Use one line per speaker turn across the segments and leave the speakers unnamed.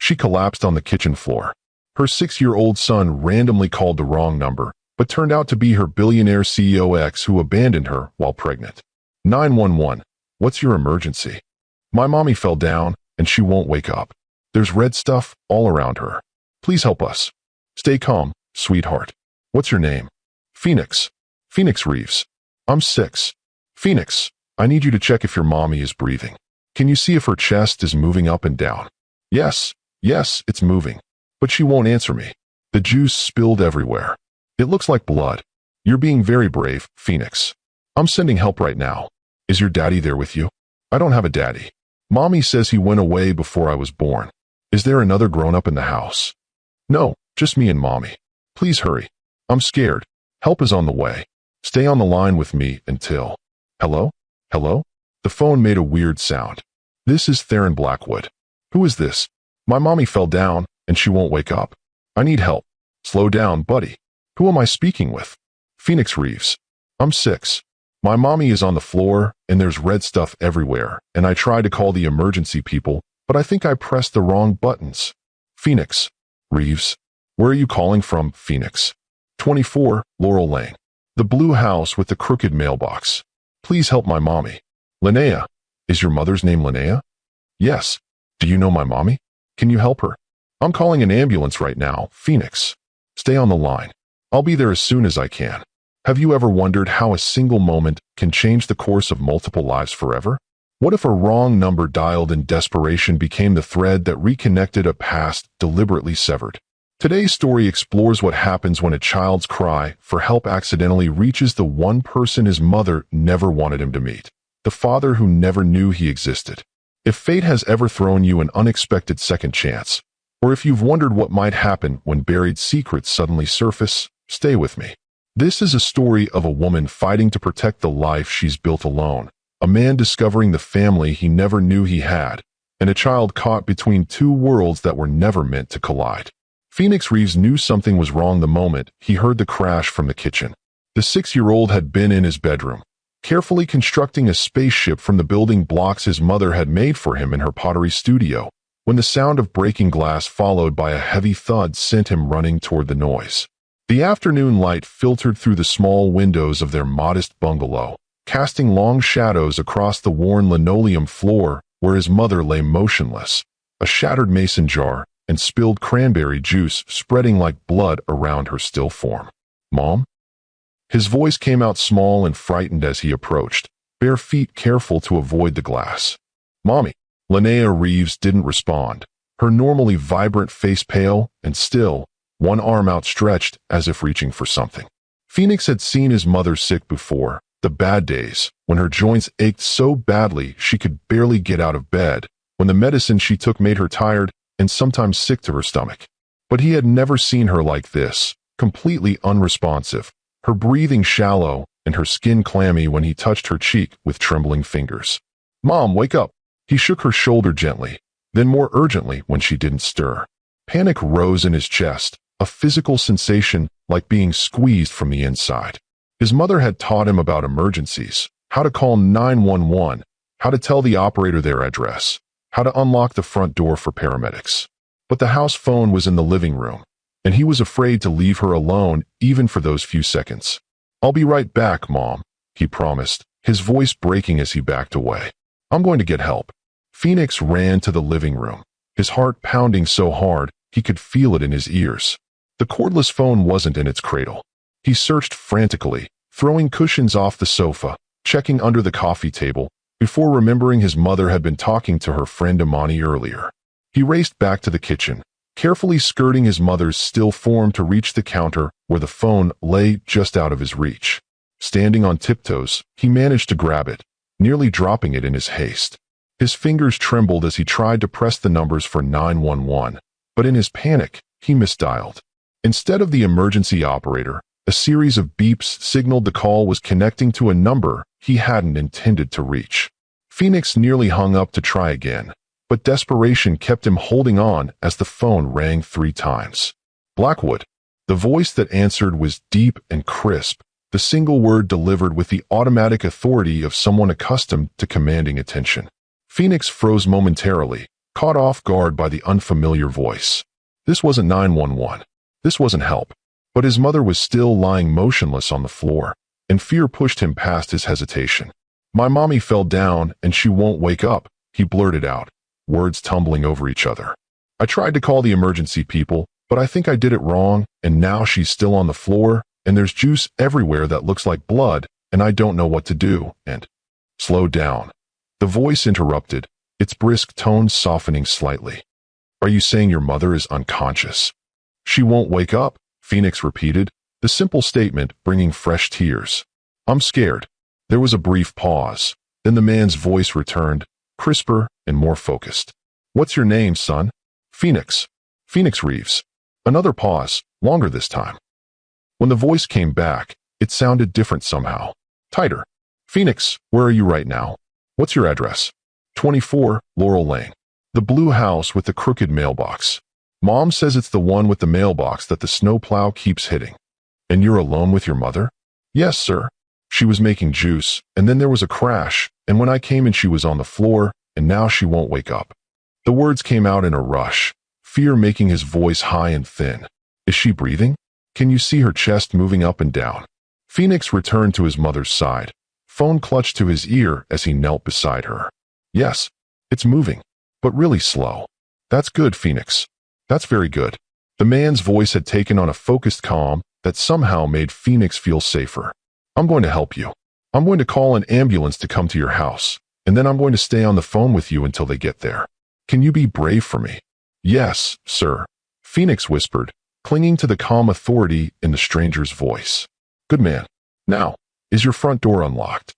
She collapsed on the kitchen floor. Her 6-year-old son randomly called the wrong number, but turned out to be her billionaire CEO ex who abandoned her while pregnant. 911. What's your emergency? My mommy fell down, and she won't wake up. There's red stuff all around her. Please help us. Stay calm, sweetheart. What's your name? Phoenix. Phoenix Reeves. I'm 6. Phoenix, I need you to check if your mommy is breathing. Can you see if her chest is moving up and down? Yes, it's moving. But she won't answer me. The juice spilled everywhere. It looks like blood. You're being very brave, Phoenix. I'm sending help right now. Is your daddy there with you? I don't have a daddy. Mommy says he went away before I was born. Is there another grown-up in the house? No, just me and Mommy. Please hurry. I'm scared. Help is on the way. Stay on the line with me until... Hello? Hello? The phone made a weird sound. This is Theron Blackwood. Who is this? My mommy fell down, and she won't wake up. I need help. Slow down, buddy. Who am I speaking with? Phoenix Reeves. I'm 6. My mommy is on the floor, and there's red stuff everywhere, and I tried to call the emergency people, but I think I pressed the wrong buttons. Phoenix. Reeves. Where are you calling from, Phoenix? 24, Laurel Lane. The blue house with the crooked mailbox. Please help my mommy. Linnea. Is your mother's name Linnea? Yes. Do you know my mommy? Can you help her? I'm calling an ambulance right now, Phoenix. Stay on the line. I'll be there as soon as I can. Have you ever wondered how a single moment can change the course of multiple lives forever? What if a wrong number dialed in desperation became the thread that reconnected a past deliberately severed? Today's story explores what happens when a child's cry for help accidentally reaches the one person his mother never wanted him to meet, the father who never knew he existed. If fate has ever thrown you an unexpected second chance, or if you've wondered what might happen when buried secrets suddenly surface, stay with me. This is a story of a woman fighting to protect the life she's built alone, a man discovering the family he never knew he had, and a child caught between two worlds that were never meant to collide. Phoenix Reeves knew something was wrong the moment he heard the crash from the kitchen. The 6-year-old had been in his bedroom, carefully constructing a spaceship from the building blocks his mother had made for him in her pottery studio, when the sound of breaking glass followed by a heavy thud sent him running toward the noise. The afternoon light filtered through the small windows of their modest bungalow, casting long shadows across the worn linoleum floor where his mother lay motionless, a shattered mason jar and spilled cranberry juice spreading like blood around her still form. Mom? His voice came out small and frightened as he approached, bare feet careful to avoid the glass. Mommy. Linnea Reeves didn't respond, her normally vibrant face pale and still, one arm outstretched as if reaching for something. Phoenix had seen his mother sick before, the bad days, when her joints ached so badly she could barely get out of bed, when the medicine she took made her tired and sometimes sick to her stomach. But he had never seen her like this, completely unresponsive, her breathing shallow and her skin clammy when he touched her cheek with trembling fingers. Mom, wake up! He shook her shoulder gently, then more urgently when she didn't stir. Panic rose in his chest, a physical sensation like being squeezed from the inside. His mother had taught him about emergencies, how to call 911, how to tell the operator their address, how to unlock the front door for paramedics. But the house phone was in the living room, and he was afraid to leave her alone even for those few seconds. I'll be right back, Mom, he promised, his voice breaking as he backed away. I'm going to get help. Phoenix ran to the living room, his heart pounding so hard he could feel it in his ears. The cordless phone wasn't in its cradle. He searched frantically, throwing cushions off the sofa, checking under the coffee table, before remembering his mother had been talking to her friend Imani earlier. He raced back to the kitchen, carefully skirting his mother's still form to reach the counter where the phone lay just out of his reach. Standing on tiptoes, he managed to grab it, nearly dropping it in his haste. His fingers trembled as he tried to press the numbers for 911, but in his panic, he misdialed. Instead of the emergency operator, a series of beeps signaled the call was connecting to a number he hadn't intended to reach. Phoenix nearly hung up to try again, but desperation kept him holding on as the phone rang 3 times. Blackwood. The voice that answered was deep and crisp, the single word delivered with the automatic authority of someone accustomed to commanding attention. Phoenix froze momentarily, caught off guard by the unfamiliar voice. This wasn't 911. This wasn't help. But his mother was still lying motionless on the floor, and fear pushed him past his hesitation. "My mommy fell down, and she won't wake up," he blurted out, words tumbling over each other. "I tried to call the emergency people, but I think I did it wrong, and now she's still on the floor, and there's juice everywhere that looks like blood, and I don't know what to do, and—" "Slow down." The voice interrupted, its brisk tone softening slightly. "Are you saying your mother is unconscious?" "She won't wake up," Phoenix repeated, the simple statement bringing fresh tears. "I'm scared." There was a brief pause. Then the man's voice returned, crisper and more focused. "What's your name, son?" "Phoenix. Phoenix Reeves." Another pause, longer this time. When the voice came back, it sounded different somehow. Tighter. "Phoenix, where are you right now? What's your address?" 24, Laurel Lane. "The blue house with the crooked mailbox. Mom says it's the one with the mailbox that the snowplow keeps hitting." "And you're alone with your mother?" "Yes, sir. She was making juice, and then there was a crash, and when I came in she was on the floor, and now she won't wake up." The words came out in a rush, fear making his voice high and thin. "Is she breathing? Can you see her chest moving up and down?" Phoenix returned to his mother's side, phone clutched to his ear as he knelt beside her. "Yes, it's moving, but really slow." "That's good, Phoenix. That's very good." The man's voice had taken on a focused calm that somehow made Phoenix feel safer. "I'm going to help you. I'm going to call an ambulance to come to your house, and then I'm going to stay on the phone with you until they get there. Can you be brave for me?" "Yes, sir," Phoenix whispered, clinging to the calm authority in the stranger's voice. "Good man. Now, is your front door unlocked?"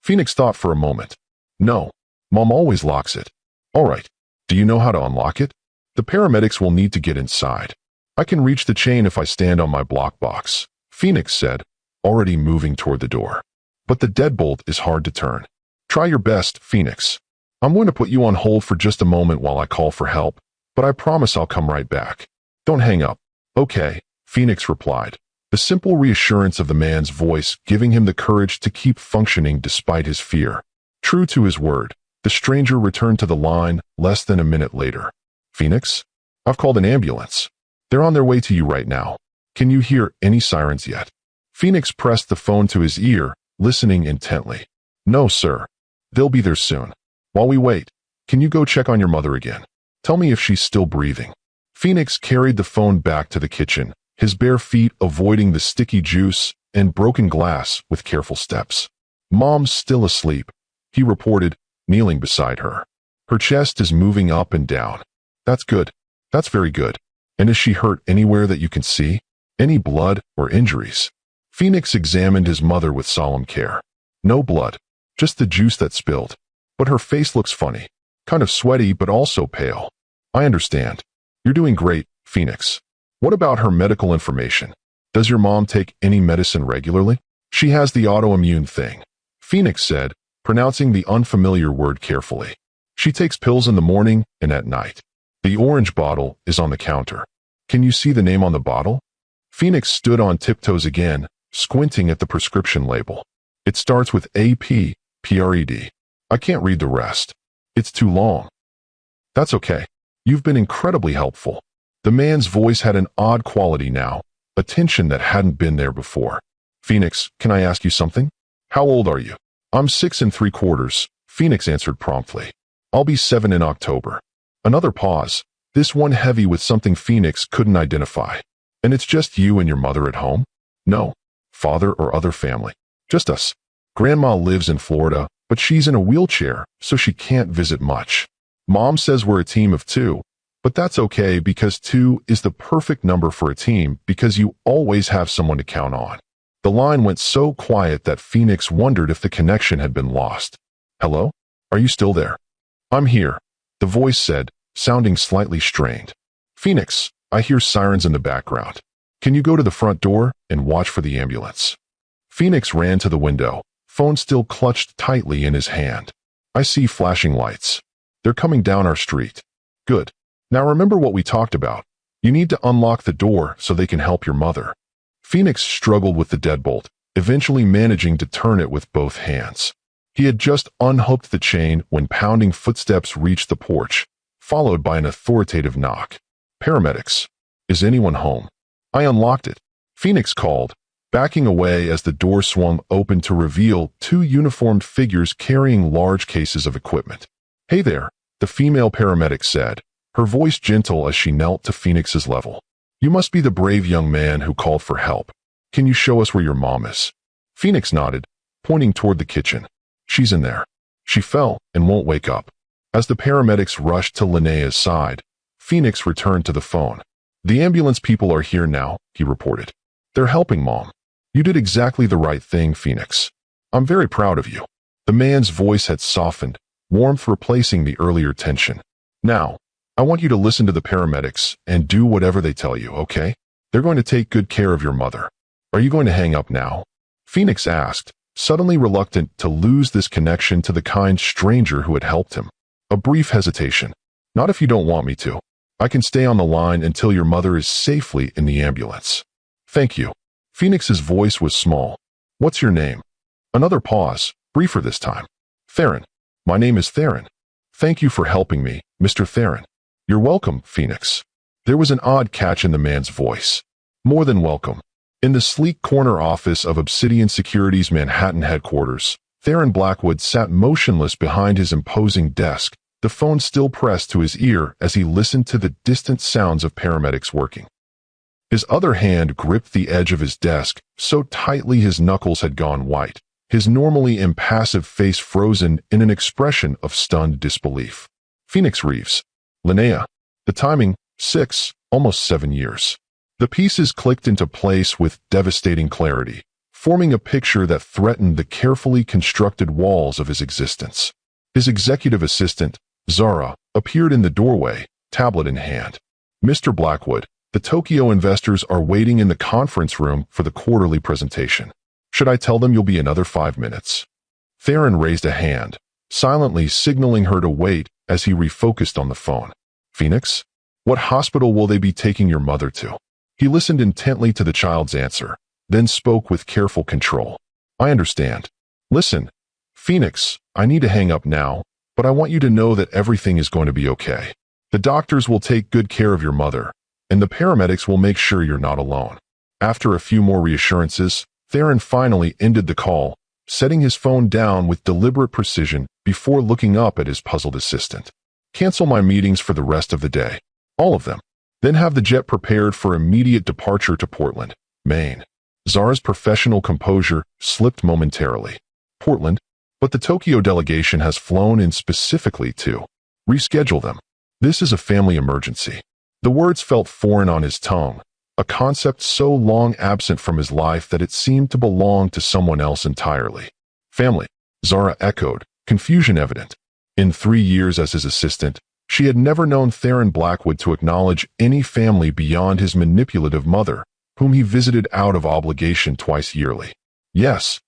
Phoenix thought for a moment. "No. Mom always locks it." "All right. Do you know how to unlock it?" "The paramedics will need to get inside. I can reach the chain if I stand on my block box," Phoenix said, already moving toward the door. "But the deadbolt is hard to turn." "Try your best, Phoenix. I'm going to put you on hold for just a moment while I call for help, but I promise I'll come right back. Don't hang up." "Okay," Phoenix replied, the simple reassurance of the man's voice giving him the courage to keep functioning despite his fear. True to his word, the stranger returned to the line less than a minute later. "Phoenix, I've called an ambulance. They're on their way to you right now. Can you hear any sirens yet?" Phoenix pressed the phone to his ear, listening intently. "No, sir. They'll be there soon. While we wait, can you go check on your mother again? Tell me if she's still breathing." Phoenix carried the phone back to the kitchen, his bare feet avoiding the sticky juice and broken glass with careful steps. "Mom's still asleep," he reported, kneeling beside her. "Her chest is moving up and down." "That's good. That's very good. And is she hurt anywhere that you can see? Any blood or injuries?" Phoenix examined his mother with solemn care. "No blood. Just the juice that spilled. But her face looks funny. Kind of sweaty but also pale." "I understand. You're doing great, Phoenix. What about her medical information? Does your mom take any medicine regularly?" "She has the autoimmune thing," Phoenix said, pronouncing the unfamiliar word carefully. "She takes pills in the morning and at night. The orange bottle is on the counter. Can you see the name on the bottle?" Phoenix stood on tiptoes again, squinting at the prescription label. "It starts with APPRED. I can't read the rest. It's too long." "That's okay. You've been incredibly helpful." The man's voice had an odd quality now, a tension that hadn't been there before. "Phoenix, can I ask you something?" "How old are you?" "I'm 6 3/4, Phoenix answered promptly. "I'll be 7 in October." Another pause, this one heavy with something Phoenix couldn't identify. "And it's just you and your mother at home?" "No. Father or other family. Just us. Grandma lives in Florida, but she's in a wheelchair, so she can't visit much. Mom says we're a team of 2, but that's okay because 2 is the perfect number for a team because you always have someone to count on." The line went so quiet that Phoenix wondered if the connection had been lost. "Hello? Are you still there?" "I'm here," the voice said, sounding slightly strained. "Phoenix, I hear sirens in the background. Can you go to the front door and watch for the ambulance?" Phoenix ran to the window, phone still clutched tightly in his hand. "I see flashing lights. They're coming down our street." "Good. Now remember what we talked about. You need to unlock the door so they can help your mother." Phoenix struggled with the deadbolt, eventually managing to turn it with both hands. He had just unhooked the chain when pounding footsteps reached the porch, followed by an authoritative knock. Paramedics. Is anyone home? I unlocked it. Phoenix called, backing away as the door swung open to reveal two uniformed figures carrying large cases of equipment. Hey there, the female paramedic said, her voice gentle as she knelt to Phoenix's level. You must be the brave young man who called for help. Can you show us where your mom is? Phoenix nodded, pointing toward the kitchen. She's in there. She fell and won't wake up. As the paramedics rushed to Linnea's side, Phoenix returned to the phone. The ambulance people are here now, he reported. They're helping Mom. You did exactly the right thing, Phoenix. I'm very proud of you. The man's voice had softened, warmth replacing the earlier tension. Now, I want you to listen to the paramedics and do whatever they tell you, okay? They're going to take good care of your mother. Are you going to hang up now? Phoenix asked, suddenly reluctant to lose this connection to the kind stranger who had helped him. A brief hesitation. Not if you don't want me to. I can stay on the line until your mother is safely in the ambulance. Thank you. Phoenix's voice was small. What's your name? Another pause, briefer this time. Theron. My name is Theron. Thank you for helping me, Mr. Theron. You're welcome, Phoenix. There was an odd catch in the man's voice. More than welcome. In the sleek corner office of Obsidian Securities' Manhattan headquarters, Theron Blackwood sat motionless behind his imposing desk, the phone still pressed to his ear as he listened to the distant sounds of paramedics working. His other hand gripped the edge of his desk, so tightly his knuckles had gone white, his normally impassive face frozen in an expression of stunned disbelief. Phoenix Reeves. Linnea. The timing, 6, almost 7 years. The pieces clicked into place with devastating clarity, forming a picture that threatened the carefully constructed walls of his existence. His executive assistant, Zara, appeared in the doorway, tablet in hand. Mr. Blackwood, the Tokyo investors are waiting in the conference room for the quarterly presentation. Should I tell them you'll be another 5 minutes? Theron raised a hand, silently signaling her to wait as he refocused on the phone. Phoenix? What hospital will they be taking your mother to? He listened intently to the child's answer, then spoke with careful control. I understand. Listen, Phoenix, I need to hang up now, but I want you to know that everything is going to be okay. The doctors will take good care of your mother, and the paramedics will make sure you're not alone. After a few more reassurances, Theron finally ended the call, setting his phone down with deliberate precision before looking up at his puzzled assistant. Cancel my meetings for the rest of the day. All of them. Then have the jet prepared for immediate departure to Portland, Maine. Zara's professional composure slipped momentarily. Portland? But the Tokyo delegation has flown in specifically to reschedule them. This is a family emergency. The words felt foreign on his tongue, a concept so long absent from his life that it seemed to belong to someone else entirely. Family, Zara echoed, confusion evident. In 3 years as his assistant, she had never known Theron Blackwood to acknowledge any family beyond his manipulative mother, whom he visited out of obligation twice yearly. Yes.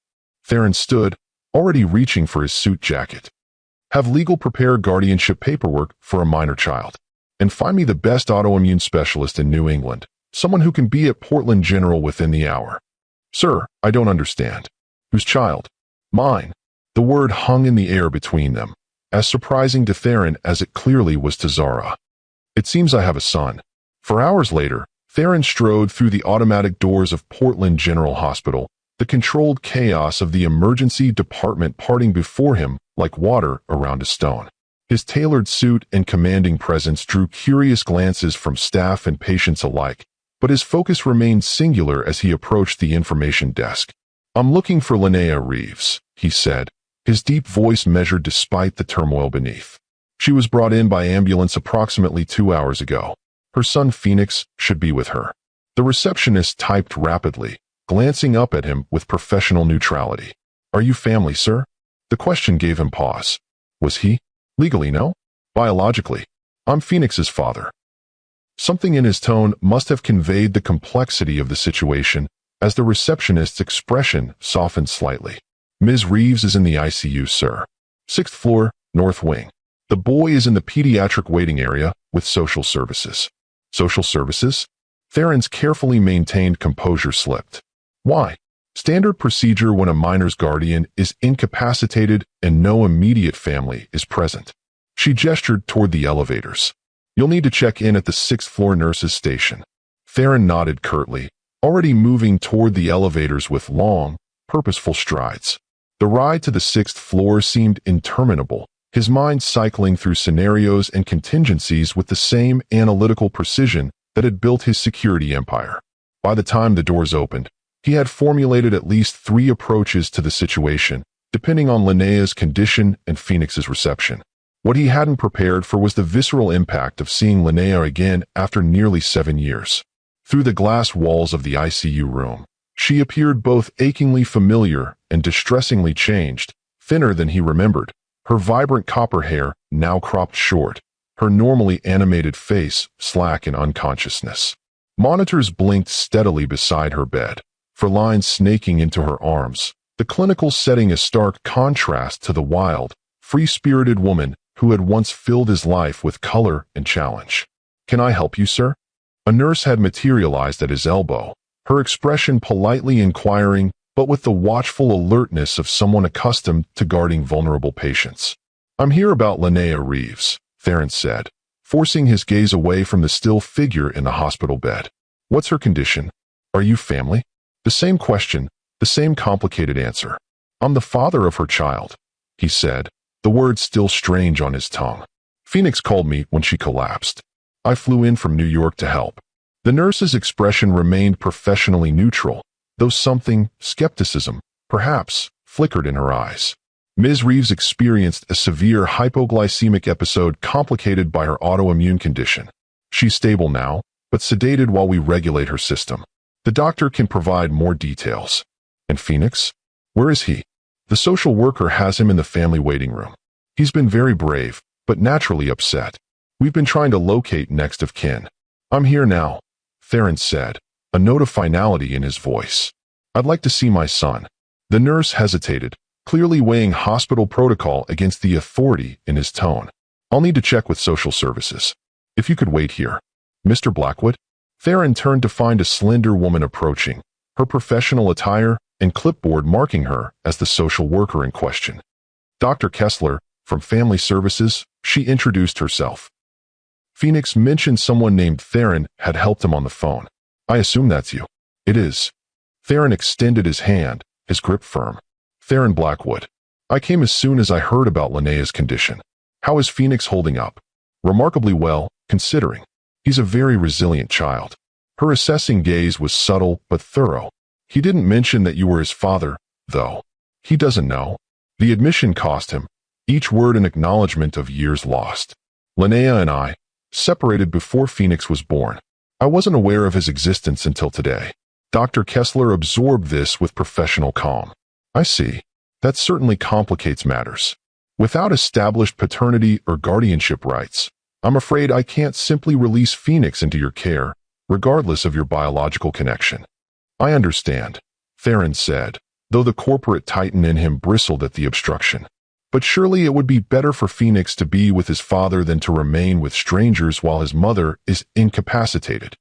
Theron stood, already reaching for his suit jacket. Have legal prepare guardianship paperwork for a minor child. And find me the best autoimmune specialist in New England, someone who can be at Portland General within the hour. Sir, I don't understand. Whose child? Mine. The word hung in the air between them, as surprising to Theron as it clearly was to Zara. It seems I have a son. For hours later, Theron strode through the automatic doors of Portland General Hospital, the controlled chaos of the emergency department parting before him like water around a stone. His tailored suit and commanding presence drew curious glances from staff and patients alike, but his focus remained singular as he approached the information desk. I'm looking for Linnea Reeves, he said, his deep voice measured despite the turmoil beneath. She was brought in by ambulance approximately 2 hours ago. Her son Phoenix should be with her. The receptionist typed rapidly, glancing up at him with professional neutrality. Are you family, sir? The question gave him pause. Was he? Legally, no. Biologically. I'm Phoenix's father. Something in his tone must have conveyed the complexity of the situation, as the receptionist's expression softened slightly. Ms. Reeves is in the ICU, sir. 6th floor, north wing. The boy is in the pediatric waiting area with social services. Social services? Theron's carefully maintained composure slipped. Why? Standard procedure when a minor's guardian is incapacitated and no immediate family is present. She gestured toward the elevators. You'll need to check in at the 6th floor nurses' station. Theron nodded curtly, already moving toward the elevators with long, purposeful strides. The ride to the 6th floor seemed interminable, his mind cycling through scenarios and contingencies with the same analytical precision that had built his security empire. By the time the doors opened, he had formulated at least 3 approaches to the situation, depending on Linnea's condition and Phoenix's reception. What he hadn't prepared for was the visceral impact of seeing Linnea again after nearly 7 years. Through the glass walls of the ICU room, she appeared both achingly familiar and distressingly changed, thinner than he remembered, her vibrant copper hair now cropped short, her normally animated face slack in unconsciousness. Monitors blinked steadily beside her bed, for lines snaking into her arms, the clinical setting a stark contrast to the wild, free-spirited woman who had once filled his life with color and challenge. "Can I help you, sir?" A nurse had materialized at his elbow, her expression politely inquiring, but with the watchful alertness of someone accustomed to guarding vulnerable patients. "I'm here about Linnea Reeves," Theron said, forcing his gaze away from the still figure in the hospital bed. "What's her condition? Are you family?" The same question, the same complicated answer. "I'm the father of her child," he said, the words still strange on his tongue. "Phoenix called me when she collapsed. I flew in from New York to help." The nurse's expression remained professionally neutral, though something, skepticism, perhaps, flickered in her eyes. Ms. Reeves experienced a severe hypoglycemic episode complicated by her autoimmune condition. She's stable now, but sedated while we regulate her system. The doctor can provide more details. "And Phoenix? Where is he?" "The social worker has him in the family waiting room. He's been very brave, but naturally upset. We've been trying to locate next of kin." "I'm here now," Theron said, a note of finality in his voice. "I'd like to see my son." The nurse hesitated, clearly weighing hospital protocol against the authority in his tone. "I'll need to check with social services. If you could wait here." "Mr. Blackwood?" Theron turned to find a slender woman approaching, her professional attire and clipboard marking her as the social worker in question. "Dr. Kessler, from Family Services," she introduced herself. Phoenix mentioned someone named Theron had helped him on the phone. "I assume that's you." "It is." Theron extended his hand, his grip firm. "Theron Blackwood. I came as soon as I heard about Linnea's condition. How is Phoenix holding up?" "Remarkably well, considering. He's a very resilient child." Her assessing gaze was subtle but thorough. "He didn't mention that you were his father, though." "He doesn't know." The admission cost him, each word an acknowledgement of years lost. "Linnea and I, separated before Phoenix was born. I wasn't aware of his existence until today." Dr. Kessler absorbed this with professional calm. "I see. That certainly complicates matters. Without established paternity or guardianship rights, I'm afraid I can't simply release Phoenix into your care, regardless of your biological connection." "I understand," Theron said, though the corporate titan in him bristled at the obstruction. "But surely it would be better for Phoenix to be with his father than to remain with strangers while his mother is incapacitated."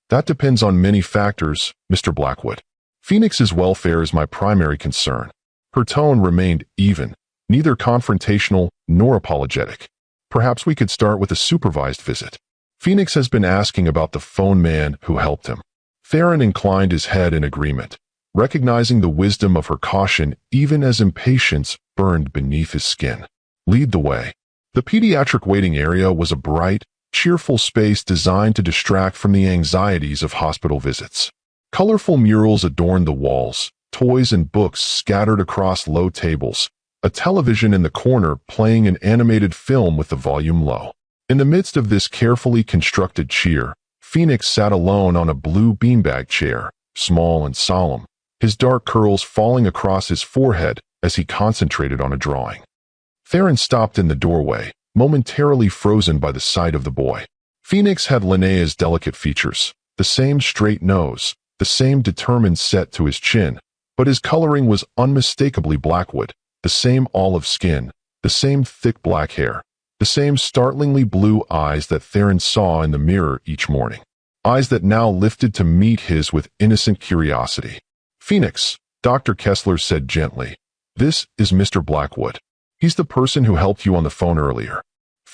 "That depends on many factors, Mr. Blackwood. Phoenix's welfare is my primary concern." Her tone remained even, neither confrontational nor apologetic. "Perhaps we could start with a supervised visit. Phoenix has been asking about the phone man who helped him." Theron inclined his head in agreement, recognizing the wisdom of her caution even as impatience burned beneath his skin. "Lead the way." The pediatric waiting area was a bright, cheerful space designed to distract from the anxieties of hospital visits. Colorful murals adorned the walls, toys and books scattered across low tables, a television in the corner playing an animated film with the volume low. In the midst of this carefully constructed cheer, Phoenix sat alone on a blue beanbag chair, small and solemn, his dark curls falling across his forehead as he concentrated on a drawing. Theron stopped in the doorway, momentarily frozen by the sight of the boy. Phoenix had Linnea's delicate features, the same straight nose, the same determined set to his chin, but his coloring was unmistakably Blackwood, the same olive skin, the same thick black hair, the same startlingly blue eyes that Theron saw in the mirror each morning. Eyes that now lifted to meet his with innocent curiosity. "Phoenix," Dr. Kessler said gently, "this is Mr. Blackwood. He's the person who helped you on the phone earlier."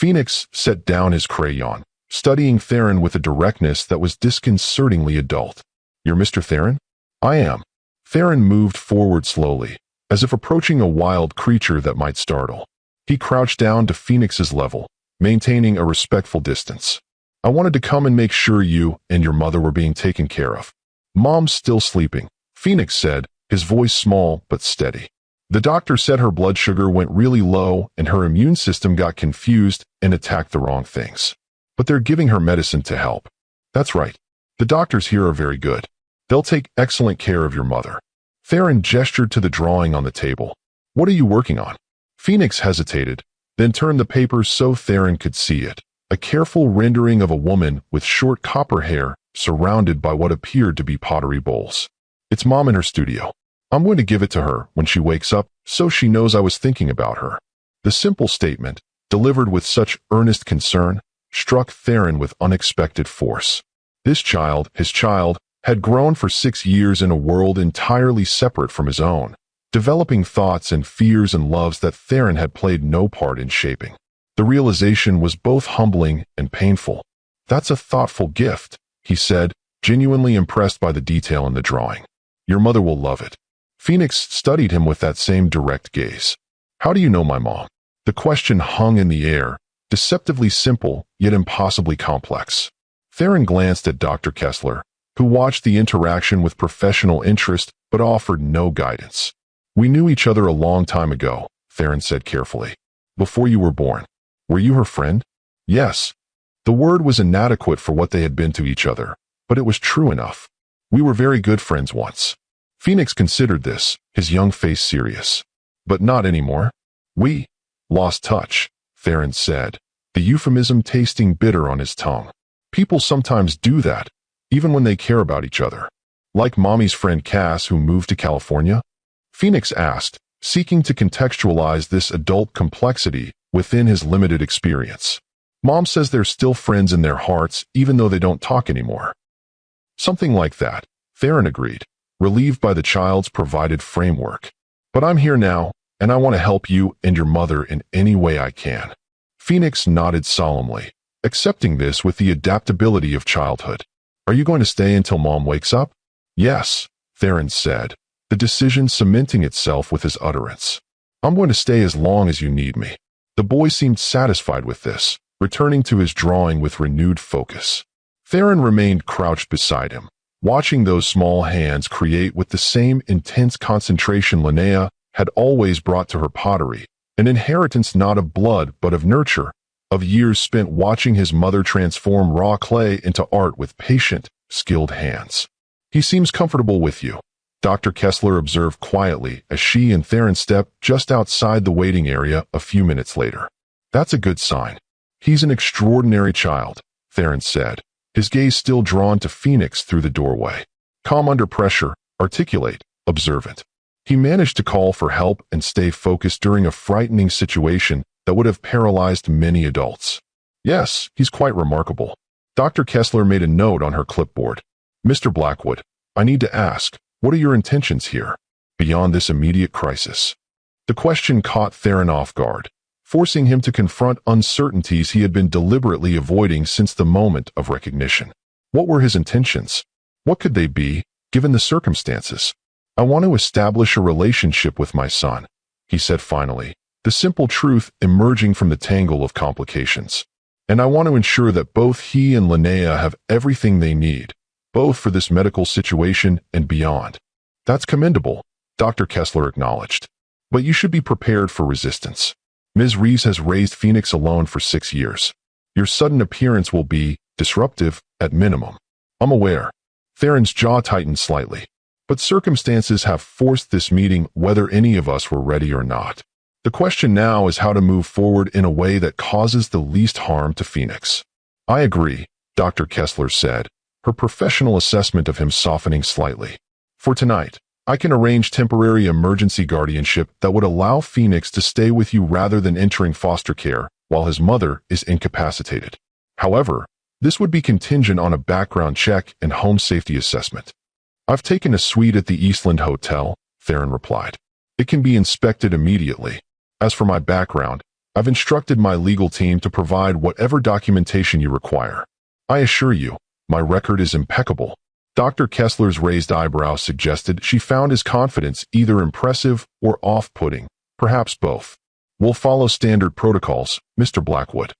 Phoenix set down his crayon, studying Theron with a directness that was disconcertingly adult. "You're Mr. Theron?" "I am." Theron moved forward slowly, as if approaching a wild creature that might startle. He crouched down to Phoenix's level, maintaining a respectful distance. "I wanted to come and make sure you and your mother were being taken care of." "Mom's still sleeping," Phoenix said, his voice small but steady. "The doctor said her blood sugar went really low and her immune system got confused and attacked the wrong things. But they're giving her medicine to help." "That's right. The doctors here are very good. They'll take excellent care of your mother." Theron gestured to the drawing on the table. "What are you working on?" Phoenix hesitated, then turned the paper so Theron could see it. A careful rendering of a woman with short copper hair surrounded by what appeared to be pottery bowls. "It's Mom in her studio. I'm going to give it to her when she wakes up so she knows I was thinking about her." The simple statement, delivered with such earnest concern, struck Theron with unexpected force. This child, his child, had grown for 6 years in a world entirely separate from his own, developing thoughts and fears and loves that Theron had played no part in shaping. The realization was both humbling and painful. "That's a thoughtful gift," he said, genuinely impressed by the detail in the drawing. "Your mother will love it." Phoenix studied him with that same direct gaze. "How do you know my mom?" The question hung in the air, deceptively simple, yet impossibly complex. Theron glanced at Dr. Kessler, who watched the interaction with professional interest but offered no guidance. "We knew each other a long time ago," Theron said carefully. "Before you were born. Were you her friend?" "Yes." The word was inadequate for what they had been to each other, but it was true enough. "We were very good friends once." Phoenix considered this, his young face serious. "But not anymore?" "We lost touch," Theron said, the euphemism tasting bitter on his tongue. "People sometimes do that, even when they care about each other." "Like Mommy's friend Cass who moved to California?" Phoenix asked, seeking to contextualize this adult complexity within his limited experience. "Mom says they're still friends in their hearts even though they don't talk anymore." "Something like that," Theron agreed, relieved by the child's provided framework. "But I'm here now, and I want to help you and your mother in any way I can." Phoenix nodded solemnly, accepting this with the adaptability of childhood. "Are you going to stay until Mom wakes up?" "Yes," Theron said, the decision cementing itself with his utterance. "I'm going to stay as long as you need me." The boy seemed satisfied with this, returning to his drawing with renewed focus. Theron remained crouched beside him, watching those small hands create with the same intense concentration Linnea had always brought to her pottery, an inheritance not of blood but of nurture, of years spent watching his mother transform raw clay into art with patient, skilled hands. "He seems comfortable with you," Dr. Kessler observed quietly as she and Theron stepped just outside the waiting area a few minutes later. "That's a good sign." "He's an extraordinary child," Theron said, his gaze still drawn to Phoenix through the doorway. "Calm under pressure, articulate, observant." He managed to call for help and stay focused during a frightening situation that would have paralyzed many adults. "Yes, he's quite remarkable." Dr. Kessler made a note on her clipboard. "Mr. Blackwood, I need to ask, what are your intentions here, beyond this immediate crisis?" The question caught Theron off guard, forcing him to confront uncertainties he had been deliberately avoiding since the moment of recognition. What were his intentions? What could they be, given the circumstances? "I want to establish a relationship with my son," he said finally, the simple truth emerging from the tangle of complications. "And I want to ensure that both he and Linnea have everything they need, both for this medical situation and beyond." "That's commendable," Dr. Kessler acknowledged. "But you should be prepared for resistance. Ms. Reeves has raised Phoenix alone for 6 years. Your sudden appearance will be disruptive, at minimum." "I'm aware." Theron's jaw tightened slightly. "But circumstances have forced this meeting whether any of us were ready or not. The question now is how to move forward in a way that causes the least harm to Phoenix." "I agree," Dr. Kessler said, her professional assessment of him softening slightly. "For tonight, I can arrange temporary emergency guardianship that would allow Phoenix to stay with you rather than entering foster care while his mother is incapacitated. However, this would be contingent on a background check and home safety assessment." "I've taken a suite at the Eastland Hotel," Theron replied. "It can be inspected immediately. As for my background, I've instructed my legal team to provide whatever documentation you require. I assure you, my record is impeccable. Dr. Kessler's raised eyebrows suggested she found his confidence either impressive or off-putting, perhaps both. We'll follow standard protocols, Mr. Blackwood.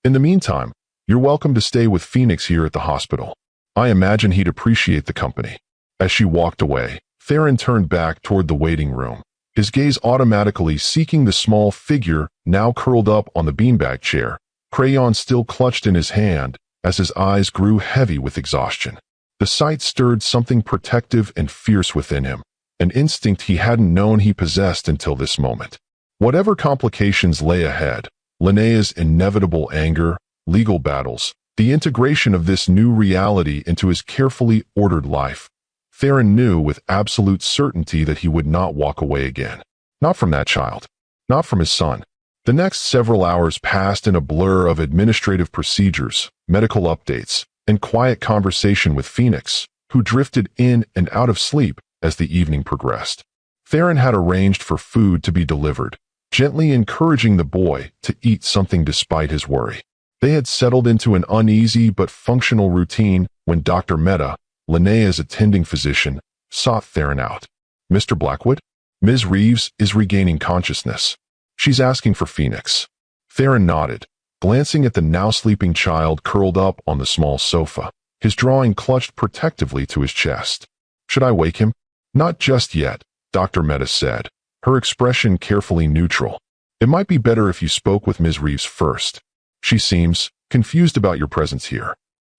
In the meantime, you're welcome to stay with Phoenix here at the hospital. I imagine he'd appreciate the company. As she walked away, Theron turned back toward the waiting room, his gaze automatically seeking the small figure now curled up on the beanbag chair, crayon still clutched in his hand, as his eyes grew heavy with exhaustion. The sight stirred something protective and fierce within him, an instinct he hadn't known he possessed until this moment. Whatever complications lay ahead, Linnea's inevitable anger, legal battles, the integration of this new reality into his carefully ordered life, Theron knew with absolute certainty that he would not walk away again. Not from that child. Not from his son. The next several hours passed in a blur of administrative procedures, medical updates, and quiet conversation with Phoenix, who drifted in and out of sleep as the evening progressed. Theron had arranged for food to be delivered, gently encouraging the boy to eat something despite his worry. They had settled into an uneasy but functional routine when Dr. Mehta, Linnea's attending physician, sought Theron out. Mr. Blackwood? Ms. Reeves is regaining consciousness. She's asking for Phoenix. Theron nodded, glancing at the now sleeping child curled up on the small sofa, his drawing clutched protectively to his chest. Should I wake him? Not just yet, Dr. Mehta said, her expression carefully neutral. It might be better if you spoke with Ms. Reeves first. She seems confused about your presence here.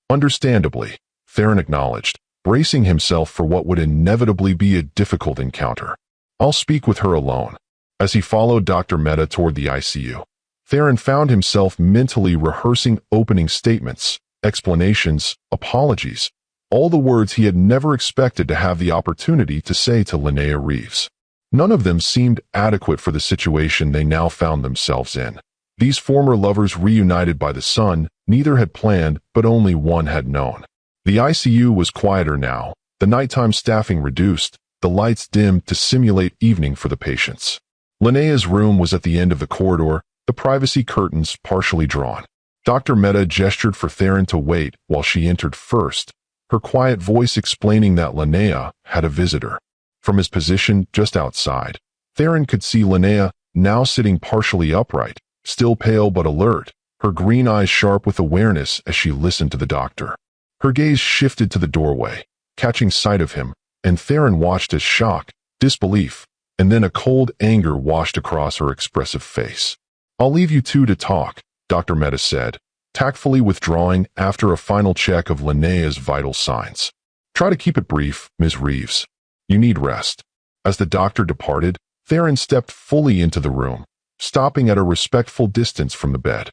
Understandably, Theron acknowledged, bracing himself for what would inevitably be a difficult encounter. I'll speak with her alone. As he followed Dr. Mehta toward the ICU, Theron found himself mentally rehearsing opening statements, explanations, apologies, all the words he had never expected to have the opportunity to say to Linnea Reeves. None of them seemed adequate for the situation they now found themselves in. These former lovers reunited by the sun, neither had planned, but only one had known. The ICU was quieter now, the nighttime staffing reduced, the lights dimmed to simulate evening for the patients. Linnea's room was at the end of the corridor, the privacy curtains partially drawn. Dr. Mehta gestured for Theron to wait while she entered first, her quiet voice explaining that Linnea had a visitor. From his position just outside, Theron could see Linnea now sitting partially upright, still pale but alert, her green eyes sharp with awareness as she listened to the doctor. Her gaze shifted to the doorway, catching sight of him, and Theron watched as shock, disbelief, and then a cold anger washed across her expressive face. I'll leave you two to talk, Dr. Mehta said, tactfully withdrawing after a final check of Linnea's vital signs. Try to keep it brief, Ms. Reeves. You need rest. As the doctor departed, Theron stepped fully into the room, stopping at a respectful distance from the bed.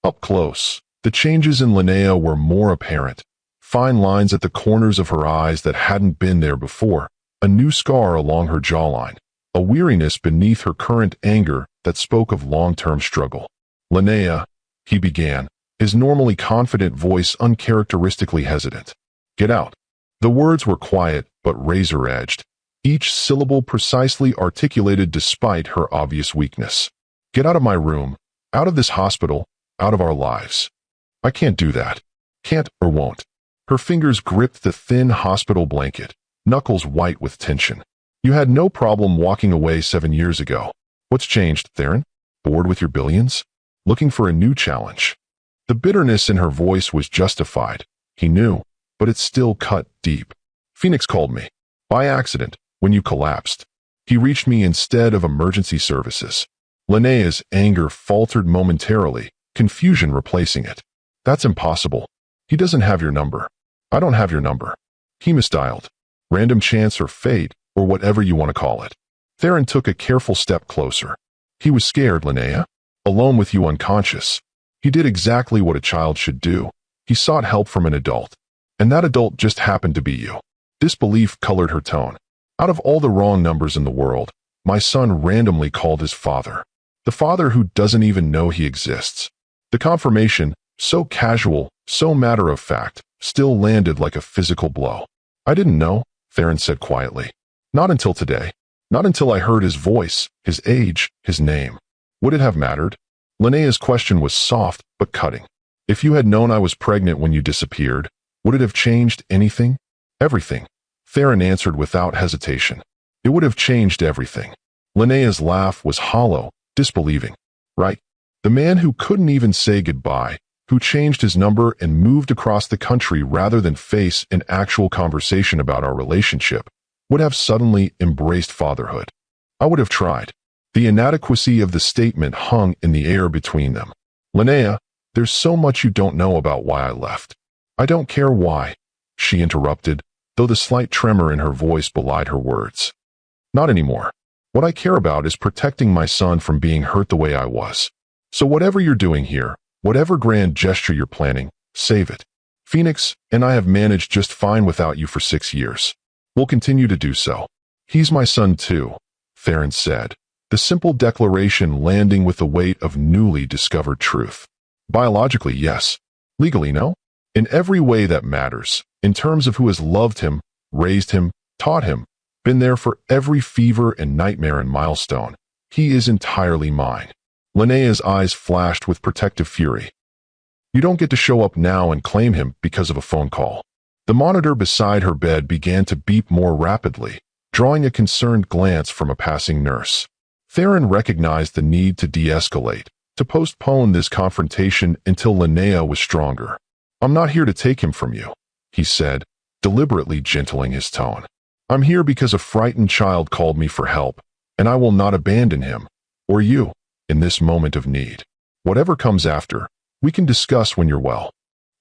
Up close, the changes in Linnea were more apparent. Fine lines at the corners of her eyes that hadn't been there before, a new scar along her jawline, a weariness beneath her current anger that spoke of long-term struggle. Linnea, he began, his normally confident voice uncharacteristically hesitant. Get out. The words were quiet but razor-edged, each syllable precisely articulated despite her obvious weakness. Get out of my room, out of this hospital, out of our lives. I can't do that. Can't or won't. Her fingers gripped the thin hospital blanket, knuckles white with tension. You had no problem walking away 7 years ago. What's changed, Theron? Bored with your billions? Looking for a new challenge? The bitterness in her voice was justified, he knew, but it still cut deep. Phoenix called me. By accident, when you collapsed. He reached me instead of emergency services. Linnea's anger faltered momentarily, confusion replacing it. That's impossible. He doesn't have your number. I don't have your number. He misdialed. Random chance or fate, or whatever you want to call it. Theron took a careful step closer. He was scared, Linnea. Alone with you unconscious. He did exactly what a child should do. He sought help from an adult. And that adult just happened to be you. Disbelief colored her tone. Out of all the wrong numbers in the world, my son randomly called his father. The father who doesn't even know he exists. The confirmation, so casual, so matter-of-fact, still landed like a physical blow. I didn't know, Theron said quietly. Not until today. Not until I heard his voice, his age, his name. Would it have mattered? Linnea's question was soft but cutting. If you had known I was pregnant when you disappeared, would it have changed anything? Everything, Theron answered without hesitation. It would have changed everything. Linnea's laugh was hollow, disbelieving. Right? The man who couldn't even say goodbye, who changed his number and moved across the country rather than face an actual conversation about our relationship, would have suddenly embraced fatherhood. I would have tried. The inadequacy of the statement hung in the air between them. Linnea, there's so much you don't know about why I left. I don't care why, she interrupted, though the slight tremor in her voice belied her words. Not anymore. What I care about is protecting my son from being hurt the way I was. So whatever you're doing here, whatever grand gesture you're planning, save it. Phoenix and I have managed just fine without you for 6 years. We'll continue to do so. He's my son too, Theron said, the simple declaration landing with the weight of newly discovered truth. Biologically, yes. Legally, no. In every way that matters, in terms of who has loved him, raised him, taught him, been there for every fever and nightmare and milestone, he is entirely mine. Linnea's eyes flashed with protective fury. You don't get to show up now and claim him because of a phone call. The monitor beside her bed began to beep more rapidly, drawing a concerned glance from a passing nurse. Theron recognized the need to de-escalate, to postpone this confrontation until Linnea was stronger. I'm not here to take him from you, he said, deliberately gentling his tone. I'm here because a frightened child called me for help, and I will not abandon him, or you, in this moment of need. Whatever comes after, we can discuss when you're well.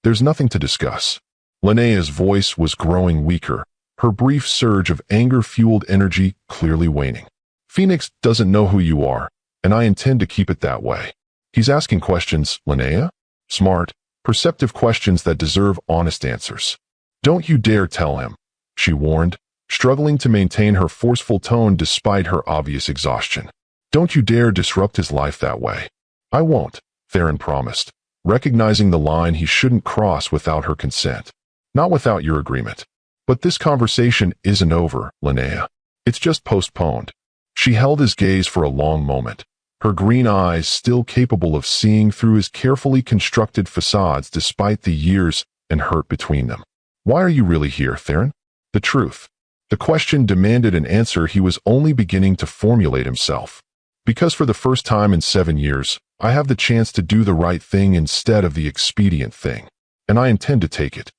There's nothing to discuss. Linnea's voice was growing weaker, her brief surge of anger-fueled energy clearly waning. Phoenix doesn't know who you are, and I intend to keep it that way. He's asking questions, Linnea? Smart, perceptive questions that deserve honest answers. Don't you dare tell him, she warned, struggling to maintain her forceful tone despite her obvious exhaustion. Don't you dare disrupt his life that way. I won't, Theron promised, recognizing the line he shouldn't cross without her consent. Not without your agreement. But this conversation isn't over, Linnea. It's just postponed. She held his gaze for a long moment, her green eyes still capable of seeing through his carefully constructed facades despite the years and hurt between them. Why are you really here, Theron? The truth. The question demanded an answer he was only beginning to formulate himself. Because for the first time in 7 years, I have the chance to do the right thing instead of the expedient thing, and I intend to take it.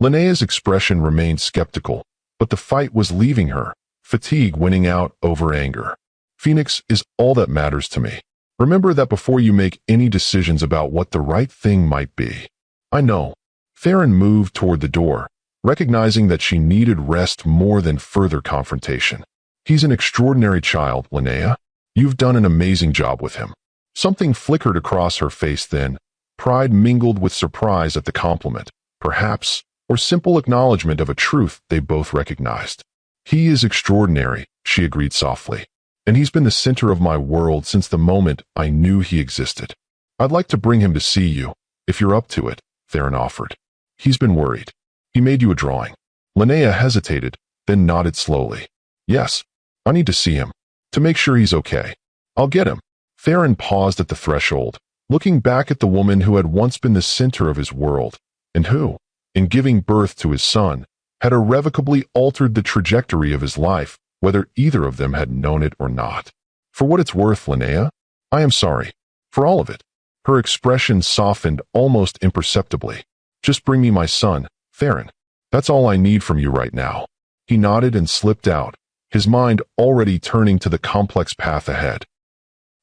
Linnea's expression remained skeptical, but the fight was leaving her, fatigue winning out over anger. Phoenix is all that matters to me. Remember that before you make any decisions about what the right thing might be. I know. Theron moved toward the door, recognizing that she needed rest more than further confrontation. He's an extraordinary child, Linnea. You've done an amazing job with him. Something flickered across her face then, pride mingled with surprise at the compliment, perhaps, or simple acknowledgement of a truth they both recognized. He is extraordinary, she agreed softly, and he's been the center of my world since the moment I knew he existed. I'd like to bring him to see you, if you're up to it, Theron offered. He's been worried. He made you a drawing. Linnea hesitated, then nodded slowly. Yes, I need to see him, to make sure he's okay. I'll get him. Theron paused at the threshold, looking back at the woman who had once been the center of his world, and who, in giving birth to his son, had irrevocably altered the trajectory of his life, whether either of them had known it or not. For what it's worth, Linnea, I am sorry. For all of it. Her expression softened almost imperceptibly. Just bring me my son, Theron. That's all I need from you right now. He nodded and slipped out, his mind already turning to the complex path ahead.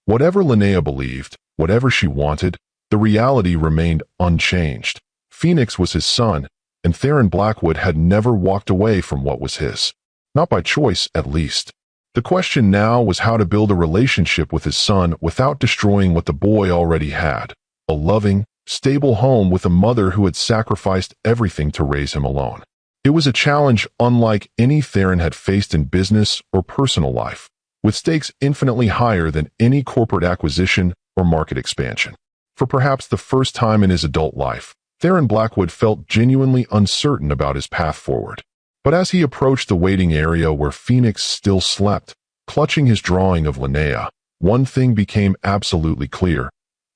Whatever Linnea believed, whatever she wanted, the reality remained unchanged. Phoenix was his son, and Theron Blackwood had never walked away from what was his. Not by choice, at least. The question now was how to build a relationship with his son without destroying what the boy already had, a loving, stable home with a mother who had sacrificed everything to raise him alone. It was a challenge unlike any Theron had faced in business or personal life, with stakes infinitely higher than any corporate acquisition or market expansion. For perhaps the first time in his adult life, Theron Blackwood felt genuinely uncertain about his path forward. But as he approached the waiting area where Phoenix still slept, clutching his drawing of Linnea, one thing became absolutely clear.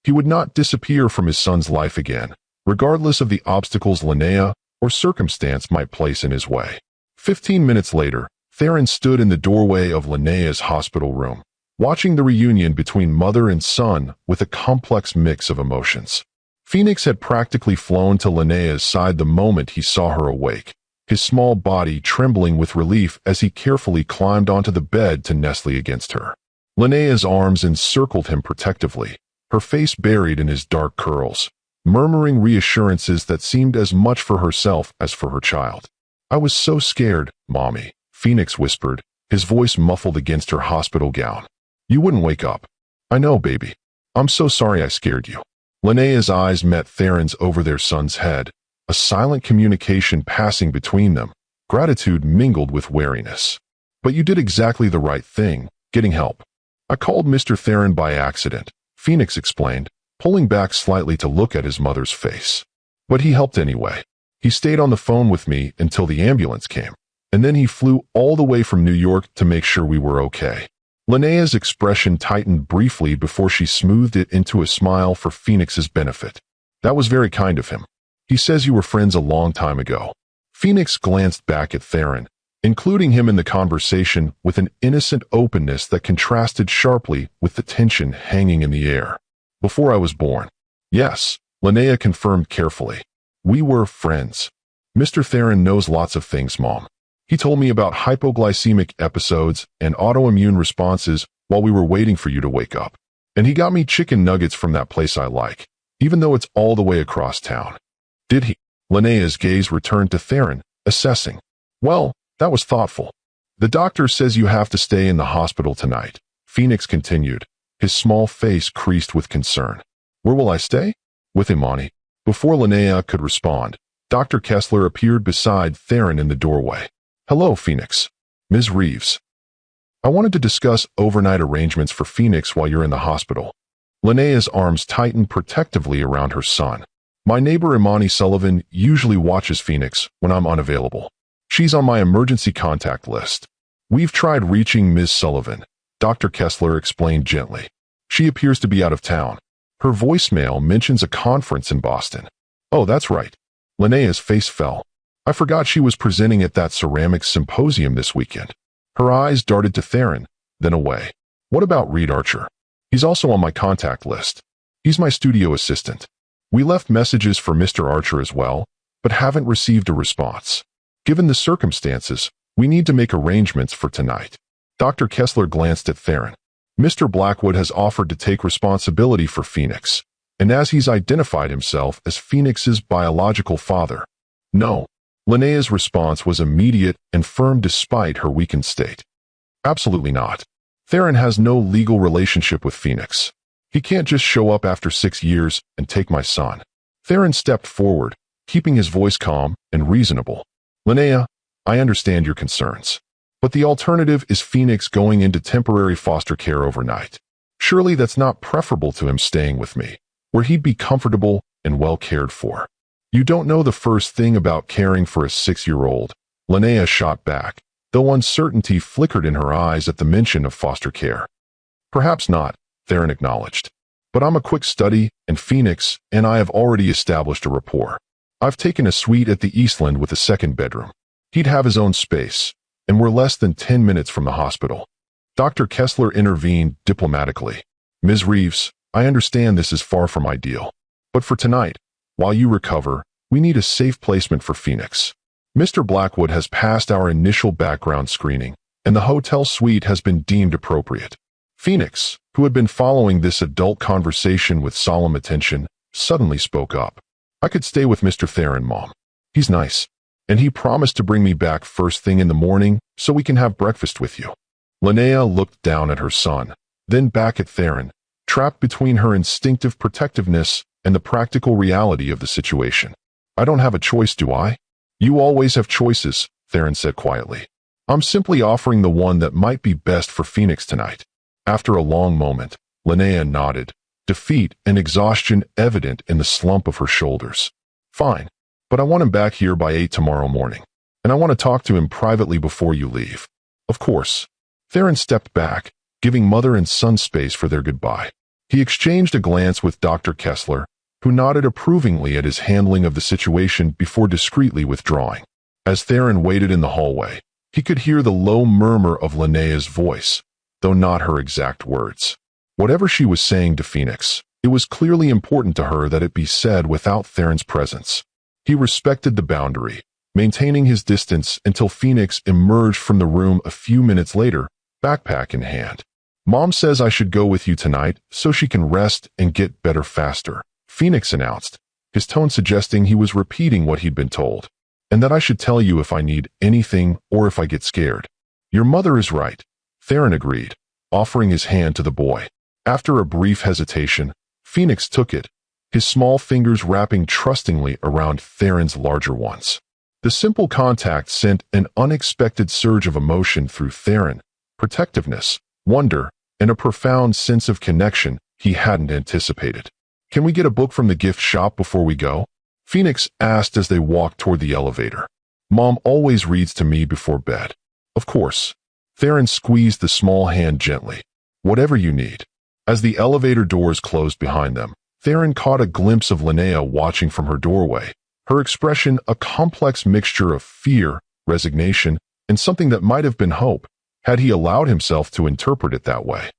He would not disappear from his son's life again, regardless of the obstacles Linnea or circumstance might place in his way. 15 minutes later, Theron stood in the doorway of Linnea's hospital room, watching the reunion between mother and son with a complex mix of emotions. Phoenix had practically flown to Linnea's side the moment he saw her awake, his small body trembling with relief as he carefully climbed onto the bed to nestle against her. Linnea's arms encircled him protectively, her face buried in his dark curls, murmuring reassurances that seemed as much for herself as for her child. "I was so scared, Mommy," Phoenix whispered, his voice muffled against her hospital gown. "You wouldn't wake up." "I know, baby. I'm so sorry I scared you." Linnea's eyes met Theron's over their son's head, a silent communication passing between them, gratitude mingled with wariness. "But you did exactly the right thing, getting help." "I called Mr. Theron by accident," Phoenix explained, pulling back slightly to look at his mother's face. "But he helped anyway. He stayed on the phone with me until the ambulance came, and then he flew all the way from New York to make sure we were okay." Linnea's expression tightened briefly before she smoothed it into a smile for Phoenix's benefit. "That was very kind of him. He says you were friends a long time ago." Phoenix glanced back at Theron, including him in the conversation with an innocent openness that contrasted sharply with the tension hanging in the air. "Before I was born." "Yes," Linnea confirmed carefully. "We were friends. Mr. Theron knows lots of things, Mom. He told me about hypoglycemic episodes and autoimmune responses while we were waiting for you to wake up. And he got me chicken nuggets from that place I like, even though it's all the way across town." "Did he?" Linnea's gaze returned to Theron, assessing. "Well, that was thoughtful. The doctor says you have to stay in the hospital tonight," Phoenix continued, his small face creased with concern. "Where will I stay?" "With Imani." Before Linnea could respond, Dr. Kessler appeared beside Theron in the doorway. "Hello, Phoenix. Ms. Reeves. I wanted to discuss overnight arrangements for Phoenix while you're in the hospital." Linnea's arms tightened protectively around her son. "My neighbor Imani Sullivan usually watches Phoenix when I'm unavailable. She's on my emergency contact list." "We've tried reaching Ms. Sullivan," Dr. Kessler explained gently. "She appears to be out of town. Her voicemail mentions a conference in Boston." "Oh, that's right." Linnea's face fell. "I forgot she was presenting at that ceramics symposium this weekend." Her eyes darted to Theron, then away. "What about Reed Archer? He's also on my contact list. He's my studio assistant. We left messages for Mr. Archer as well, but haven't received a response. Given the circumstances, we need to make arrangements for tonight." Dr. Kessler glanced at Theron. "Mr. Blackwood has offered to take responsibility for Phoenix, and as he's identified himself as Phoenix's biological father." "No." Linnea's response was immediate and firm despite her weakened state. "Absolutely not. Theron has no legal relationship with Phoenix. He can't just show up after 6 years and take my son." Theron stepped forward, keeping his voice calm and reasonable. "Linnea, I understand your concerns. But the alternative is Phoenix going into temporary foster care overnight. Surely that's not preferable to him staying with me, where he'd be comfortable and well cared for." "You don't know the first thing about caring for a 6-year-old, Linnea shot back, though uncertainty flickered in her eyes at the mention of foster care. "Perhaps not," Theron acknowledged. "But I'm a quick study, and Phoenix and I have already established a rapport. I've taken a suite at the Eastland with a second bedroom. He'd have his own space, and we're less than 10 minutes from the hospital." Dr. Kessler intervened diplomatically. "Ms. Reeves, I understand this is far from ideal. But for tonight, while you recover, we need a safe placement for Phoenix. Mr. Blackwood has passed our initial background screening, and the hotel suite has been deemed appropriate." Phoenix, who had been following this adult conversation with solemn attention, suddenly spoke up. "I could stay with Mr. Theron, Mom. He's nice, and he promised to bring me back first thing in the morning so we can have breakfast with you." Linnea looked down at her son, then back at Theron, trapped between her instinctive protectiveness and the practical reality of the situation. "I don't have a choice, do I?" "You always have choices," Theron said quietly. "I'm simply offering the one that might be best for Phoenix tonight." After a long moment, Linnea nodded, defeat and exhaustion evident in the slump of her shoulders. "Fine, but I want him back here by 8 tomorrow morning, and I want to talk to him privately before you leave." "Of course." Theron stepped back, giving mother and son space for their goodbye. He exchanged a glance with Dr. Kessler, who nodded approvingly at his handling of the situation before discreetly withdrawing. As Theron waited in the hallway, he could hear the low murmur of Linnea's voice, though not her exact words. Whatever she was saying to Phoenix, it was clearly important to her that it be said without Theron's presence. He respected the boundary, maintaining his distance until Phoenix emerged from the room a few minutes later, backpack in hand. "Mom says I should go with you tonight so she can rest and get better faster," Phoenix announced, his tone suggesting he was repeating what he'd been told, "and that I should tell you if I need anything or if I get scared." "Your mother is right," Theron agreed, offering his hand to the boy. After a brief hesitation, Phoenix took it, his small fingers wrapping trustingly around Theron's larger ones. The simple contact sent an unexpected surge of emotion through Theron, protectiveness, wonder, and a profound sense of connection he hadn't anticipated. "Can we get a book from the gift shop before we go?" Phoenix asked as they walked toward the elevator. "Mom always reads to me before bed." "Of course." Theron squeezed the small hand gently. "Whatever you need." As the elevator doors closed behind them, Theron caught a glimpse of Linnea watching from her doorway, her expression a complex mixture of fear, resignation, and something that might have been hope, had he allowed himself to interpret it that way.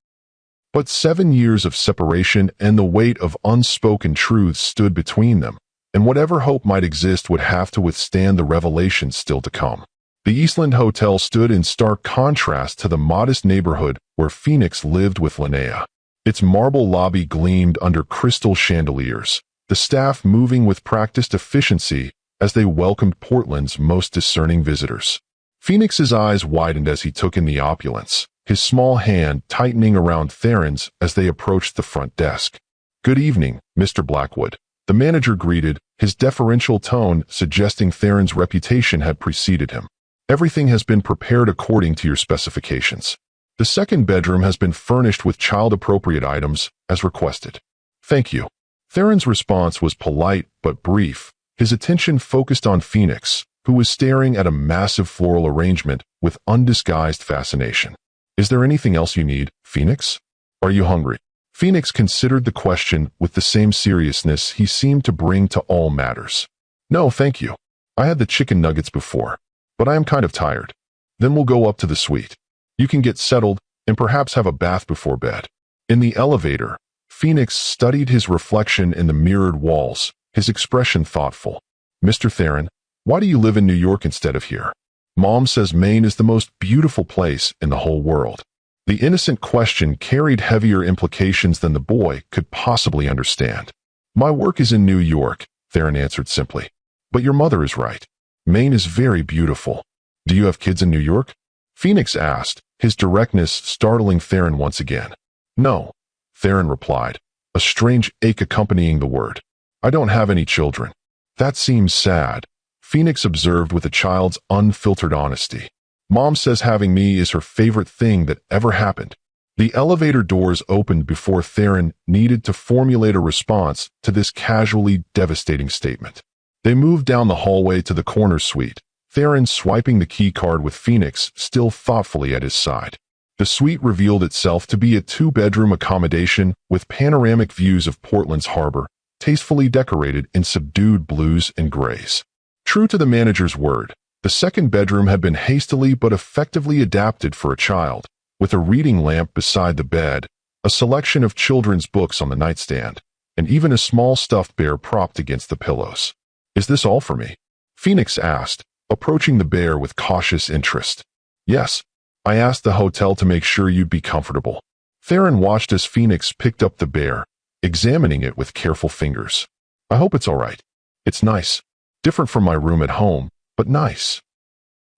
But 7 years of separation and the weight of unspoken truths stood between them, and whatever hope might exist would have to withstand the revelations still to come. The Eastland Hotel stood in stark contrast to the modest neighborhood where Phoenix lived with Linnea. Its marble lobby gleamed under crystal chandeliers, the staff moving with practiced efficiency as they welcomed Portland's most discerning visitors. Phoenix's eyes widened as he took in the opulence, his small hand tightening around Theron's as they approached the front desk. "Good evening, Mr. Blackwood," the manager greeted, his deferential tone suggesting Theron's reputation had preceded him. "Everything has been prepared according to your specifications. The second bedroom has been furnished with child-appropriate items, as requested." "Thank you." Theron's response was polite but brief, his attention focused on Phoenix, who was staring at a massive floral arrangement with undisguised fascination. "Is there anything else you need, Phoenix? Are you hungry?" Phoenix considered the question with the same seriousness he seemed to bring to all matters. "No, thank you. I had the chicken nuggets before, but I am kind of tired. Then we'll go up to the suite. You can get settled and perhaps have a bath before bed." In the elevator, Phoenix studied his reflection in the mirrored walls, his expression thoughtful. "Mr. Theron, why do you live in New York instead of here? Mom says Maine is the most beautiful place in the whole world." The innocent question carried heavier implications than the boy could possibly understand. "My work is in New York," Theron answered simply. "But your mother is right. Maine is very beautiful. Do you have kids in New York?" Phoenix asked, his directness startling Theron once again. "No," Theron replied, a strange ache accompanying the word. "I don't have any children." "That seems sad," Phoenix observed with a child's unfiltered honesty. "Mom says having me is her favorite thing that ever happened." The elevator doors opened before Theron needed to formulate a response to this casually devastating statement. They moved down the hallway to the corner suite, Theron swiping the key card with Phoenix still thoughtfully at his side. The suite revealed itself to be a 2-bedroom accommodation with panoramic views of Portland's harbor, tastefully decorated in subdued blues and grays. True to the manager's word, the second bedroom had been hastily but effectively adapted for a child, with a reading lamp beside the bed, a selection of children's books on the nightstand, and even a small stuffed bear propped against the pillows. "Is this all for me?" Phoenix asked, approaching the bear with cautious interest. "Yes. I asked the hotel to make sure you'd be comfortable." Theron watched as Phoenix picked up the bear, examining it with careful fingers. "I hope it's all right. It's nice. Different from my room at home, but nice."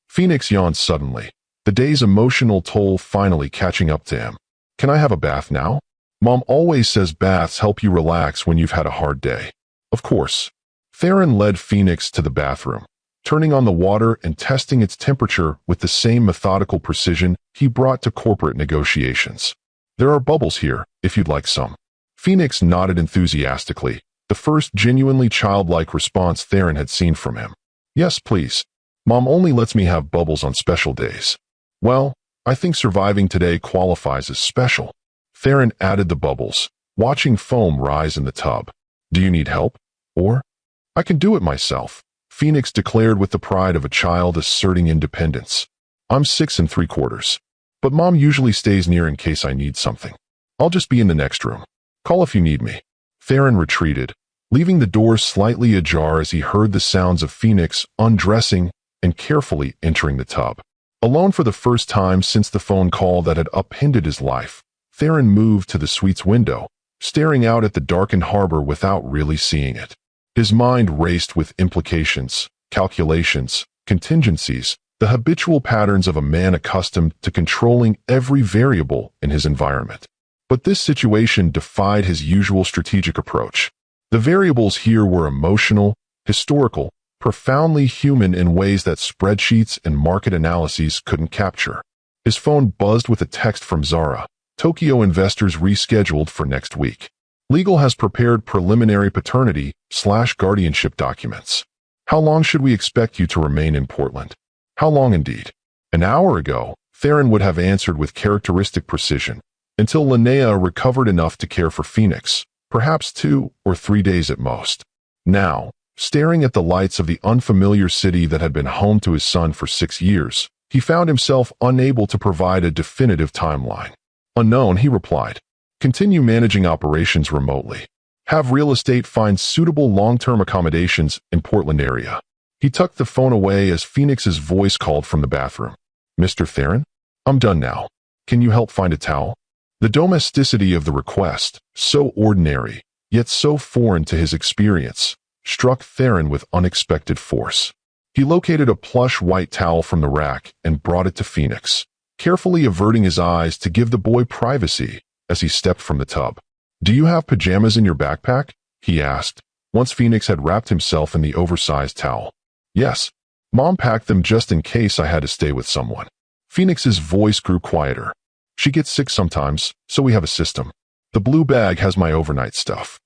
Phoenix yawned suddenly, the day's emotional toll finally catching up to him. "Can I have a bath now? Mom always says baths help you relax when you've had a hard day." "Of course." Theron led Phoenix to the bathroom, turning on the water and testing its temperature with the same methodical precision he brought to corporate negotiations. "There are bubbles here, if you'd like some." Phoenix nodded enthusiastically, the first genuinely childlike response Theron had seen from him. "Yes, please. Mom only lets me have bubbles on special days." "Well, I think surviving today qualifies as special. Theron added the bubbles, watching foam rise in the tub. Do you need help? Or, I can do it myself, Phoenix declared with the pride of a child asserting independence. I'm 6 3/4. But Mom usually stays near in case I need something. I'll just be in the next room. Call if you need me. Theron retreated, leaving the door slightly ajar as he heard the sounds of Phoenix undressing and carefully entering the tub. Alone for the first time since the phone call that had upended his life, Theron moved to the suite's window, staring out at the darkened harbor without really seeing it. His mind raced with implications, calculations, contingencies, the habitual patterns of a man accustomed to controlling every variable in his environment. But this situation defied his usual strategic approach. The variables here were emotional, historical, profoundly human in ways that spreadsheets and market analyses couldn't capture. His phone buzzed with a text from Zara. Tokyo investors rescheduled for next week. Legal has prepared preliminary paternity/guardianship documents. How long should we expect you to remain in Portland? How long indeed? An hour ago, Theron would have answered with characteristic precision, until Linnea recovered enough to care for Phoenix, perhaps 2 or 3 days at most. Now, staring at the lights of the unfamiliar city that had been home to his son for 6 years, he found himself unable to provide a definitive timeline. Unknown, he replied. Continue managing operations remotely. Have real estate find suitable long-term accommodations in Portland area. He tucked the phone away as Phoenix's voice called from the bathroom. Mr. Theron? I'm done now. Can you help find a towel? The domesticity of the request, so ordinary, yet so foreign to his experience, struck Theron with unexpected force. He located a plush white towel from the rack and brought it to Phoenix, carefully averting his eyes to give the boy privacy as he stepped from the tub. Do you have pajamas in your backpack? He asked, once Phoenix had wrapped himself in the oversized towel. Yes. Mom packed them just in case I had to stay with someone. Phoenix's voice grew quieter. She gets sick sometimes, so we have a system. The blue bag has my overnight stuff.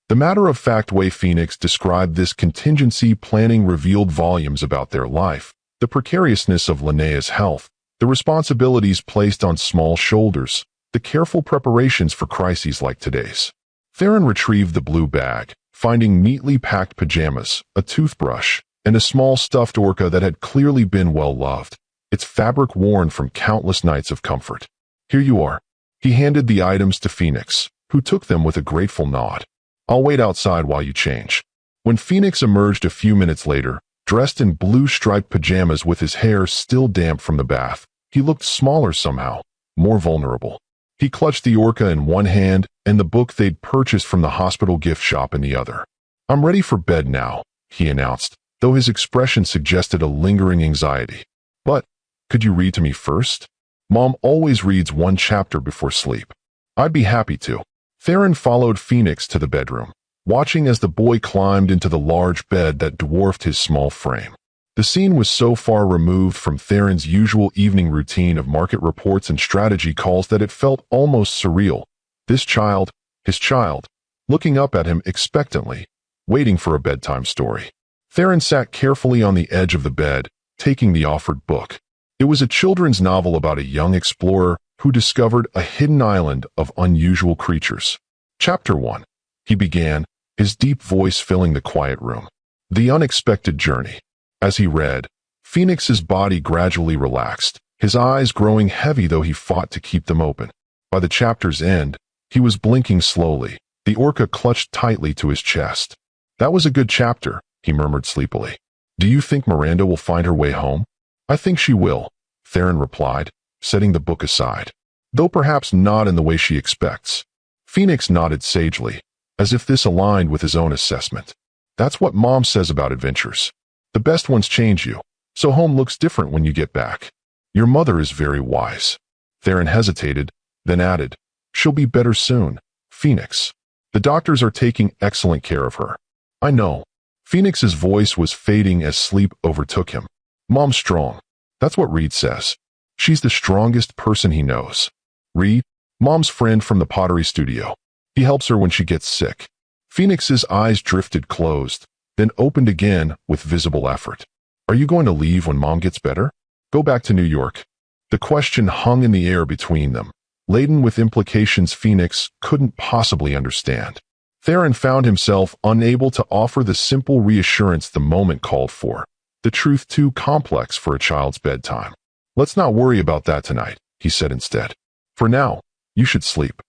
The matter-of-fact way Phoenix described this contingency planning revealed volumes about their life, the precariousness of Linnea's health, the responsibilities placed on small shoulders, the careful preparations for crises like today's. Theron retrieved the blue bag, finding neatly packed pajamas, a toothbrush, and a small stuffed orca that had clearly been well loved, its fabric worn from countless nights of comfort. Here you are. He handed the items to Phoenix, who took them with a grateful nod. I'll wait outside while you change. When Phoenix emerged a few minutes later, dressed in blue striped pajamas with his hair still damp from the bath, he looked smaller somehow, more vulnerable. He clutched the orca in one hand and the book they'd purchased from the hospital gift shop in the other. I'm ready for bed now, he announced, though his expression suggested a lingering anxiety. But, could you read to me first? Mom always reads one chapter before sleep. I'd be happy to. Theron followed Phoenix to the bedroom, watching as the boy climbed into the large bed that dwarfed his small frame. The scene was so far removed from Theron's usual evening routine of market reports and strategy calls that it felt almost surreal. This child, his child, looking up at him expectantly, waiting for a bedtime story. Theron sat carefully on the edge of the bed, taking the offered book. It was a children's novel about a young explorer who discovered a hidden island of unusual creatures. Chapter 1. He began, his deep voice filling the quiet room. The Unexpected Journey. As he read, Phoenix's body gradually relaxed, his eyes growing heavy though he fought to keep them open. By the chapter's end, he was blinking slowly, the orca clutched tightly to his chest. That was a good chapter, he murmured sleepily. Do you think Miranda will find her way home? I think she will, Theron replied, setting the book aside. Though perhaps not in the way she expects. Phoenix nodded sagely, as if this aligned with his own assessment. That's what Mom says about adventures. The best ones change you, so home looks different when you get back. Your mother is very wise. Theron hesitated, then added, she'll be better soon, Phoenix. The doctors are taking excellent care of her. I know. Phoenix's voice was fading as sleep overtook him. Mom's strong. That's what Reed says. She's the strongest person he knows. Reed, Mom's friend from the pottery studio. He helps her when she gets sick. Phoenix's eyes drifted closed, then opened again with visible effort. Are you going to leave when Mom gets better? Go back to New York. The question hung in the air between them, laden with implications Phoenix couldn't possibly understand. Theron found himself unable to offer the simple reassurance the moment called for, the truth too complex for a child's bedtime. "Let's not worry about that tonight," he said instead. "For now, you should sleep.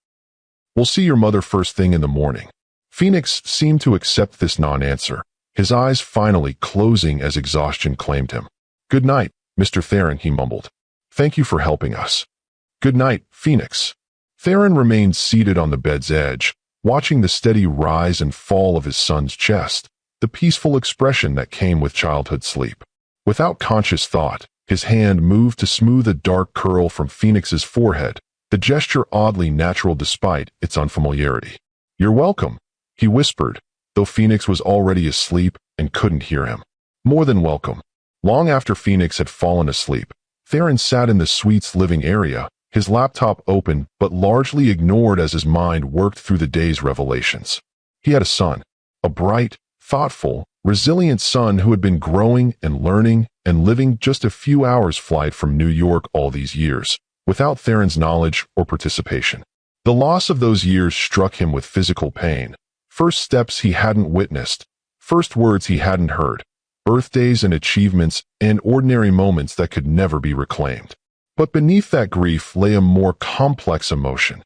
We'll see your mother first thing in the morning." Phoenix seemed to accept this non-answer, his eyes finally closing as exhaustion claimed him. "Good night, Mr. Theron," he mumbled. "Thank you for helping us." "Good night, Phoenix." Theron remained seated on the bed's edge, watching the steady rise and fall of his son's chest, the peaceful expression that came with childhood sleep. Without conscious thought, his hand moved to smooth a dark curl from Phoenix's forehead, the gesture oddly natural despite its unfamiliarity. "You're welcome," he whispered, though Phoenix was already asleep and couldn't hear him. "More than welcome." Long after Phoenix had fallen asleep, Theron sat in the suite's living area, his laptop open but largely ignored as his mind worked through the day's revelations. He had a son, a bright, thoughtful, resilient son who had been growing and learning and living just a few hours' flight from New York all these years, without Theron's knowledge or participation. The loss of those years struck him with physical pain, first steps he hadn't witnessed, first words he hadn't heard, birthdays and achievements and ordinary moments that could never be reclaimed. But beneath that grief lay a more complex emotion,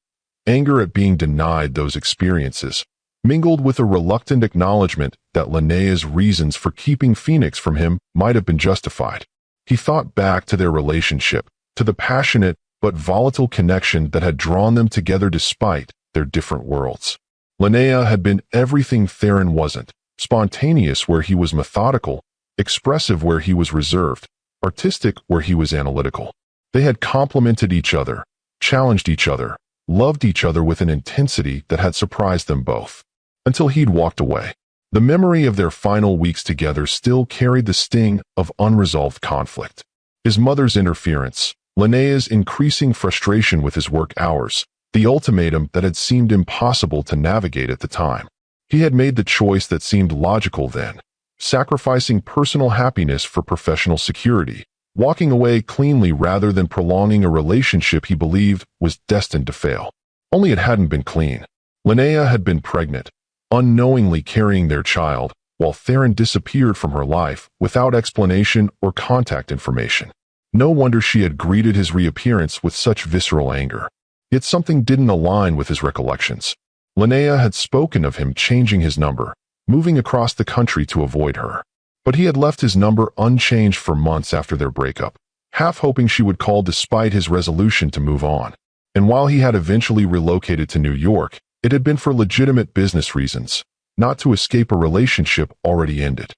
anger at being denied those experiences, mingled with a reluctant acknowledgement that Linnea's reasons for keeping Phoenix from him might have been justified. He thought back to their relationship, to the passionate but volatile connection that had drawn them together despite their different worlds. Linnea had been everything Theron wasn't, spontaneous where he was methodical, expressive where he was reserved, artistic where he was analytical. They had complemented each other, challenged each other, loved each other with an intensity that had surprised them both. Until he'd walked away. The memory of their final weeks together still carried the sting of unresolved conflict. His mother's interference, Linnea's increasing frustration with his work hours, the ultimatum that had seemed impossible to navigate at the time. He had made the choice that seemed logical then, sacrificing personal happiness for professional security, walking away cleanly rather than prolonging a relationship he believed was destined to fail. Only it hadn't been clean. Linnea had been pregnant, unknowingly carrying their child, while Theron disappeared from her life without explanation or contact information. No wonder she had greeted his reappearance with such visceral anger. Yet something didn't align with his recollections. Linnea had spoken of him changing his number, moving across the country to avoid her. But he had left his number unchanged for months after their breakup, half hoping she would call despite his resolution to move on. And while he had eventually relocated to New York, it had been for legitimate business reasons, not to escape a relationship already ended.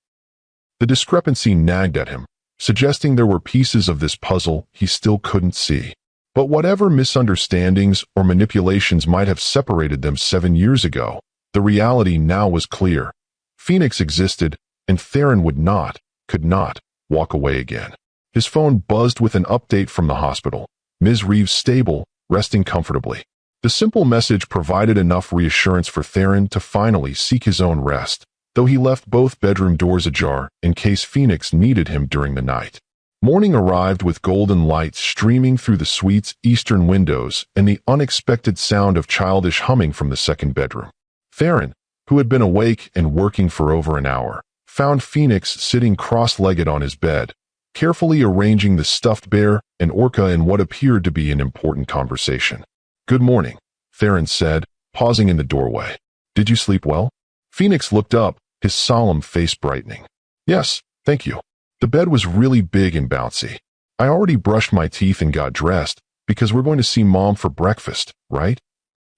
The discrepancy nagged at him, suggesting there were pieces of this puzzle he still couldn't see. But whatever misunderstandings or manipulations might have separated them 7 years ago, the reality now was clear. Phoenix existed, and Theron could not, walk away again. His phone buzzed with an update from the hospital. Ms. Reeves stable, resting comfortably. The simple message provided enough reassurance for Theron to finally seek his own rest, though he left both bedroom doors ajar in case Phoenix needed him during the night. Morning arrived with golden light streaming through the suite's eastern windows and the unexpected sound of childish humming from the second bedroom. Theron, who had been awake and working for over an hour, found Phoenix sitting cross-legged on his bed, carefully arranging the stuffed bear and orca in what appeared to be an important conversation. "Good morning," Theron said, pausing in the doorway. "Did you sleep well?" Phoenix looked up, his solemn face brightening. "Yes, thank you. The bed was really big and bouncy. I already brushed my teeth and got dressed, because we're going to see Mom for breakfast, right?"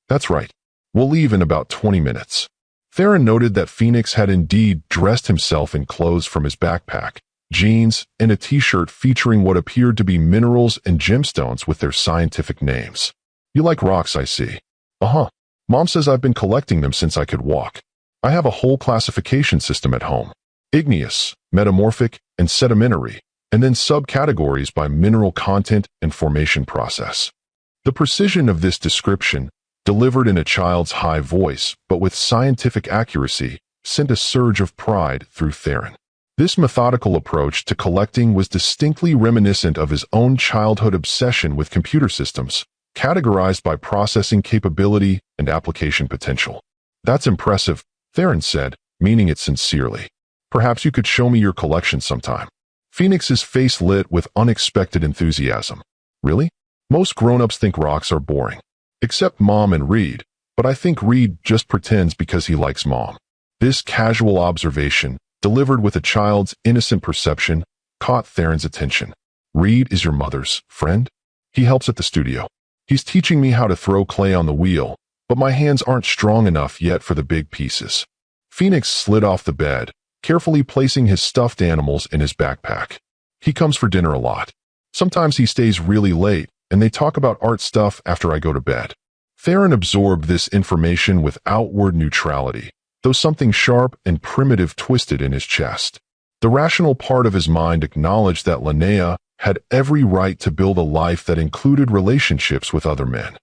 "That's right. We'll leave in about 20 minutes. Theron noted that Phoenix had indeed dressed himself in clothes from his backpack, jeans, and a t-shirt featuring what appeared to be minerals and gemstones with their scientific names. "You like rocks, I see." "Uh-huh. Mom says I've been collecting them since I could walk. I have a whole classification system at home. Igneous, metamorphic, and sedimentary, and then subcategories by mineral content and formation process." The precision of this description, delivered in a child's high voice but with scientific accuracy, sent a surge of pride through Theron. This methodical approach to collecting was distinctly reminiscent of his own childhood obsession with computer systems, categorized by processing capability and application potential. "That's impressive," Theron said, meaning it sincerely. "Perhaps you could show me your collection sometime." Phoenix's face lit with unexpected enthusiasm. "Really? Most grown-ups think rocks are boring. Except Mom and Reed, but I think Reed just pretends because he likes Mom." This casual observation, delivered with a child's innocent perception, caught Theron's attention. "Reed is your mother's friend? He helps at the studio. He's teaching me how to throw clay on the wheel, but my hands aren't strong enough yet for the big pieces." Phoenix slid off the bed, carefully placing his stuffed animals in his backpack. "He comes for dinner a lot. Sometimes he stays really late, and they talk about art stuff after I go to bed." Theron absorbed this information with outward neutrality, though something sharp and primitive twisted in his chest. The rational part of his mind acknowledged that Linnea had every right to build a life that included relationships with other men.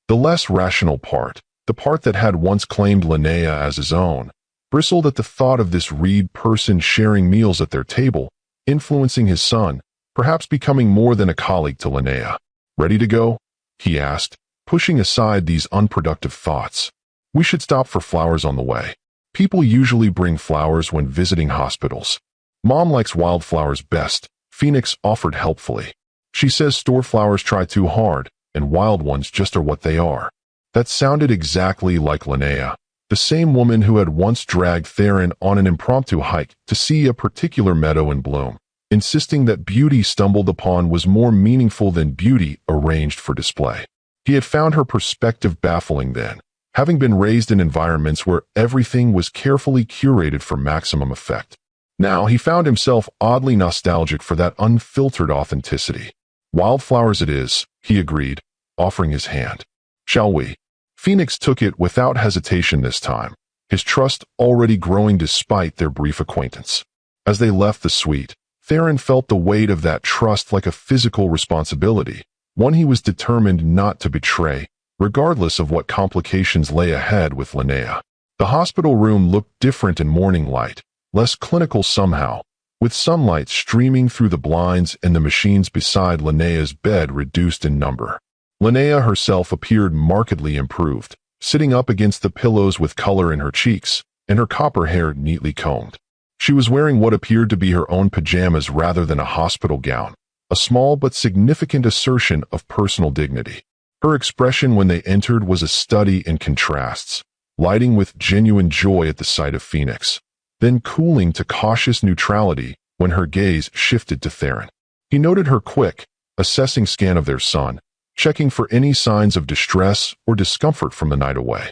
The less rational part, the part that had once claimed Linnea as his own, bristled at the thought of this Reed person sharing meals at their table, influencing his son, perhaps becoming more than a colleague to Linnea. "Ready to go?" he asked, pushing aside these unproductive thoughts. "We should stop for flowers on the way. People usually bring flowers when visiting hospitals." "Mom likes wildflowers best," Phoenix offered helpfully. "She says store flowers try too hard, and wild ones just are what they are." That sounded exactly like Linnea, the same woman who had once dragged Theron on an impromptu hike to see a particular meadow in bloom, insisting that beauty stumbled upon was more meaningful than beauty arranged for display. He had found her perspective baffling then, having been raised in environments where everything was carefully curated for maximum effect. Now he found himself oddly nostalgic for that unfiltered authenticity. "Wildflowers it is," he agreed, offering his hand. "Shall we?" Phoenix took it without hesitation this time, his trust already growing despite their brief acquaintance. As they left the suite, Theron felt the weight of that trust like a physical responsibility, one he was determined not to betray, regardless of what complications lay ahead with Linnea. The hospital room looked different in morning light, less clinical somehow, with sunlight streaming through the blinds and the machines beside Linnea's bed reduced in number. Linnea herself appeared markedly improved, sitting up against the pillows with color in her cheeks, and her copper hair neatly combed. She was wearing what appeared to be her own pajamas rather than a hospital gown, a small but significant assertion of personal dignity. Her expression when they entered was a study in contrasts, lighting with genuine joy at the sight of Phoenix, then cooling to cautious neutrality when her gaze shifted to Theron. He noted her quick, assessing scan of their son, checking for any signs of distress or discomfort from the night away.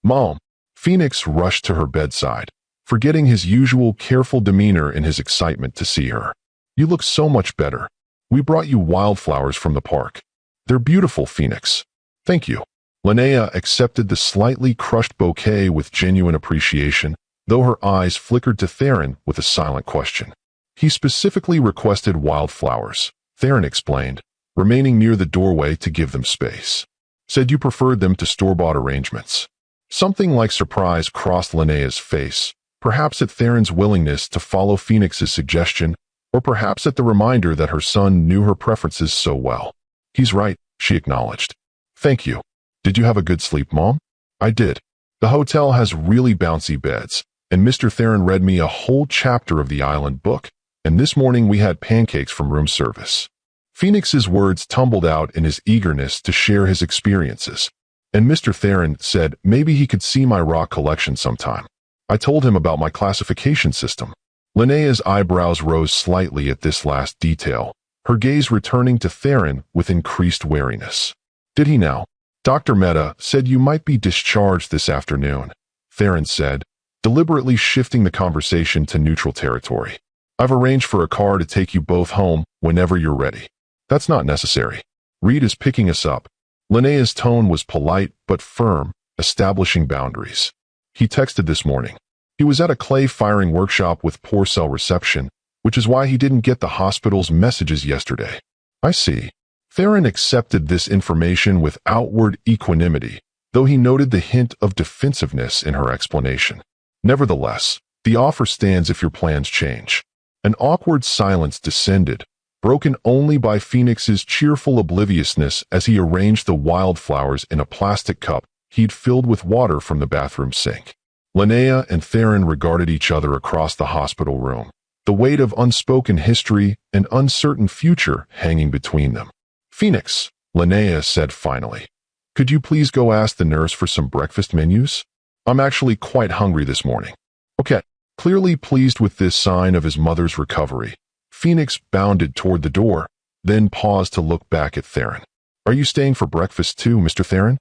"Mom," Phoenix rushed to her bedside, forgetting his usual careful demeanor in his excitement to see her. "You look so much better. We brought you wildflowers from the park. They're beautiful, Phoenix." "Thank you." Linnea accepted the slightly crushed bouquet with genuine appreciation, though her eyes flickered to Theron with a silent question. "He specifically requested wildflowers," Theron explained, remaining near the doorway to give them space. "Said you preferred them to store-bought arrangements." Something like surprise crossed Linnea's face, perhaps at Theron's willingness to follow Phoenix's suggestion, or perhaps at the reminder that her son knew her preferences so well. "He's right," she acknowledged. "Thank you. Did you have a good sleep, Mom?" "I did. The hotel has really bouncy beds, and Mr. Theron read me a whole chapter of the Island book, and this morning we had pancakes from room service." Phoenix's words tumbled out in his eagerness to share his experiences, and Mr. Theron said maybe he could see my rock collection sometime. I told him about my classification system. Linnea's eyebrows rose slightly at this last detail, her gaze returning to Theron with increased wariness. "Did he now? Dr. Mehta said you might be discharged this afternoon," Theron said, deliberately shifting the conversation to neutral territory. "I've arranged for a car to take you both home whenever you're ready." "That's not necessary. Reed is picking us up." Linnea's tone was polite but firm, establishing boundaries. "He texted this morning. He was at a clay firing workshop with poor cell reception, which is why he didn't get the hospital's messages yesterday." "I see." Theron accepted this information with outward equanimity, though he noted the hint of defensiveness in her explanation. Nevertheless, The offer stands if your plans change. An awkward silence descended, broken only by Phoenix's cheerful obliviousness as he arranged the wildflowers in a plastic cup he'd filled with water from the bathroom sink. Linnea and Theron regarded each other across the hospital room, the weight of unspoken history and uncertain future hanging between them. "Phoenix," Linnea said finally, "could you please go ask the nurse for some breakfast menus? I'm actually quite hungry this morning." "Okay." Clearly pleased with this sign of his mother's recovery, Phoenix bounded toward the door, then paused to look back at Theron. "Are you staying for breakfast too, Mr. Theron?"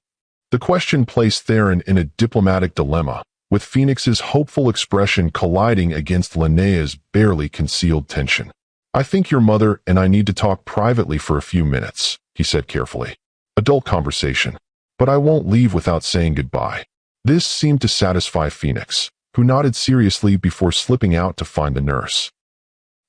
The question placed Theron in a diplomatic dilemma, with Phoenix's hopeful expression colliding against Linnea's barely concealed tension. "I think your mother and I need to talk privately for a few minutes," he said carefully. "Adult conversation, but I won't leave without saying goodbye." This seemed to satisfy Phoenix, who nodded seriously before slipping out to find the nurse.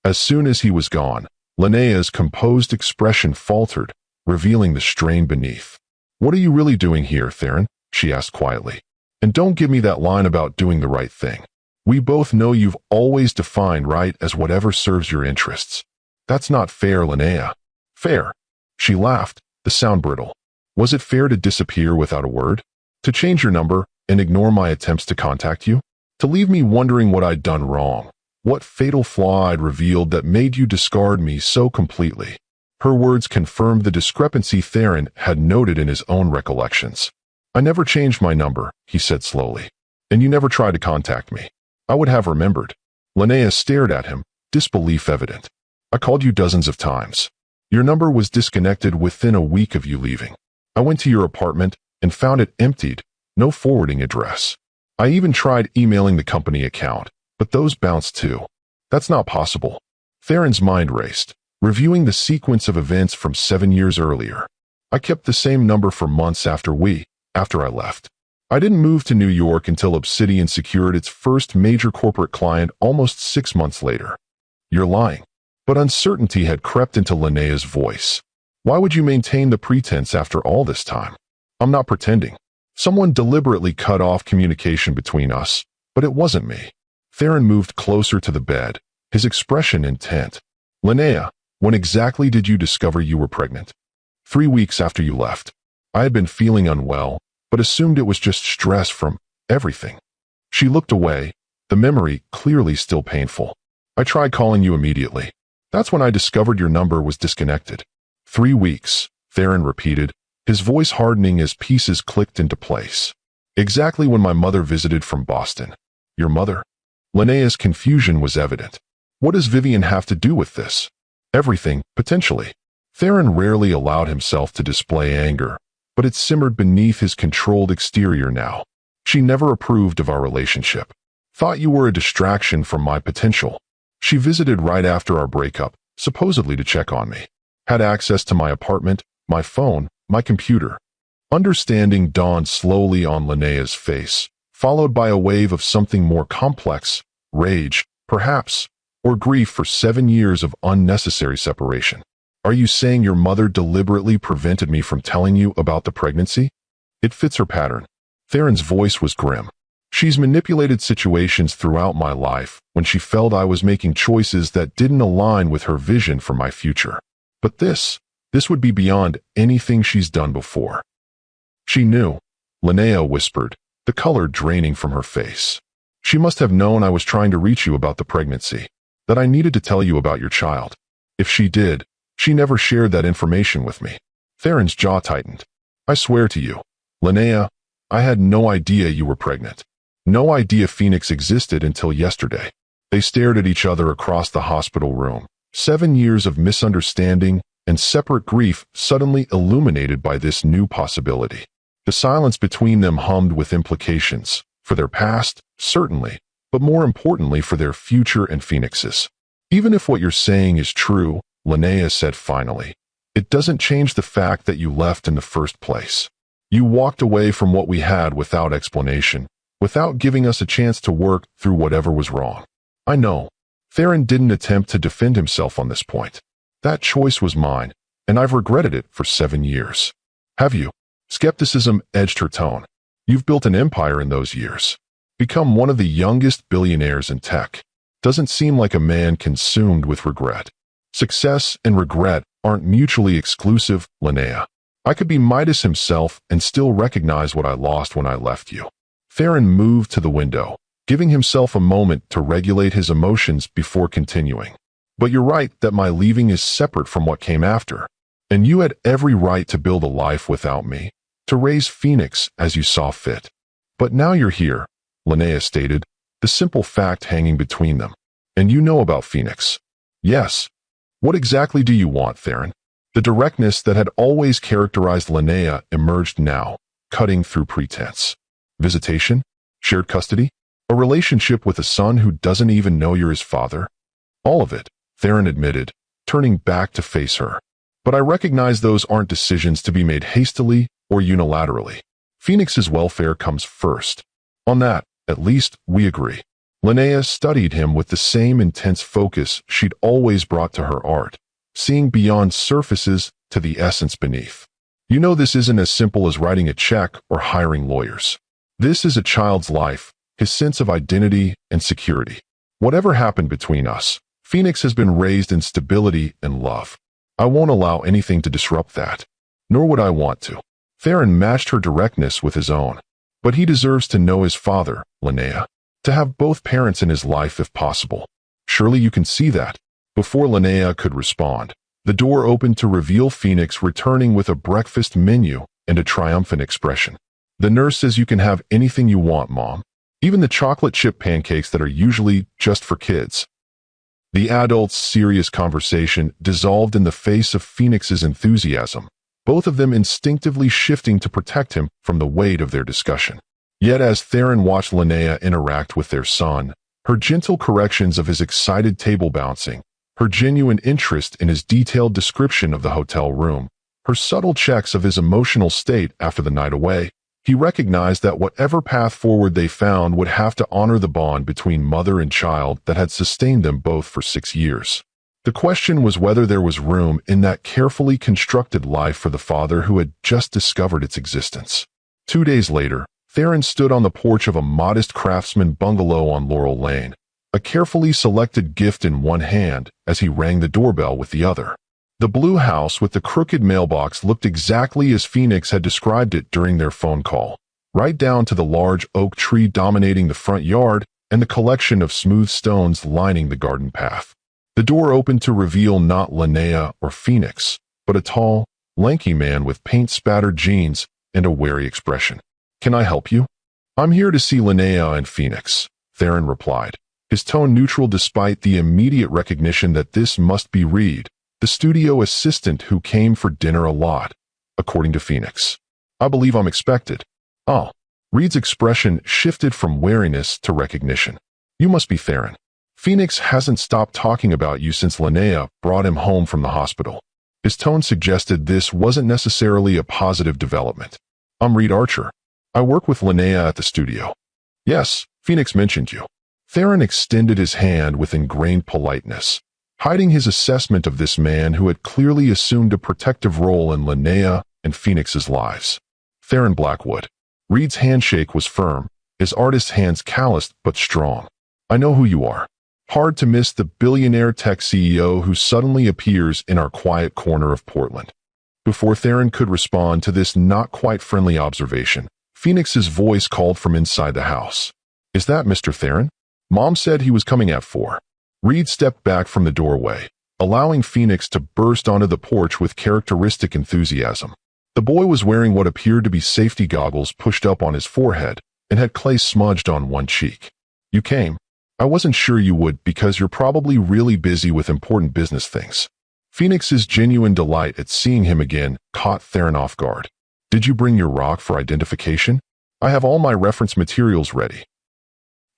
As soon as he was gone, Linnea's composed expression faltered, revealing the strain beneath. "What are you really doing here, Theron?" she asked quietly. "And don't give me that line about doing the right thing. We both know you've always defined right as whatever serves your interests." "That's not fair, Linnea." "Fair?" She laughed, the sound brittle. "Was it fair to disappear without a word? To change your number and ignore my attempts to contact you? To leave me wondering what I'd done wrong, what fatal flaw I'd revealed that made you discard me so completely?" Her words confirmed the discrepancy Theron had noted in his own recollections. "I never changed my number," he said slowly. "And you never tried to contact me. I would have remembered." Linnea stared at him, disbelief evident. "I called you dozens of times. Your number was disconnected within a week of you leaving. I went to your apartment and found it emptied, no forwarding address. I even tried emailing the company account, but those bounced too. That's not possible." Theron's mind raced, reviewing the sequence of events from 7 years earlier. "I kept the same number for months after I left. I didn't move to New York until Obsidian secured its first major corporate client almost 6 months later." "You're lying." But uncertainty had crept into Linnea's voice. "Why would you maintain the pretense after all this time?" "I'm not pretending. Someone deliberately cut off communication between us, but it wasn't me." Theron moved closer to the bed, his expression intent. "Linnea, when exactly did you discover you were pregnant?" 3 weeks after you left. I had been feeling unwell, but assumed it was just stress from everything." She looked away, the memory clearly still painful. "I tried calling you immediately. That's when I discovered your number was disconnected." 3 weeks, Theron repeated, his voice hardening as pieces clicked into place. "Exactly when my mother visited from Boston." "Your mother?" Linnea's confusion was evident. "What does Vivian have to do with this?" "Everything, potentially." Theron rarely allowed himself to display anger, but it simmered beneath his controlled exterior now. "She never approved of our relationship. Thought you were a distraction from my potential. She visited right after our breakup, supposedly to check on me. Had access to my apartment, my phone, my computer." Understanding dawned slowly on Linnea's face, followed by a wave of something more complex, rage, perhaps, or grief for 7 years of unnecessary separation. "Are you saying your mother deliberately prevented me from telling you about the pregnancy?" "It fits her pattern." Theron's voice was grim. "She's manipulated situations throughout my life when she felt I was making choices that didn't align with her vision for my future. But this would be beyond anything she's done before." "She knew," Linnea whispered, the color draining from her face. "She must have known I was trying to reach you about the pregnancy, that I needed to tell you about your child. If she did, she never shared that information with me." Theron's jaw tightened. "I swear to you, Linnea, I had no idea you were pregnant. No idea Phoenix existed until yesterday." They stared at each other across the hospital room, 7 years of misunderstanding and separate grief suddenly illuminated by this new possibility. The silence between them hummed with implications, for their past, certainly, but more importantly for their future and Phoenix's. "Even if what you're saying is true," Linnea said finally, "it doesn't change the fact that you left in the first place. You walked away from what we had without explanation, without giving us a chance to work through whatever was wrong." "I know." Theron didn't attempt to defend himself on this point. "That choice was mine, and I've regretted it for 7 years." "Have you?" Skepticism edged her tone. "You've built an empire in those years. become one of the youngest billionaires in tech. Doesn't seem like a man consumed with regret. Success and regret aren't mutually exclusive, Linnea. I could be Midas himself and still recognize what I lost when I left you. Theron moved to the window, giving himself a moment to regulate his emotions before continuing. But you're right that my leaving is separate from what came after. And you had every right to build a life without me, to raise Phoenix as you saw fit. But now you're here, Linnea stated, the simple fact hanging between them. And you know about Phoenix. Yes. What exactly do you want, Theron? The directness that had always characterized Linnea emerged now, cutting through pretense. Visitation? Shared custody? A relationship with a son who doesn't even know you're his father? All of it, Theron admitted, turning back to face her. But I recognize those aren't decisions to be made hastily or unilaterally. Phoenix's welfare comes first. On that, at least, we agree. Linnea studied him with the same intense focus she'd always brought to her art, seeing beyond surfaces to the essence beneath. You know this isn't as simple as writing a check or hiring lawyers. This is a child's life, his sense of identity and security. Whatever happened between us, Phoenix has been raised in stability and love. I won't allow anything to disrupt that. Nor would I want to. Theron matched her directness with his own. But he deserves to know his father, Linnea. To have both parents in his life if possible. Surely you can see that. Before Linnea could respond, the door opened to reveal Phoenix returning with a breakfast menu and a triumphant expression. The nurse says you can have anything you want, Mom. Even the chocolate chip pancakes that are usually just for kids. The adults' serious conversation dissolved in the face of Phoenix's enthusiasm, both of them instinctively shifting to protect him from the weight of their discussion. Yet as Theron watched Linnea interact with their son, her gentle corrections of his excited table bouncing, her genuine interest in his detailed description of the hotel room, her subtle checks of his emotional state after the night away, he recognized that whatever path forward they found would have to honor the bond between mother and child that had sustained them both for 6 years. The question was whether there was room in that carefully constructed life for the father who had just discovered its existence. 2 days later, Theron stood on the porch of a modest craftsman bungalow on Laurel Lane, a carefully selected gift in one hand as he rang the doorbell with the other. The blue house with the crooked mailbox looked exactly as Phoenix had described it during their phone call, right down to the large oak tree dominating the front yard and the collection of smooth stones lining the garden path. The door opened to reveal not Linnea or Phoenix, but a tall, lanky man with paint-spattered jeans and a wary expression. "Can I help you?" "I'm here to see Linnea and Phoenix," Theron replied, his tone neutral despite the immediate recognition that this must be Reed, the studio assistant who came for dinner a lot, according to Phoenix. "I believe I'm expected." "Oh." Reed's expression shifted from wariness to recognition. "You must be Theron. Phoenix hasn't stopped talking about you since Linnea brought him home from the hospital." His tone suggested this wasn't necessarily a positive development. "I'm Reed Archer. I work with Linnea at the studio." "Yes, Phoenix mentioned you." Theron extended his hand with ingrained politeness, hiding his assessment of this man who had clearly assumed a protective role in Linnea and Phoenix's lives. Theron Blackwood. Reed's handshake was firm, his artist's hands calloused but strong. "I know who you are. Hard to miss the billionaire tech CEO who suddenly appears in our quiet corner of Portland." Before Theron could respond to this not-quite-friendly observation, Phoenix's voice called from inside the house. "Is that Mr. Theron? Mom said he was coming at 4. Reed stepped back from the doorway, allowing Phoenix to burst onto the porch with characteristic enthusiasm. The boy was wearing what appeared to be safety goggles pushed up on his forehead and had clay smudged on one cheek. "You came. I wasn't sure you would because you're probably really busy with important business things." Phoenix's genuine delight at seeing him again caught Theron off guard. "Did you bring your rock for identification? I have all my reference materials ready."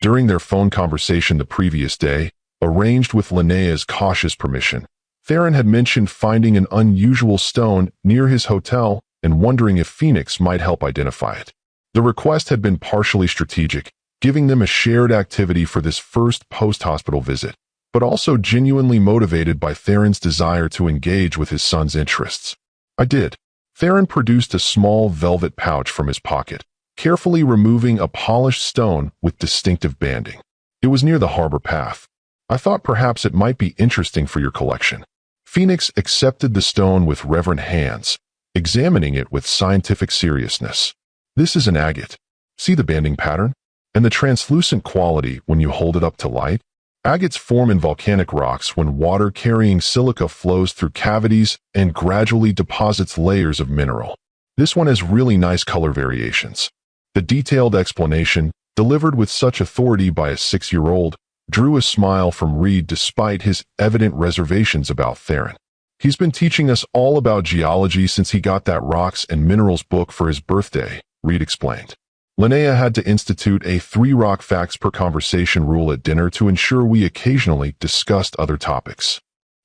During their phone conversation the previous day, arranged with Linnea's cautious permission, Theron had mentioned finding an unusual stone near his hotel and wondering if Phoenix might help identify it. The request had been partially strategic, giving them a shared activity for this first post-hospital visit, but also genuinely motivated by Theron's desire to engage with his son's interests. "I did." Theron produced a small velvet pouch from his pocket, carefully removing a polished stone with distinctive banding. It was near the harbor path. I thought perhaps it might be interesting for your collection. Phoenix accepted the stone with reverent hands, examining it with scientific seriousness. This is an agate. See the banding pattern? And the translucent quality when you hold it up to light? Agates form in volcanic rocks when water carrying silica flows through cavities and gradually deposits layers of mineral. This one has really nice color variations. The detailed explanation, delivered with such authority by a 6-year-old, drew a smile from Reed despite his evident reservations about Theron. He's been teaching us all about geology since he got that rocks and minerals book for his birthday, Reed explained. Linnea had to institute a 3 rock facts per conversation rule at dinner to ensure we occasionally discussed other topics.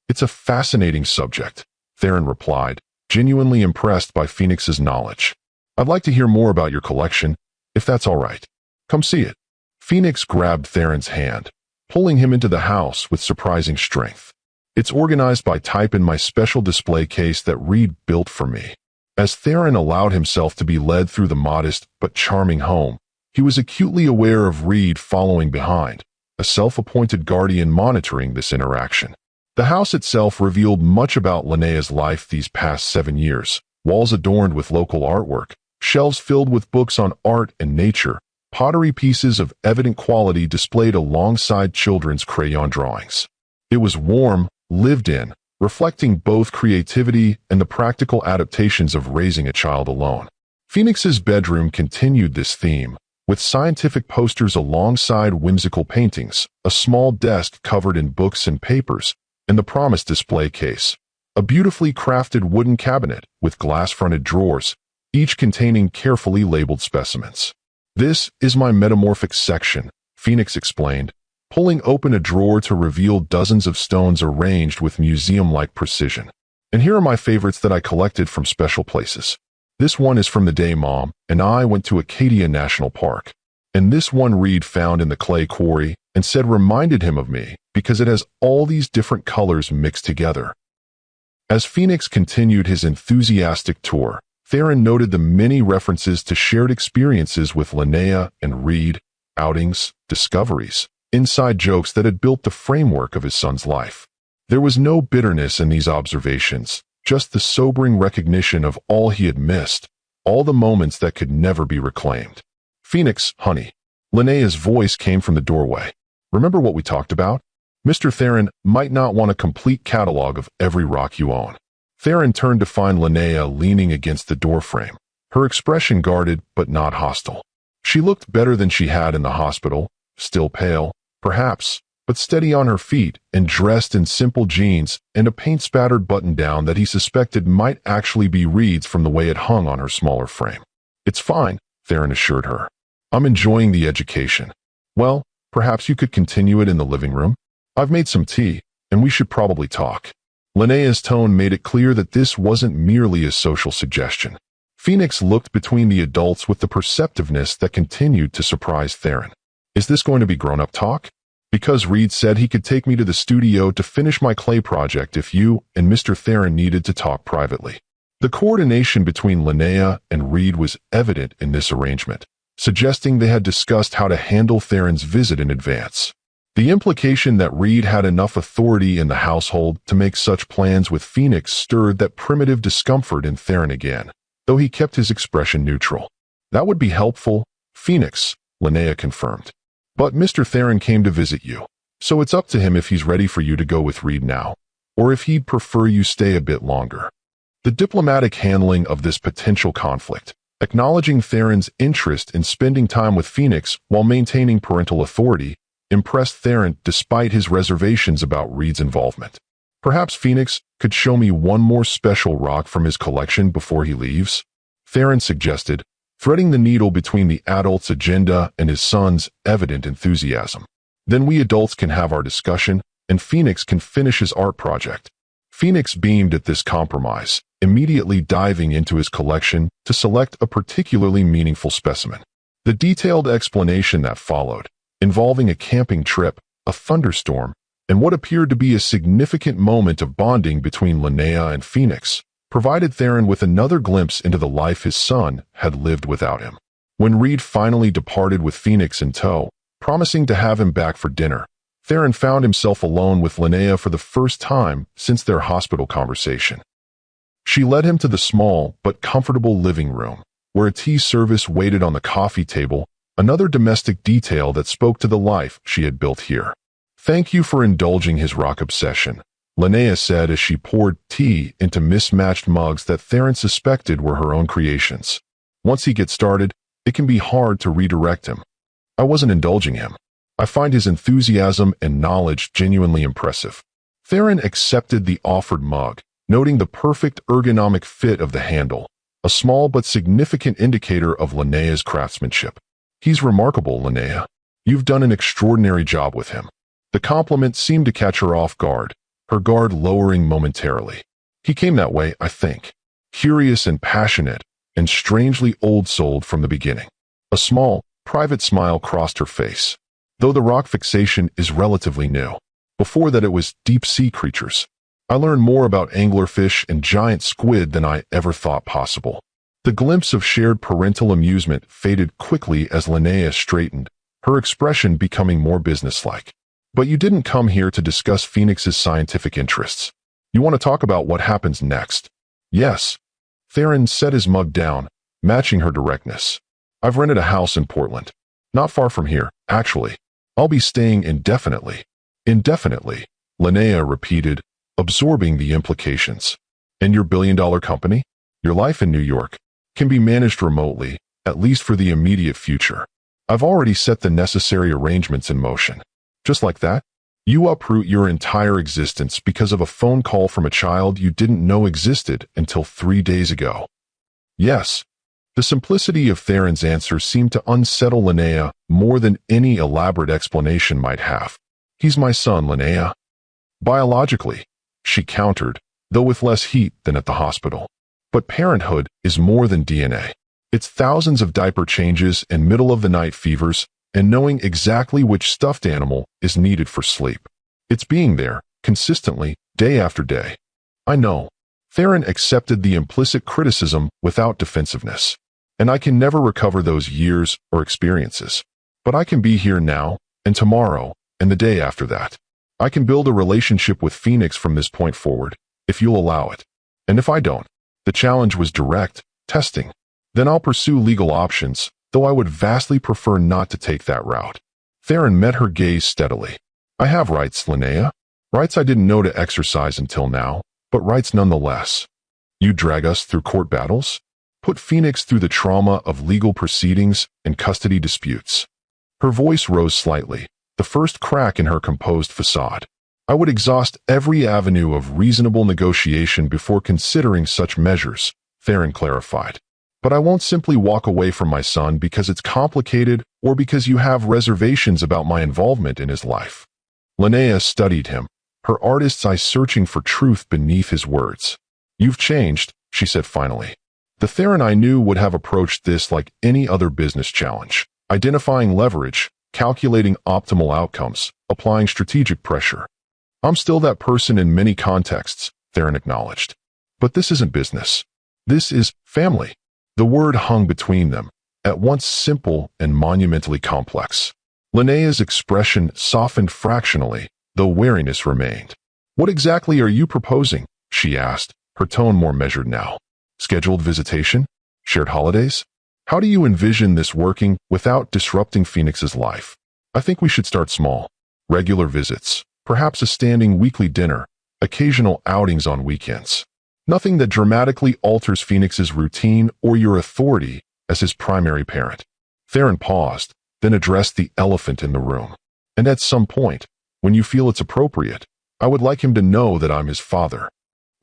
It's a fascinating subject, Theron replied, genuinely impressed by Phoenix's knowledge. I'd like to hear more about your collection, if that's all right. Come see it. Phoenix grabbed Theron's hand, pulling him into the house with surprising strength. It's organized by type in my special display case that Reed built for me. As Theron allowed himself to be led through the modest but charming home, he was acutely aware of Reed following behind, a self-appointed guardian monitoring this interaction. The house itself revealed much about Linnea's life these past 7 years, walls adorned with local artwork, shelves filled with books on art and nature, pottery pieces of evident quality displayed alongside children's crayon drawings. It was warm, lived in, reflecting both creativity and the practical adaptations of raising a child alone. Phoenix's bedroom continued this theme, with scientific posters alongside whimsical paintings, a small desk covered in books and papers, and the promised display case, a beautifully crafted wooden cabinet with glass-fronted drawers, each containing carefully labeled specimens. This is my metamorphic section, Phoenix explained, pulling open a drawer to reveal dozens of stones arranged with museum-like precision. And here are my favorites that I collected from special places. This one is from the day Mom and I went to Acadia National Park. And this one Reed found in the clay quarry and said reminded him of me because it has all these different colors mixed together. As Phoenix continued his enthusiastic tour, Theron noted the many references to shared experiences with Linnea and Reed, outings, discoveries, inside jokes that had built the framework of his son's life. There was no bitterness in these observations, just the sobering recognition of all he had missed, all the moments that could never be reclaimed. Phoenix, honey. Linnea's voice came from the doorway. Remember what we talked about? Mr. Theron might not want a complete catalog of every rock you own. Theron turned to find Linnea leaning against the doorframe, her expression guarded but not hostile. She looked better than she had in the hospital, still pale, perhaps, but steady on her feet and dressed in simple jeans and a paint-spattered button-down that he suspected might actually be Reed's from the way it hung on her smaller frame. It's fine, Theron assured her. I'm enjoying the education. Well, perhaps you could continue it in the living room? I've made some tea, and we should probably talk. Linnea's tone made it clear that this wasn't merely a social suggestion. Phoenix looked between the adults with the perceptiveness that continued to surprise Theron. Is this going to be grown-up talk? Because Reed said he could take me to the studio to finish my clay project if you and Mr. Theron needed to talk privately. The coordination between Linnea and Reed was evident in this arrangement, suggesting they had discussed how to handle Theron's visit in advance. The implication that Reed had enough authority in the household to make such plans with Phoenix stirred that primitive discomfort in Theron again, though he kept his expression neutral. That would be helpful, Phoenix, Linnea confirmed. But Mr. Theron came to visit you, so it's up to him if he's ready for you to go with Reed now, or if he'd prefer you stay a bit longer. The diplomatic handling of this potential conflict, acknowledging Theron's interest in spending time with Phoenix while maintaining parental authority, impressed Theron despite his reservations about Reed's involvement. Perhaps Phoenix could show me one more special rock from his collection before he leaves? Theron suggested, threading the needle between the adult's agenda and his son's evident enthusiasm. Then we adults can have our discussion, and Phoenix can finish his art project. Phoenix beamed at this compromise, immediately diving into his collection to select a particularly meaningful specimen. The detailed explanation that followed, involving a camping trip, a thunderstorm, and what appeared to be a significant moment of bonding between Linnea and Phoenix, provided Theron with another glimpse into the life his son had lived without him. When Reed finally departed with Phoenix in tow, promising to have him back for dinner, Theron found himself alone with Linnea for the first time since their hospital conversation. She led him to the small but comfortable living room, where a tea service waited on the coffee table, another domestic detail that spoke to the life she had built here. "Thank you for indulging his rock obsession," Linnea said as she poured tea into mismatched mugs that Theron suspected were her own creations. "Once he gets started, it can be hard to redirect him." "I wasn't indulging him. I find his enthusiasm and knowledge genuinely impressive." Theron accepted the offered mug, noting the perfect ergonomic fit of the handle, a small but significant indicator of Linnea's craftsmanship. "He's remarkable, Linnea. You've done an extraordinary job with him." The compliment seemed to catch her off guard, her guard lowering momentarily. "He came that way, I think. Curious and passionate, and strangely old-souled from the beginning." A small, private smile crossed her face. "Though the rock fixation is relatively new. Before that it was deep-sea creatures. I learned more about anglerfish and giant squid than I ever thought possible." The glimpse of shared parental amusement faded quickly as Linnea straightened, her expression becoming more businesslike. "But you didn't come here to discuss Phoenix's scientific interests. You want to talk about what happens next?" "Yes." Theron set his mug down, matching her directness. "I've rented a house in Portland. Not far from here, actually. I'll be staying indefinitely." "Indefinitely," Linnea repeated, absorbing the implications. "And your billion-dollar company? Your life in New York can be managed remotely, at least for the immediate future. I've already set the necessary arrangements in motion." "Just like that? You uproot your entire existence because of a phone call from a child you didn't know existed until 3 days ago?" "Yes." The simplicity of Theron's answer seemed to unsettle Linnea more than any elaborate explanation might have. "He's my son, Linnea." "Biologically," she countered, though with less heat than at the hospital. "But parenthood is more than DNA. It's thousands of diaper changes and middle-of-the-night fevers, and knowing exactly which stuffed animal is needed for sleep. It's being there, consistently, day after day." "I know." Theron accepted the implicit criticism without defensiveness. "And I can never recover those years or experiences. But I can be here now, and tomorrow, and the day after that. I can build a relationship with Phoenix from this point forward, if you'll allow it. And if I don't," the challenge was direct, testing, "then I'll pursue legal options, though I would vastly prefer not to take that route." Theron met her gaze steadily. "I have rights, Linnea. Rights I didn't know to exercise until now, but rights nonetheless. You drag us through court battles? Put Phoenix through the trauma of legal proceedings and custody disputes." Her voice rose slightly, the first crack in her composed facade. "I would exhaust every avenue of reasonable negotiation before considering such measures," Theron clarified. "But I won't simply walk away from my son because it's complicated or because you have reservations about my involvement in his life." Linnea studied him, her artist's eye searching for truth beneath his words. "You've changed," she said finally. The Theron I knew would have approached this like any other business challenge, identifying leverage, calculating optimal outcomes, applying strategic pressure. "I'm still that person in many contexts," Theron acknowledged. "But this isn't business. This is family." The word hung between them, at once simple and monumentally complex. Linnea's expression softened fractionally, though wariness remained. "What exactly are you proposing?" she asked, her tone more measured now. "Scheduled visitation? Shared holidays? How do you envision this working without disrupting Phoenix's life?" "I think we should start small. Regular visits, perhaps a standing weekly dinner, occasional outings on weekends. Nothing that dramatically alters Phoenix's routine or your authority as his primary parent." Theron paused, then addressed the elephant in the room. "And at some point, when you feel it's appropriate, I would like him to know that I'm his father."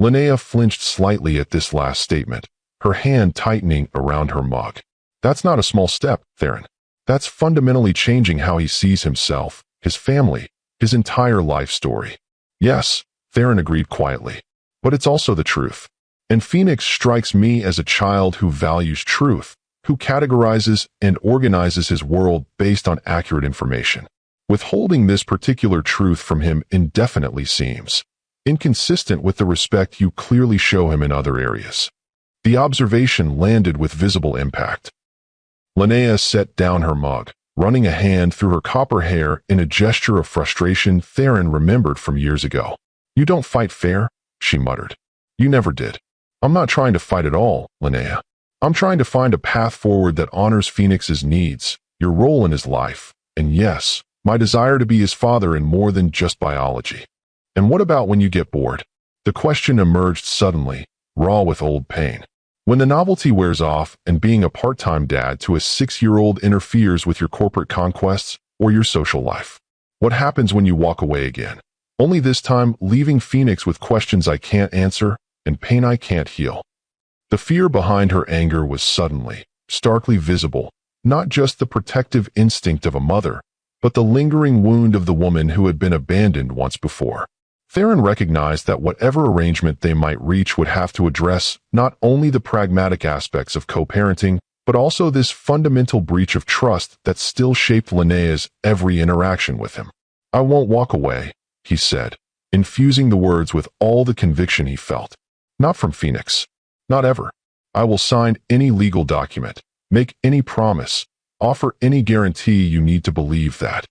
Linnea flinched slightly at this last statement, her hand tightening around her mug. "That's not a small step, Theron. That's fundamentally changing how he sees himself, his family, his entire life story." "Yes," Theron agreed quietly. "But it's also the truth. And Phoenix strikes me as a child who values truth, who categorizes and organizes his world based on accurate information. Withholding this particular truth from him indefinitely seems inconsistent with the respect you clearly show him in other areas." The observation landed with visible impact. Linnea set down her mug, running a hand through her copper hair in a gesture of frustration Theron remembered from years ago. "You don't fight fair," she muttered. "You never did." "I'm not trying to fight at all, Linnea. I'm trying to find a path forward that honors Phoenix's needs, your role in his life, and yes, my desire to be his father in more than just biology." "And what about when you get bored?" The question emerged suddenly, raw with old pain. "When the novelty wears off and being a part-time dad to a 6-year-old interferes with your corporate conquests or your social life. What happens when you walk away again? Only this time leaving Phoenix with questions I can't answer and pain I can't heal." The fear behind her anger was suddenly, starkly visible, not just the protective instinct of a mother, but the lingering wound of the woman who had been abandoned once before. Theron recognized that whatever arrangement they might reach would have to address not only the pragmatic aspects of co-parenting, but also this fundamental breach of trust that still shaped Linnea's every interaction with him. "I won't walk away," he said, infusing the words with all the conviction he felt. "Not from Phoenix. Not ever. I will sign any legal document, make any promise, offer any guarantee you need to believe that."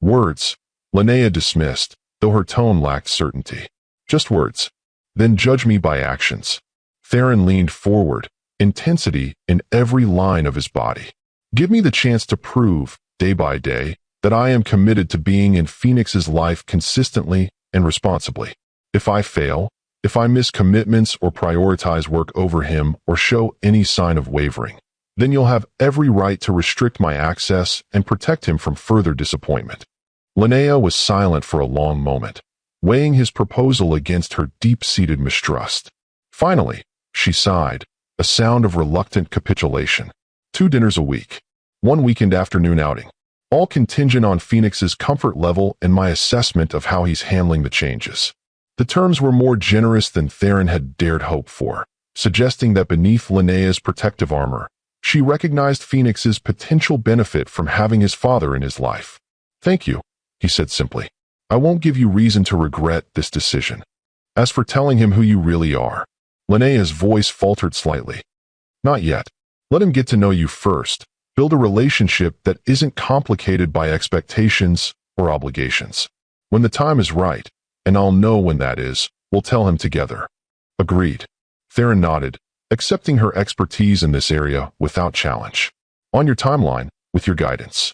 Words, Linnea dismissed, though her tone lacked certainty. "Just words. Then judge me by actions." Theron leaned forward, intensity in every line of his body. "Give me the chance to prove, day by day, that I am committed to being in Phoenix's life consistently and responsibly. If I fail, if I miss commitments or prioritize work over him or show any sign of wavering, then you'll have every right to restrict my access and protect him from further disappointment." Linnea was silent for a long moment, weighing his proposal against her deep-seated mistrust. Finally, she sighed, a sound of reluctant capitulation. 2 dinners a week. 1 weekend afternoon outing. All contingent on Phoenix's comfort level and my assessment of how he's handling the changes. The terms were more generous than Theron had dared hope for, suggesting that beneath Linnea's protective armor, she recognized Phoenix's potential benefit from having his father in his life. "Thank you," he said simply. "I won't give you reason to regret this decision. As for telling him who you really are," Linnea's voice faltered slightly. "Not yet. Let him get to know you first. Build a relationship that isn't complicated by expectations or obligations. When the time is right, and I'll know when that is, we'll tell him together." "Agreed." Theron nodded, accepting her expertise in this area without challenge. "On your timeline, with your guidance."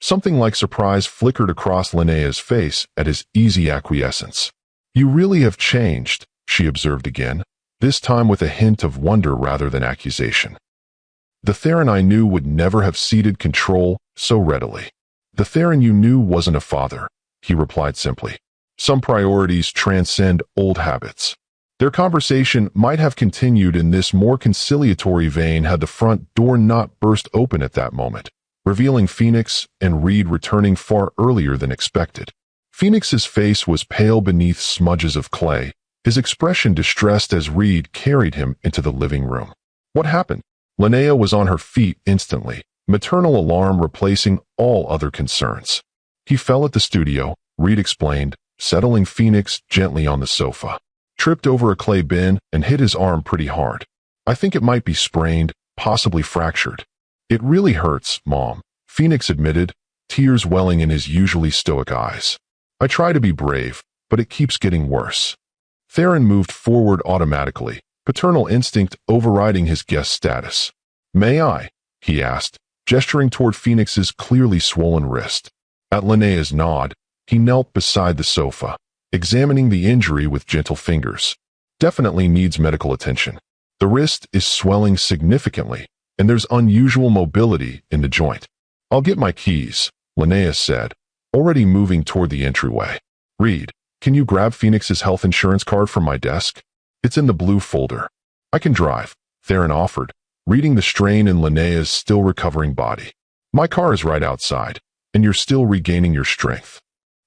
Something like surprise flickered across Linnea's face at his easy acquiescence. "You really have changed," she observed again, this time with a hint of wonder rather than accusation. "The Theron I knew would never have ceded control so readily." "The Theron you knew wasn't a father," he replied simply. "Some priorities transcend old habits." Their conversation might have continued in this more conciliatory vein had the front door not burst open at that moment, revealing Phoenix and Reed returning far earlier than expected. Phoenix's face was pale beneath smudges of clay, his expression distressed as Reed carried him into the living room. "What happened?" Linnea was on her feet instantly, maternal alarm replacing all other concerns. "He fell at the studio," Reed explained, settling Phoenix gently on the sofa. "Tripped over a clay bin and hit his arm pretty hard. I think it might be sprained, possibly fractured." "It really hurts, Mom," Phoenix admitted, tears welling in his usually stoic eyes. "I try to be brave, but it keeps getting worse." Theron moved forward automatically, paternal instinct overriding his guest status. "May I?" he asked, gesturing toward Phoenix's clearly swollen wrist. At Linnea's nod, he knelt beside the sofa, examining the injury with gentle fingers. "Definitely needs medical attention. The wrist is swelling significantly, and there's unusual mobility in the joint." "I'll get my keys," Linnea said, already moving toward the entryway. "Reed, can you grab Phoenix's health insurance card from my desk? It's in the blue folder." "I can drive," Theron offered, reading the strain in Linnea's still recovering body. "My car is right outside, and you're still regaining your strength."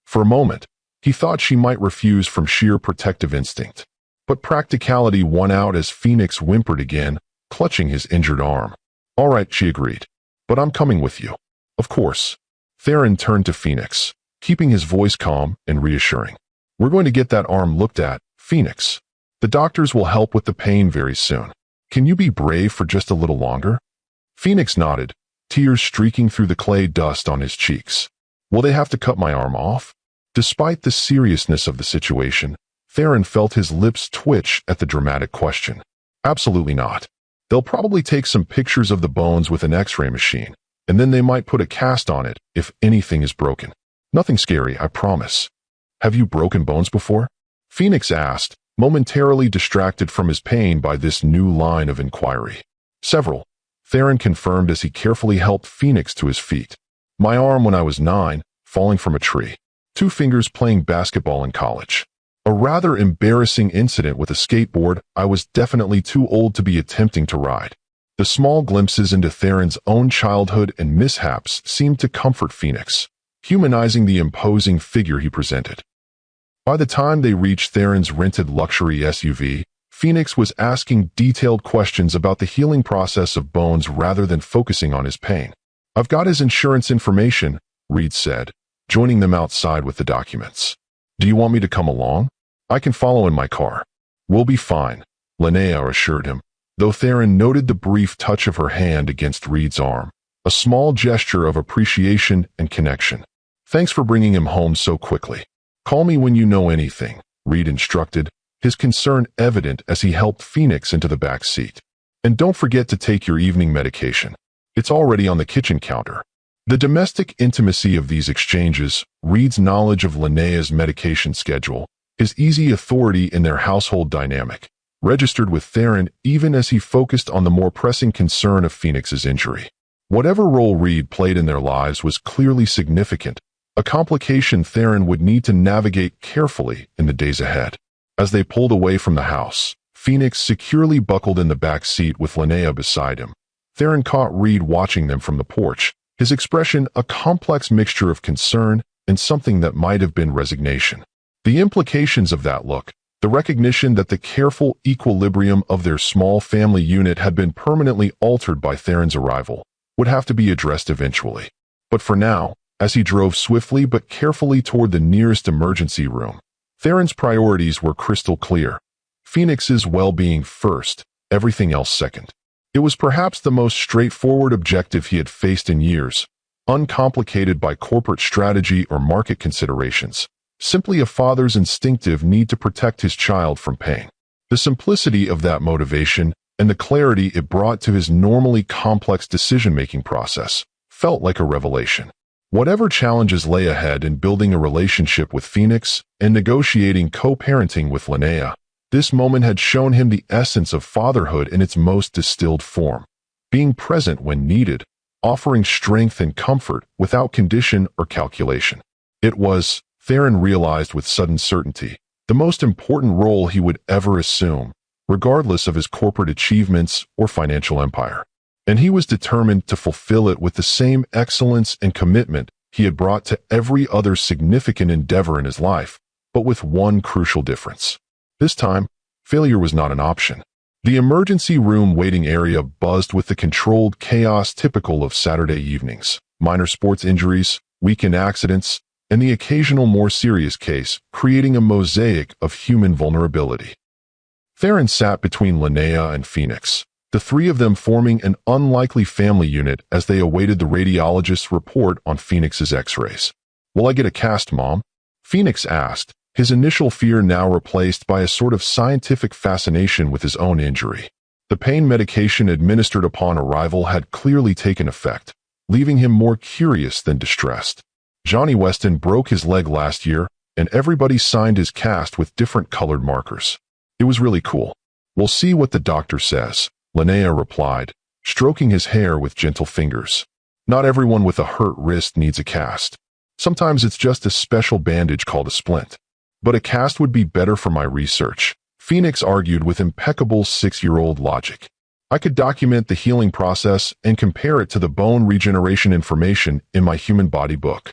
For a moment, he thought she might refuse from sheer protective instinct. But practicality won out as Phoenix whimpered again, clutching his injured arm. "All right," she agreed. "But I'm coming with you." "Of course." Theron turned to Phoenix, keeping his voice calm and reassuring. "We're going to get that arm looked at, Phoenix. The doctors will help with the pain very soon. Can you be brave for just a little longer?" Phoenix nodded, tears streaking through the clay dust on his cheeks. Will they have to cut my arm off? Despite the seriousness of the situation, Theron felt his lips twitch at the dramatic question. Absolutely not. They'll probably take some pictures of the bones with an X-ray machine, and then they might put a cast on it if anything is broken. Nothing scary, I promise. Have you broken bones before? Phoenix asked, momentarily distracted from his pain by this new line of inquiry. Several, Theron confirmed as he carefully helped Phoenix to his feet. My arm when I was 9, falling from a tree. 2 fingers playing basketball in college. A rather embarrassing incident with a skateboard I was definitely too old to be attempting to ride. The small glimpses into Theron's own childhood and mishaps seemed to comfort Phoenix, humanizing the imposing figure he presented. By the time they reached Theron's rented luxury SUV, Phoenix was asking detailed questions about the healing process of bones rather than focusing on his pain. I've got his insurance information, Reed said, joining them outside with the documents. Do you want me to come along? I can follow in my car. We'll be fine, Linnea assured him, though Theron noted the brief touch of her hand against Reed's arm, a small gesture of appreciation and connection. Thanks for bringing him home so quickly. Call me when you know anything, Reed instructed, his concern evident as he helped Phoenix into the back seat. And don't forget to take your evening medication. It's already on the kitchen counter. The domestic intimacy of these exchanges, Reed's knowledge of Linnea's medication schedule, his easy authority in their household dynamic, registered with Theron even as he focused on the more pressing concern of Phoenix's injury. Whatever role Reed played in their lives was clearly significant, a complication Theron would need to navigate carefully in the days ahead. As they pulled away from the house, Phoenix securely buckled in the back seat with Linnea beside him. Theron caught Reed watching them from the porch, his expression a complex mixture of concern and something that might have been resignation. The implications of that look, the recognition that the careful equilibrium of their small family unit had been permanently altered by Theron's arrival, would have to be addressed eventually. But for now, as he drove swiftly but carefully toward the nearest emergency room, Theron's priorities were crystal clear. Phoenix's well-being first, everything else second. It was perhaps the most straightforward objective he had faced in years, uncomplicated by corporate strategy or market considerations, simply a father's instinctive need to protect his child from pain. The simplicity of that motivation and the clarity it brought to his normally complex decision-making process felt like a revelation. Whatever challenges lay ahead in building a relationship with Phoenix and negotiating co-parenting with Linnea, this moment had shown him the essence of fatherhood in its most distilled form, being present when needed, offering strength and comfort without condition or calculation. It was, Theron realized with sudden certainty, the most important role he would ever assume, regardless of his corporate achievements or financial empire. And he was determined to fulfill it with the same excellence and commitment he had brought to every other significant endeavor in his life, but with one crucial difference. This time, failure was not an option. The emergency room waiting area buzzed with the controlled chaos typical of Saturday evenings, minor sports injuries, weekend accidents, and the occasional more serious case, creating a mosaic of human vulnerability. Theron sat between Linnea and Phoenix, the three of them forming an unlikely family unit as they awaited the radiologist's report on Phoenix's x-rays. "Will I get a cast, Mom?" Phoenix asked, his initial fear now replaced by a sort of scientific fascination with his own injury. The pain medication administered upon arrival had clearly taken effect, leaving him more curious than distressed. Johnny Weston broke his leg last year, and everybody signed his cast with different colored markers. It was really cool. "We'll see what the doctor says," Linnea replied, stroking his hair with gentle fingers. "Not everyone with a hurt wrist needs a cast. Sometimes it's just a special bandage called a splint. But a cast would be better for my research," Phoenix argued with impeccable 6-year-old logic. "I could document the healing process and compare it to the bone regeneration information in my human body book."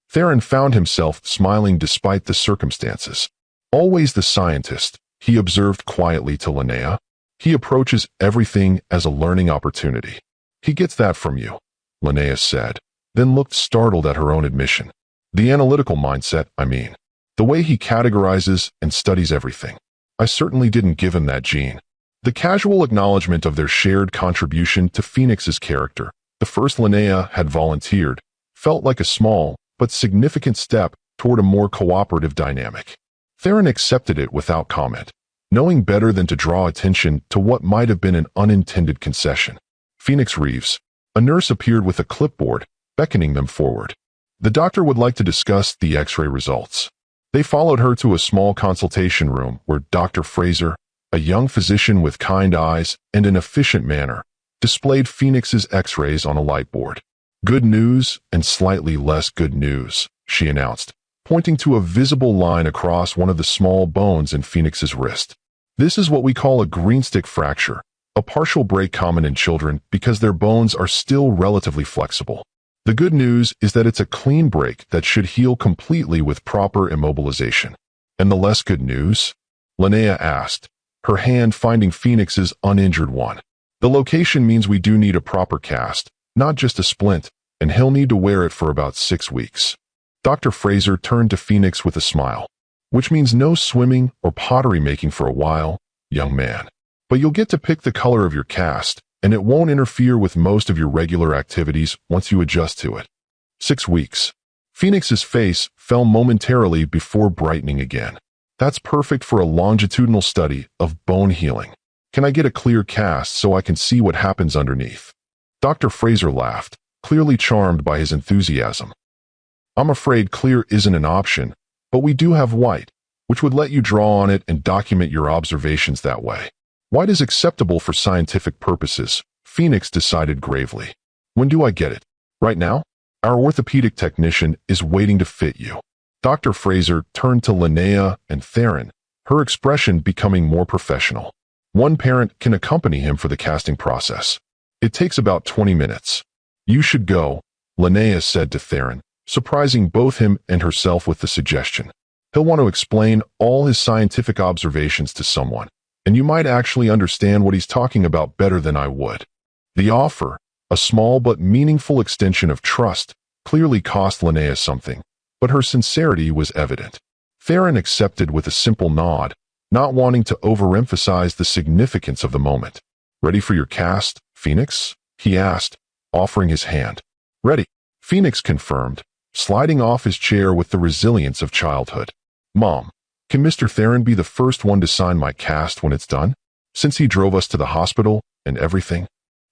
Theron found himself smiling despite the circumstances. "Always the scientist," he observed quietly to Linnea. "He approaches everything as a learning opportunity." "He gets that from you," Linnea said, then looked startled at her own admission. "The analytical mindset, I mean. The way he categorizes and studies everything. I certainly didn't give him that gene." The casual acknowledgement of their shared contribution to Phoenix's character, The first Linnea had volunteered felt like a small but significant step toward a more cooperative dynamic. Theron accepted it without comment, knowing better than to draw attention to what might have been an unintended concession. Phoenix Reeves, a nurse, appeared with a clipboard, beckoning them forward. The doctor would like to discuss the X-ray results. They followed her to a small consultation room where Dr. Fraser, a young physician with kind eyes and an efficient manner, displayed Phoenix's X-rays on a light board. "Good news and slightly less good news," she announced, pointing to a visible line across one of the small bones in Phoenix's wrist. "This is what we call a greenstick fracture, a partial break common in children because their bones are still relatively flexible. The good news is that it's a clean break that should heal completely with proper immobilization." "And the less good news?" Linnea asked, her hand finding Phoenix's uninjured one. "The location means we do need a proper cast, not just a splint, and he'll need to wear it for about 6 weeks. Dr. Fraser turned to Phoenix with a smile. "Which means no swimming or pottery making for a while, young man. But you'll get to pick the color of your cast, and it won't interfere with most of your regular activities once you adjust to it." 6 weeks. Phoenix's face fell momentarily before brightening again. "That's perfect for a longitudinal study of bone healing. Can I get a clear cast so I can see what happens underneath?" Dr. Fraser laughed, clearly charmed by his enthusiasm. "I'm afraid clear isn't an option, but we do have white, which would let you draw on it and document your observations that way. White is acceptable for scientific purposes," Phoenix decided gravely. "When do I get it? Right now? Our orthopedic technician is waiting to fit you." Dr. Fraser turned to Linnea and Theron, her expression becoming more professional. "One parent can accompany him for the casting process. It takes about 20 minutes. "You should go," Linnea said to Theron, surprising both him and herself with the suggestion. "He'll want to explain all his scientific observations to someone, and you might actually understand what he's talking about better than I would." The offer, a small but meaningful extension of trust, clearly cost Linnea something, but her sincerity was evident. Theron accepted with a simple nod, not wanting to overemphasize the significance of the moment. "Ready for your cast, Phoenix?" he asked, offering his hand. "Ready," Phoenix confirmed, sliding off his chair with the resilience of childhood. "Mom, can Mr. Theron be the first one to sign my cast when it's done, since he drove us to the hospital and everything?"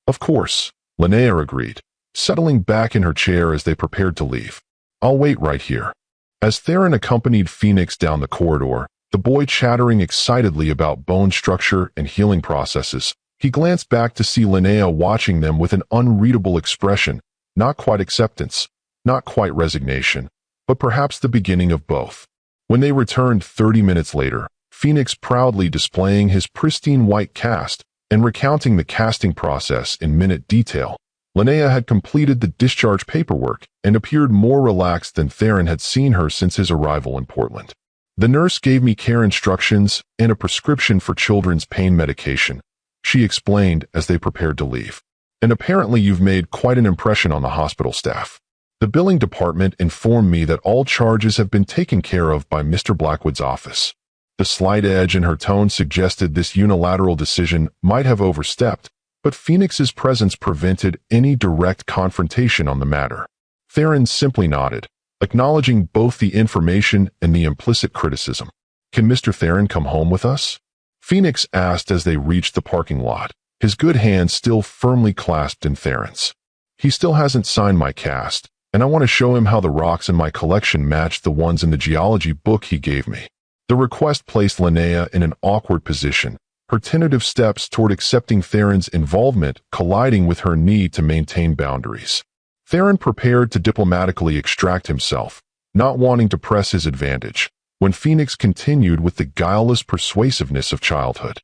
"Of course," Linnea agreed, settling back in her chair as they prepared to leave. "I'll wait right here." As Theron accompanied Phoenix down the corridor, the boy chattering excitedly about bone structure and healing processes, he glanced back to see Linnea watching them with an unreadable expression, not quite acceptance, not quite resignation, but perhaps the beginning of both. When they returned 30 minutes later, Phoenix proudly displaying his pristine white cast and recounting the casting process in minute detail, Linnea had completed the discharge paperwork and appeared more relaxed than Theron had seen her since his arrival in Portland. "The nurse gave me care instructions and a prescription for children's pain medication," she explained as they prepared to leave. "And apparently you've made quite an impression on the hospital staff. The billing department informed me that all charges have been taken care of by Mr. Blackwood's office." The slight edge in her tone suggested this unilateral decision might have overstepped, but Phoenix's presence prevented any direct confrontation on the matter. Theron simply nodded, acknowledging both the information and the implicit criticism. "Can Mr. Theron come home with us?" Phoenix asked as they reached the parking lot, his good hand still firmly clasped in Theron's. "He still hasn't signed my cast, and I want to show him how the rocks in my collection match the ones in the geology book he gave me." The request placed Linnea in an awkward position, her tentative steps toward accepting Theron's involvement colliding with her need to maintain boundaries. Theron prepared to diplomatically extract himself, not wanting to press his advantage, when Phoenix continued with the guileless persuasiveness of childhood.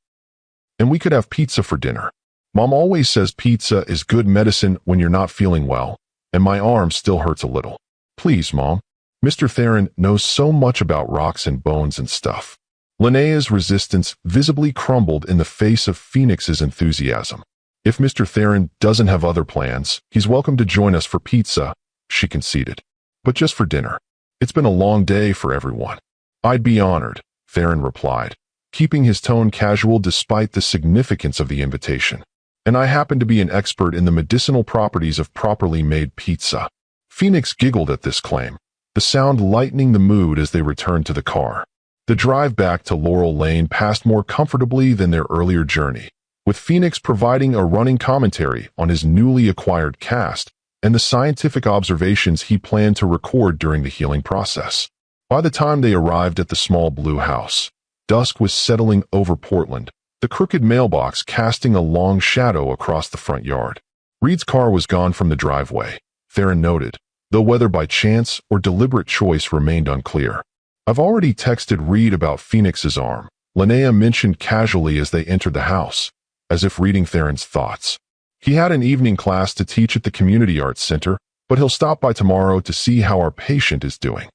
"And we could have pizza for dinner. Mom always says pizza is good medicine when you're not feeling well, and my arm still hurts a little. Please, Mom. Mr. Theron knows so much about rocks and bones and stuff." Linnea's resistance visibly crumbled in the face of Phoenix's enthusiasm. "If Mr. Theron doesn't have other plans, he's welcome to join us for pizza," she conceded. "But just for dinner. It's been a long day for everyone." "I'd be honored," Theron replied, keeping his tone casual despite the significance of the invitation. And I happen to be an expert in the medicinal properties of properly made pizza. Phoenix giggled at this claim, the sound lightening the mood as they returned to the car. The drive back to Laurel Lane passed more comfortably than their earlier journey, with Phoenix providing a running commentary on his newly acquired cast and the scientific observations he planned to record during the healing process. By the time they arrived at the small blue house, dusk was settling over Portland, the crooked mailbox casting a long shadow across the front yard. Reed's car was gone from the driveway, Theron noted, though whether by chance or deliberate choice remained unclear. I've already texted Reed about Phoenix's arm, Linnea mentioned casually as they entered the house, as if reading Theron's thoughts. He had an evening class to teach at the Community Arts Center, but he'll stop by tomorrow to see how our patient is doing.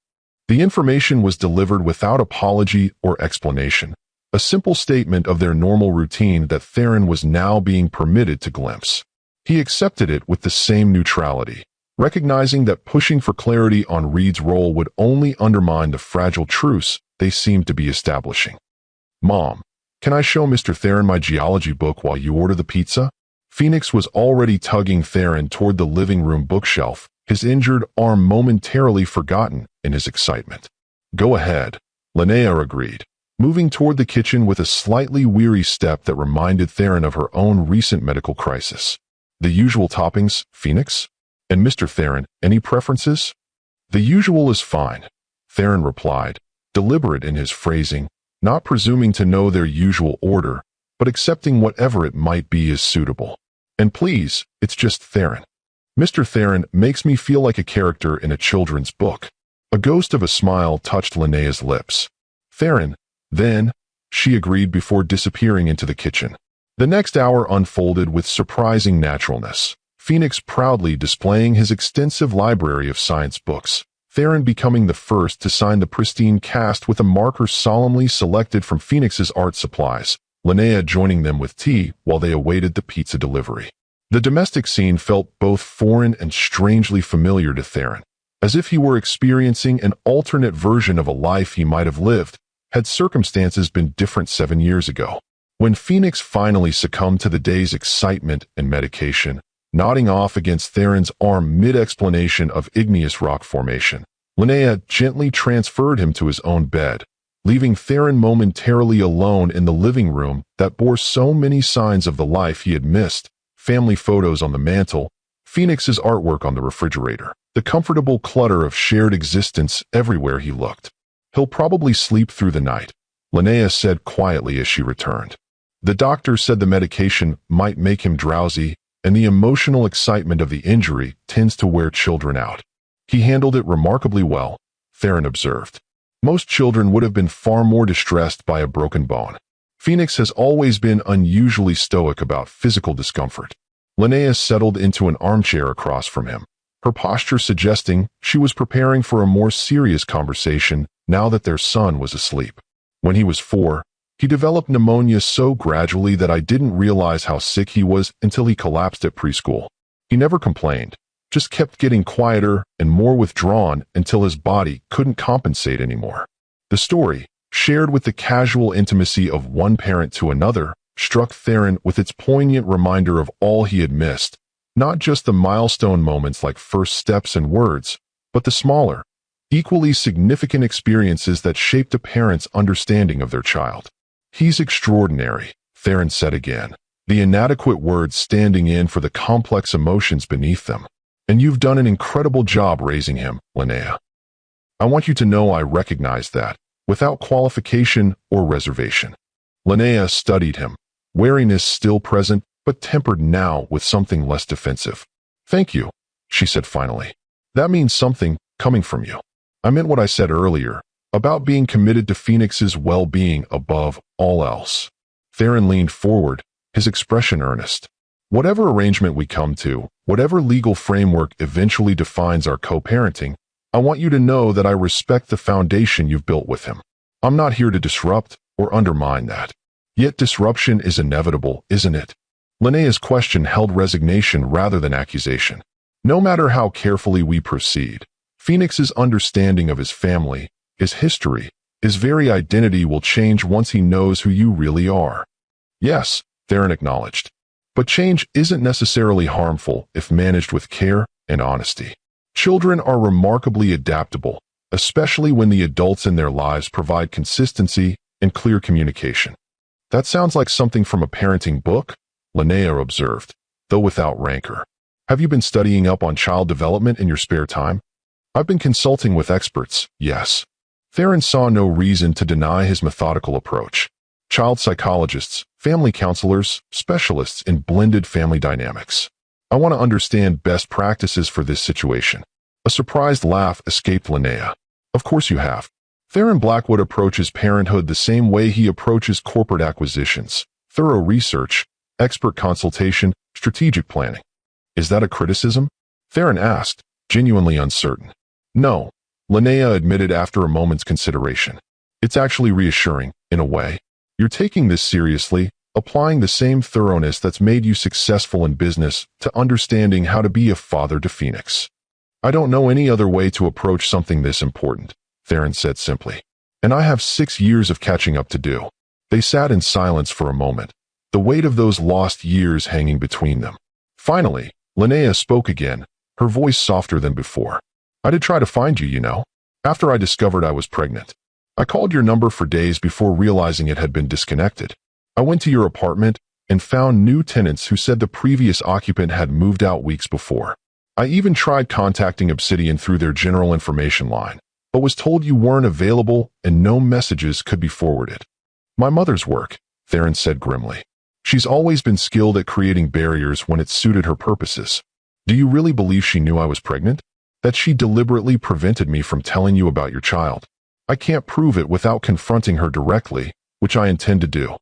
The information was delivered without apology or explanation, a simple statement of their normal routine that Theron was now being permitted to glimpse. He accepted it with the same neutrality, recognizing that pushing for clarity on Reed's role would only undermine the fragile truce they seemed to be establishing. Mom, can I show Mr. Theron my geology book while you order the pizza? Phoenix was already tugging Theron toward the living room bookshelf, his injured arm momentarily forgotten in his excitement. Go ahead, Linnea agreed, moving toward the kitchen with a slightly weary step that reminded Theron of her own recent medical crisis. The usual toppings, Phoenix? And Mr. Theron, any preferences? The usual is fine, Theron replied, deliberate in his phrasing, not presuming to know their usual order, but accepting whatever it might be as suitable. And please, it's just Theron. Mr. Theron makes me feel like a character in a children's book. A ghost of a smile touched Linnea's lips. Theron, then, she agreed before disappearing into the kitchen. The next hour unfolded with surprising naturalness, Phoenix proudly displaying his extensive library of science books, Theron becoming the first to sign the pristine cast with a marker solemnly selected from Phoenix's art supplies, Linnea joining them with tea while they awaited the pizza delivery. The domestic scene felt both foreign and strangely familiar to Theron, as if he were experiencing an alternate version of a life he might have lived, had circumstances been different 7 years ago. When Phoenix finally succumbed to the day's excitement and medication, nodding off against Theron's arm mid-explanation of igneous rock formation, Linnea gently transferred him to his own bed, leaving Theron momentarily alone in the living room that bore so many signs of the life he had missed. Family photos on the mantel, Phoenix's artwork on the refrigerator, the comfortable clutter of shared existence everywhere he looked. He'll probably sleep through the night, Linnea said quietly as she returned. The doctor said the medication might make him drowsy, and the emotional excitement of the injury tends to wear children out. He handled it remarkably well, Theron observed. Most children would have been far more distressed by a broken bone. Phoenix has always been unusually stoic about physical discomfort. Linnea settled into an armchair across from him, her posture suggesting she was preparing for a more serious conversation now that their son was asleep. When he was 4, he developed pneumonia so gradually that I didn't realize how sick he was until he collapsed at preschool. He never complained, just kept getting quieter and more withdrawn until his body couldn't compensate anymore. The story, shared with the casual intimacy of one parent to another, struck Theron with its poignant reminder of all he had missed, not just the milestone moments like first steps and words, but the smaller, equally significant experiences that shaped a parent's understanding of their child. He's extraordinary, Theron said again, the inadequate words standing in for the complex emotions beneath them. And you've done an incredible job raising him, Linnea. I want you to know I recognize that, without qualification or reservation. Linnea studied him, wariness still present, but tempered now with something less defensive. Thank you, she said finally. That means something, coming from you. I meant what I said earlier, about being committed to Phoenix's well-being above all else. Theron leaned forward, his expression earnest. Whatever arrangement we come to, whatever legal framework eventually defines our co-parenting, I want you to know that I respect the foundation you've built with him. I'm not here to disrupt or undermine that. Yet disruption is inevitable, isn't it? Linnea's question held resignation rather than accusation. No matter how carefully we proceed, Phoenix's understanding of his family, his history, his very identity will change once he knows who you really are. Yes, Theron acknowledged. But change isn't necessarily harmful if managed with care and honesty. Children are remarkably adaptable, especially when the adults in their lives provide consistency and clear communication. That sounds like something from a parenting book, Linnea observed, though without rancor. Have you been studying up on child development in your spare time? I've been consulting with experts, yes. Theron saw no reason to deny his methodical approach. Child psychologists, family counselors, specialists in blended family dynamics. I want to understand best practices for this situation. A surprised laugh escaped Linnea. Of course you have. Theron Blackwood approaches parenthood the same way he approaches corporate acquisitions. Thorough research, expert consultation, strategic planning. Is that a criticism? Theron asked, genuinely uncertain. No, Linnea admitted after a moment's consideration. It's actually reassuring, in a way. You're taking this seriously, applying the same thoroughness that's made you successful in business to understanding how to be a father to Phoenix. I don't know any other way to approach something this important, Theron said simply. And I have 6 years of catching up to do. They sat in silence for a moment, the weight of those lost years hanging between them. Finally, Linnea spoke again, her voice softer than before. I did try to find you, after I discovered I was pregnant. I called your number for days before realizing it had been disconnected. I went to your apartment and found new tenants who said the previous occupant had moved out weeks before. I even tried contacting Obsidian through their general information line, but was told you weren't available and no messages could be forwarded. My mother's work, Theron said grimly. She's always been skilled at creating barriers when it suited her purposes. Do you really believe she knew I was pregnant? That she deliberately prevented me from telling you about your child? I can't prove it without confronting her directly, which I intend to do.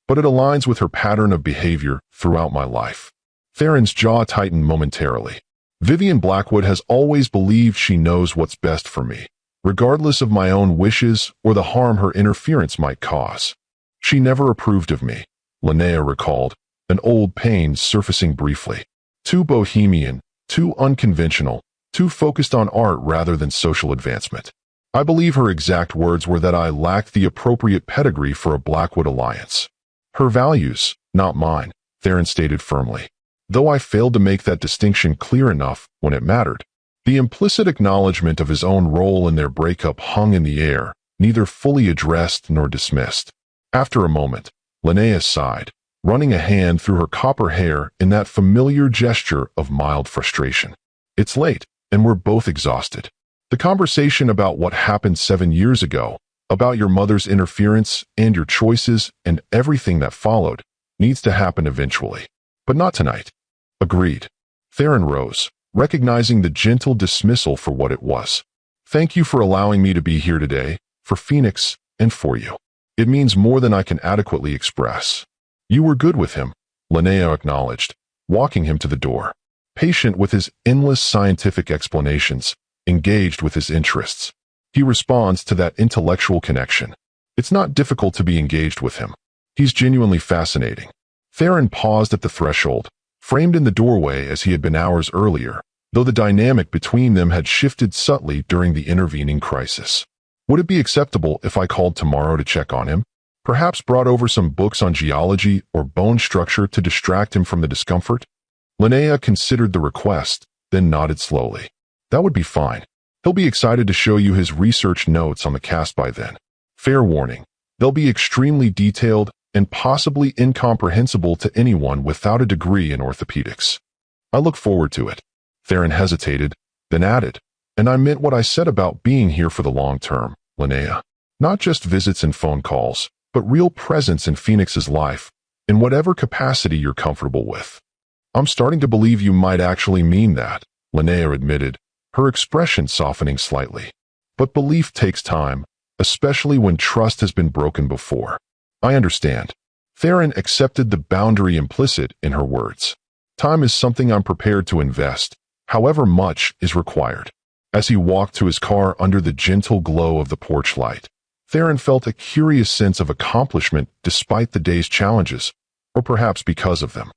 But it aligns with her pattern of behavior throughout my life. Theron's jaw tightened momentarily. Vivian Blackwood has always believed she knows what's best for me, regardless of my own wishes or the harm her interference might cause. She never approved of me, Linnea recalled, an old pain surfacing briefly. Too bohemian, too unconventional, too focused on art rather than social advancement. I believe her exact words were that I lacked the appropriate pedigree for a Blackwood alliance. Her values, not mine, Theron stated firmly. Though I failed to make that distinction clear enough when it mattered. The implicit acknowledgement of his own role in their breakup hung in the air, neither fully addressed nor dismissed. After a moment, Linnea sighed, running a hand through her copper hair in that familiar gesture of mild frustration. It's late, and we're both exhausted. The conversation about what happened 7 years ago, about your mother's interference and your choices and everything that followed, needs to happen eventually. But not tonight. Agreed. Theron rose, recognizing the gentle dismissal for what it was. Thank you for allowing me to be here today, for Phoenix, and for you. It means more than I can adequately express. You were good with him, Linnea acknowledged, walking him to the door. Patient with his endless scientific explanations, engaged with his interests. He responds to that intellectual connection. It's not difficult to be engaged with him. He's genuinely fascinating. Theron paused at the threshold, framed in the doorway as he had been hours earlier, though the dynamic between them had shifted subtly during the intervening crisis. Would it be acceptable if I called tomorrow to check on him? Perhaps brought over some books on geology or bone structure to distract him from the discomfort? Linnea considered the request, then nodded slowly. That would be fine. He'll be excited to show you his research notes on the cast by then. Fair warning, they'll be extremely detailed and possibly incomprehensible to anyone without a degree in orthopedics. I look forward to it. Theron hesitated, then added, and I meant what I said about being here for the long term, Linnea. Not just visits and phone calls, but real presence in Phoenix's life, in whatever capacity you're comfortable with. I'm starting to believe you might actually mean that, Linnea admitted, her expression softening slightly. But belief takes time, especially when trust has been broken before. I understand. Theron accepted the boundary implicit in her words. Time is something I'm prepared to invest, however much is required. As he walked to his car under the gentle glow of the porch light, Theron felt a curious sense of accomplishment despite the day's challenges, or perhaps because of them.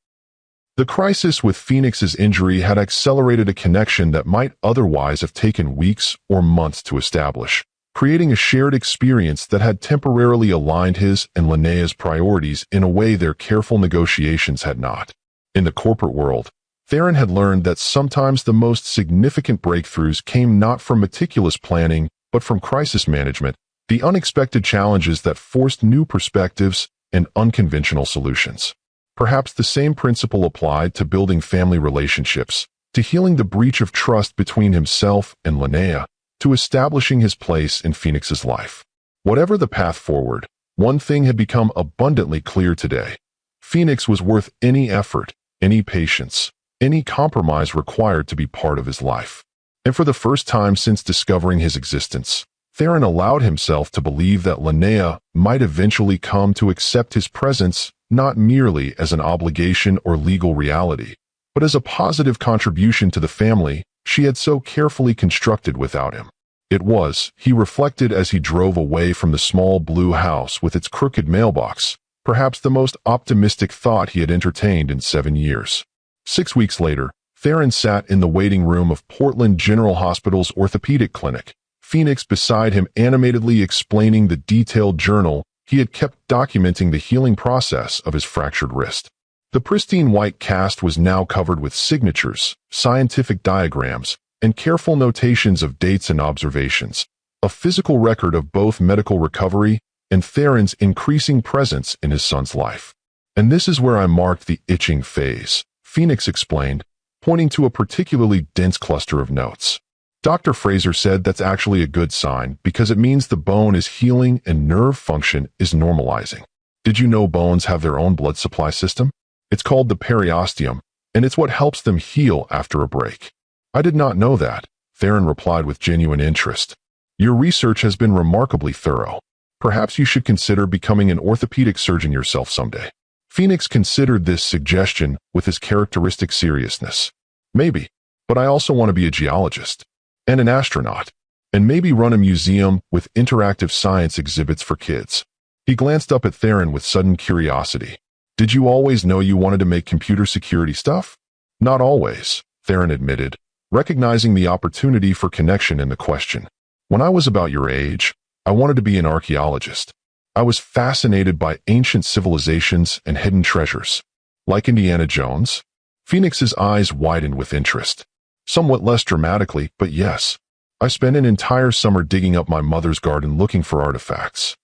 The crisis with Phoenix's injury had accelerated a connection that might otherwise have taken weeks or months to establish, creating a shared experience that had temporarily aligned his and Linnea's priorities in a way their careful negotiations had not. In the corporate world, Theron had learned that sometimes the most significant breakthroughs came not from meticulous planning, but from crisis management, the unexpected challenges that forced new perspectives and unconventional solutions. Perhaps the same principle applied to building family relationships, to healing the breach of trust between himself and Linnea, to establishing his place in Phoenix's life. Whatever the path forward, one thing had become abundantly clear today. Phoenix was worth any effort, any patience, any compromise required to be part of his life. And for the first time since discovering his existence, Theron allowed himself to believe that Linnea might eventually come to accept his presence not merely as an obligation or legal reality, but as a positive contribution to the family she had so carefully constructed without him. It was, he reflected as he drove away from the small blue house with its crooked mailbox, perhaps the most optimistic thought he had entertained in 7 years. 6 weeks later, Theron sat in the waiting room of Portland General Hospital's orthopedic clinic, Phoenix beside him animatedly explaining the detailed journal he had kept documenting the healing process of his fractured wrist. The pristine white cast was now covered with signatures, scientific diagrams, and careful notations of dates and observations, a physical record of both medical recovery and Theron's increasing presence in his son's life. And this is where I marked the itching phase, Phoenix explained, pointing to a particularly dense cluster of notes. Dr. Fraser said that's actually a good sign because it means the bone is healing and nerve function is normalizing. Did you know bones have their own blood supply system? It's called the periosteum, and it's what helps them heal after a break. I did not know that, Theron replied with genuine interest. Your research has been remarkably thorough. Perhaps you should consider becoming an orthopedic surgeon yourself someday. Phoenix considered this suggestion with his characteristic seriousness. Maybe, but I also want to be a geologist. And an astronaut, and maybe run a museum with interactive science exhibits for kids. He glanced up at Theron with sudden curiosity. Did you always know you wanted to make computer security stuff? Not always, Theron admitted, recognizing the opportunity for connection in the question. When I was about your age, I wanted to be an archaeologist. I was fascinated by ancient civilizations and hidden treasures. Like Indiana Jones? Phoenix's eyes widened with interest. Somewhat less dramatically, but yes. I spent an entire summer digging up my mother's garden looking for artifacts.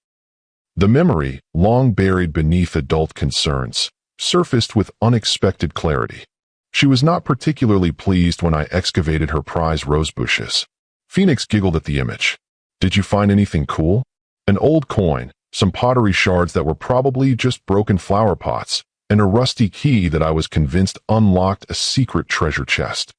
The memory, long buried beneath adult concerns, surfaced with unexpected clarity. She was not particularly pleased when I excavated her prize rose bushes. Phoenix giggled at the image. Did you find anything cool? An old coin, some pottery shards that were probably just broken flower pots, and a rusty key that I was convinced unlocked a secret treasure chest.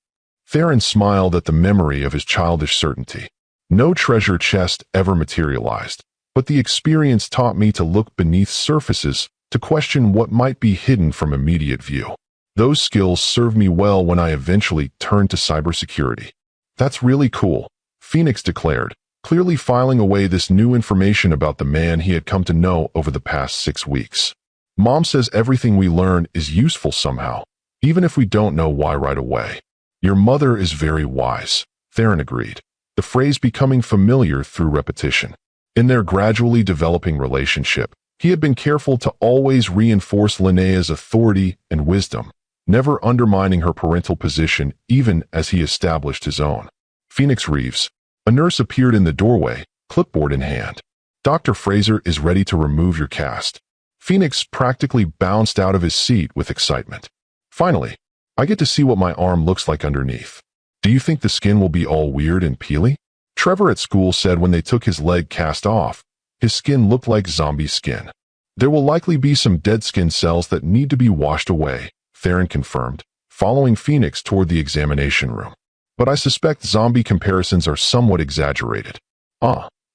Theron smiled at the memory of his childish certainty. No treasure chest ever materialized, but the experience taught me to look beneath surfaces, to question what might be hidden from immediate view. Those skills served me well when I eventually turned to cybersecurity. That's really cool, Phoenix declared, clearly filing away this new information about the man he had come to know over the past 6 weeks. Mom says everything we learn is useful somehow, even if we don't know why right away. Your mother is very wise, Theron agreed, the phrase becoming familiar through repetition. In their gradually developing relationship, he had been careful to always reinforce Linnea's authority and wisdom, never undermining her parental position even as he established his own. Phoenix Reeves, a nurse appeared in the doorway, clipboard in hand. Dr. Fraser is ready to remove your cast. Phoenix practically bounced out of his seat with excitement. Finally, I get to see what my arm looks like underneath. Do you think the skin will be all weird and peely? Trevor at school said when they took his leg cast off, his skin looked like zombie skin. There will likely be some dead skin cells that need to be washed away, Theron confirmed, following Phoenix toward the examination room. But I suspect zombie comparisons are somewhat exaggerated.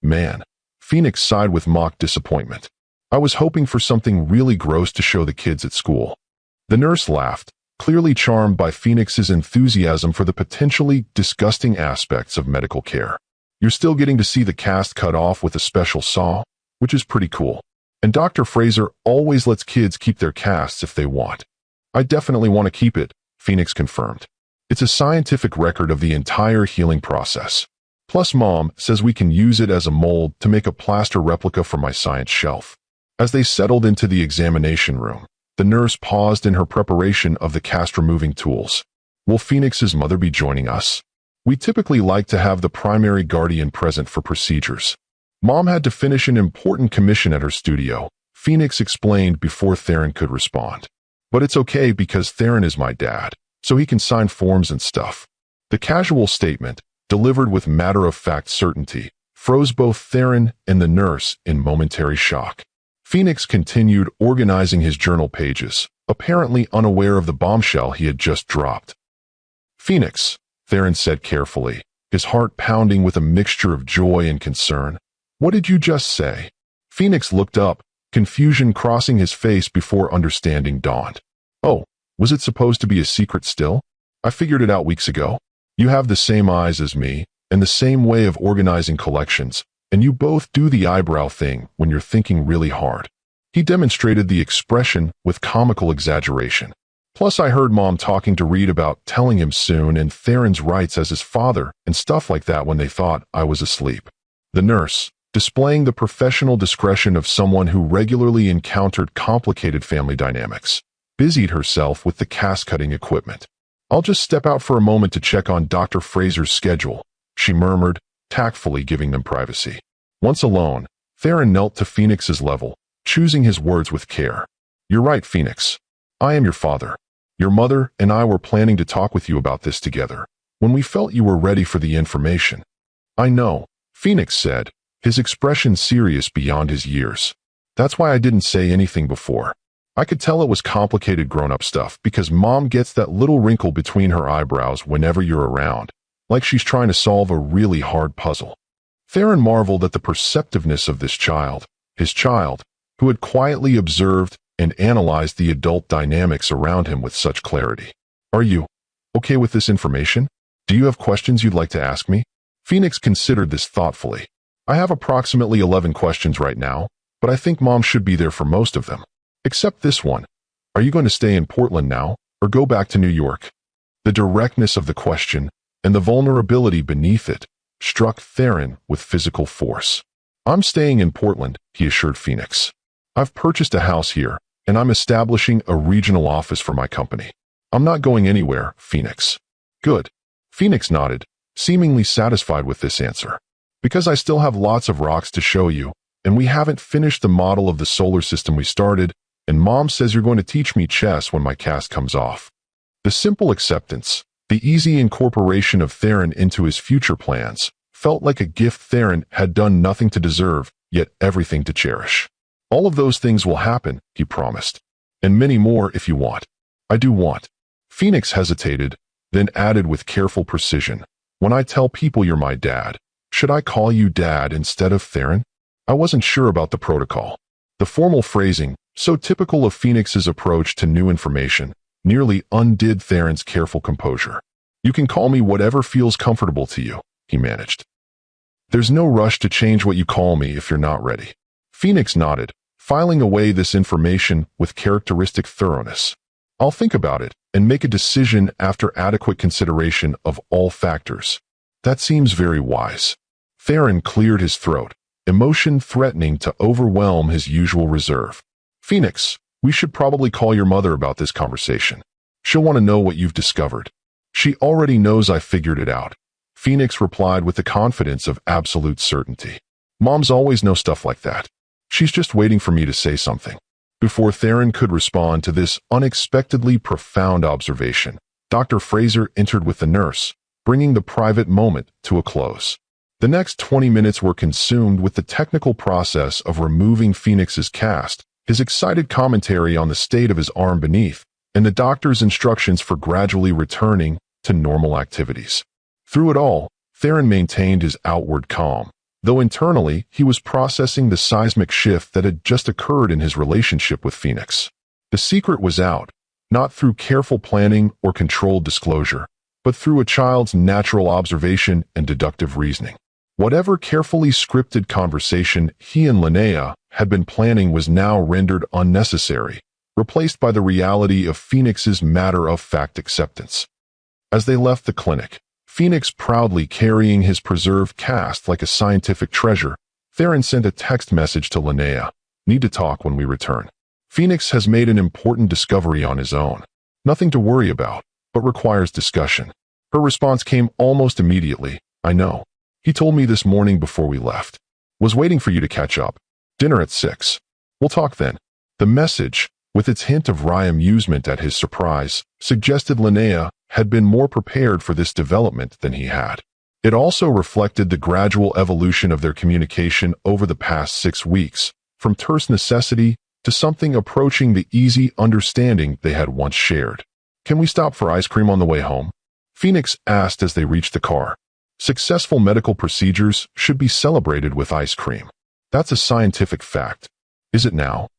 Man, Phoenix sighed with mock disappointment. I was hoping for something really gross to show the kids at school. The nurse laughed, clearly charmed by Phoenix's enthusiasm for the potentially disgusting aspects of medical care. You're still getting to see the cast cut off with a special saw, which is pretty cool. And Dr. Fraser always lets kids keep their casts if they want. I definitely want to keep it, Phoenix confirmed. It's a scientific record of the entire healing process. Plus, Mom says we can use it as a mold to make a plaster replica for my science shelf. As they settled into the examination room, the nurse paused in her preparation of the cast-removing tools. Will Phoenix's mother be joining us? We typically like to have the primary guardian present for procedures. Mom had to finish an important commission at her studio, Phoenix explained before Theron could respond. But it's okay because Theron is my dad, so he can sign forms and stuff. The casual statement, delivered with matter-of-fact certainty, froze both Theron and the nurse in momentary shock. Phoenix continued organizing his journal pages, apparently unaware of the bombshell he had just dropped. Phoenix, Theron said carefully, his heart pounding with a mixture of joy and concern. What did you just say? Phoenix looked up, confusion crossing his face before understanding dawned. Oh, was it supposed to be a secret still? I figured it out weeks ago. You have the same eyes as me, and the same way of organizing collections, and you both do the eyebrow thing when you're thinking really hard. He demonstrated the expression with comical exaggeration. Plus, I heard Mom talking to Reed about telling him soon and Theron's rights as his father and stuff like that when they thought I was asleep. The nurse, displaying the professional discretion of someone who regularly encountered complicated family dynamics, busied herself with the cast-cutting equipment. I'll just step out for a moment to check on Dr. Fraser's schedule, she murmured, tactfully giving them privacy. Once alone, Theron knelt to Phoenix's level, choosing his words with care. You're right, Phoenix. I am your father. Your mother and I were planning to talk with you about this together, when we felt you were ready for the information. I know, Phoenix said, his expression serious beyond his years. That's why I didn't say anything before. I could tell it was complicated grown-up stuff because Mom gets that little wrinkle between her eyebrows whenever you're around, like she's trying to solve a really hard puzzle. Theron marveled at the perceptiveness of this child, his child, who had quietly observed and analyzed the adult dynamics around him with such clarity. Are you okay with this information? Do you have questions you'd like to ask me? Phoenix considered this thoughtfully. I have approximately 11 questions right now, but I think Mom should be there for most of them. Except this one. Are you going to stay in Portland now, or go back to New York? The directness of the question, and the vulnerability beneath it, struck Theron with physical force. I'm staying in Portland, he assured Phoenix. I've purchased a house here, and I'm establishing a regional office for my company. I'm not going anywhere, Phoenix. Good. Phoenix nodded, seemingly satisfied with this answer. Because I still have lots of rocks to show you, and we haven't finished the model of the solar system we started, and Mom says you're going to teach me chess when my cast comes off. The simple acceptance, the easy incorporation of Theron into his future plans, felt like a gift Theron had done nothing to deserve, yet everything to cherish. All of those things will happen, he promised. And many more if you want. I do want. Phoenix hesitated, then added with careful precision. When I tell people you're my dad, should I call you Dad instead of Theron? I wasn't sure about the protocol. The formal phrasing, so typical of Phoenix's approach to new information, nearly undid Theron's careful composure. You can call me whatever feels comfortable to you, he managed. There's no rush to change what you call me if you're not ready. Phoenix nodded, filing away this information with characteristic thoroughness. I'll think about it and make a decision after adequate consideration of all factors. That seems very wise. Theron cleared his throat, emotion threatening to overwhelm his usual reserve. Phoenix, we should probably call your mother about this conversation. She'll want to know what you've discovered. She already knows I figured it out. Phoenix replied with the confidence of absolute certainty. Moms always know stuff like that. She's just waiting for me to say something. Before Theron could respond to this unexpectedly profound observation, Dr. Fraser entered with the nurse, bringing the private moment to a close. The next 20 minutes were consumed with the technical process of removing Phoenix's cast, his excited commentary on the state of his arm beneath, and the doctor's instructions for gradually returning to normal activities. Through it all, Theron maintained his outward calm, though internally he was processing the seismic shift that had just occurred in his relationship with Phoenix. The secret was out, not through careful planning or controlled disclosure, but through a child's natural observation and deductive reasoning. Whatever carefully scripted conversation he and Linnea had been planning was now rendered unnecessary, replaced by the reality of Phoenix's matter-of-fact acceptance. As they left the clinic, Phoenix proudly carrying his preserved cast like a scientific treasure, Theron sent a text message to Linnea. Need to talk when we return. Phoenix has made an important discovery on his own. Nothing to worry about, but requires discussion. Her response came almost immediately. I know. He told me this morning before we left. Was waiting for you to catch up. Dinner at 6. We'll talk then. The message, with its hint of wry amusement at his surprise, suggested Linnea had been more prepared for this development than he had. It also reflected the gradual evolution of their communication over the past 6 weeks, from terse necessity to something approaching the easy understanding they had once shared. Can we stop for ice cream on the way home? Phoenix asked as they reached the car. Successful medical procedures should be celebrated with ice cream. That's a scientific fact. Is it now?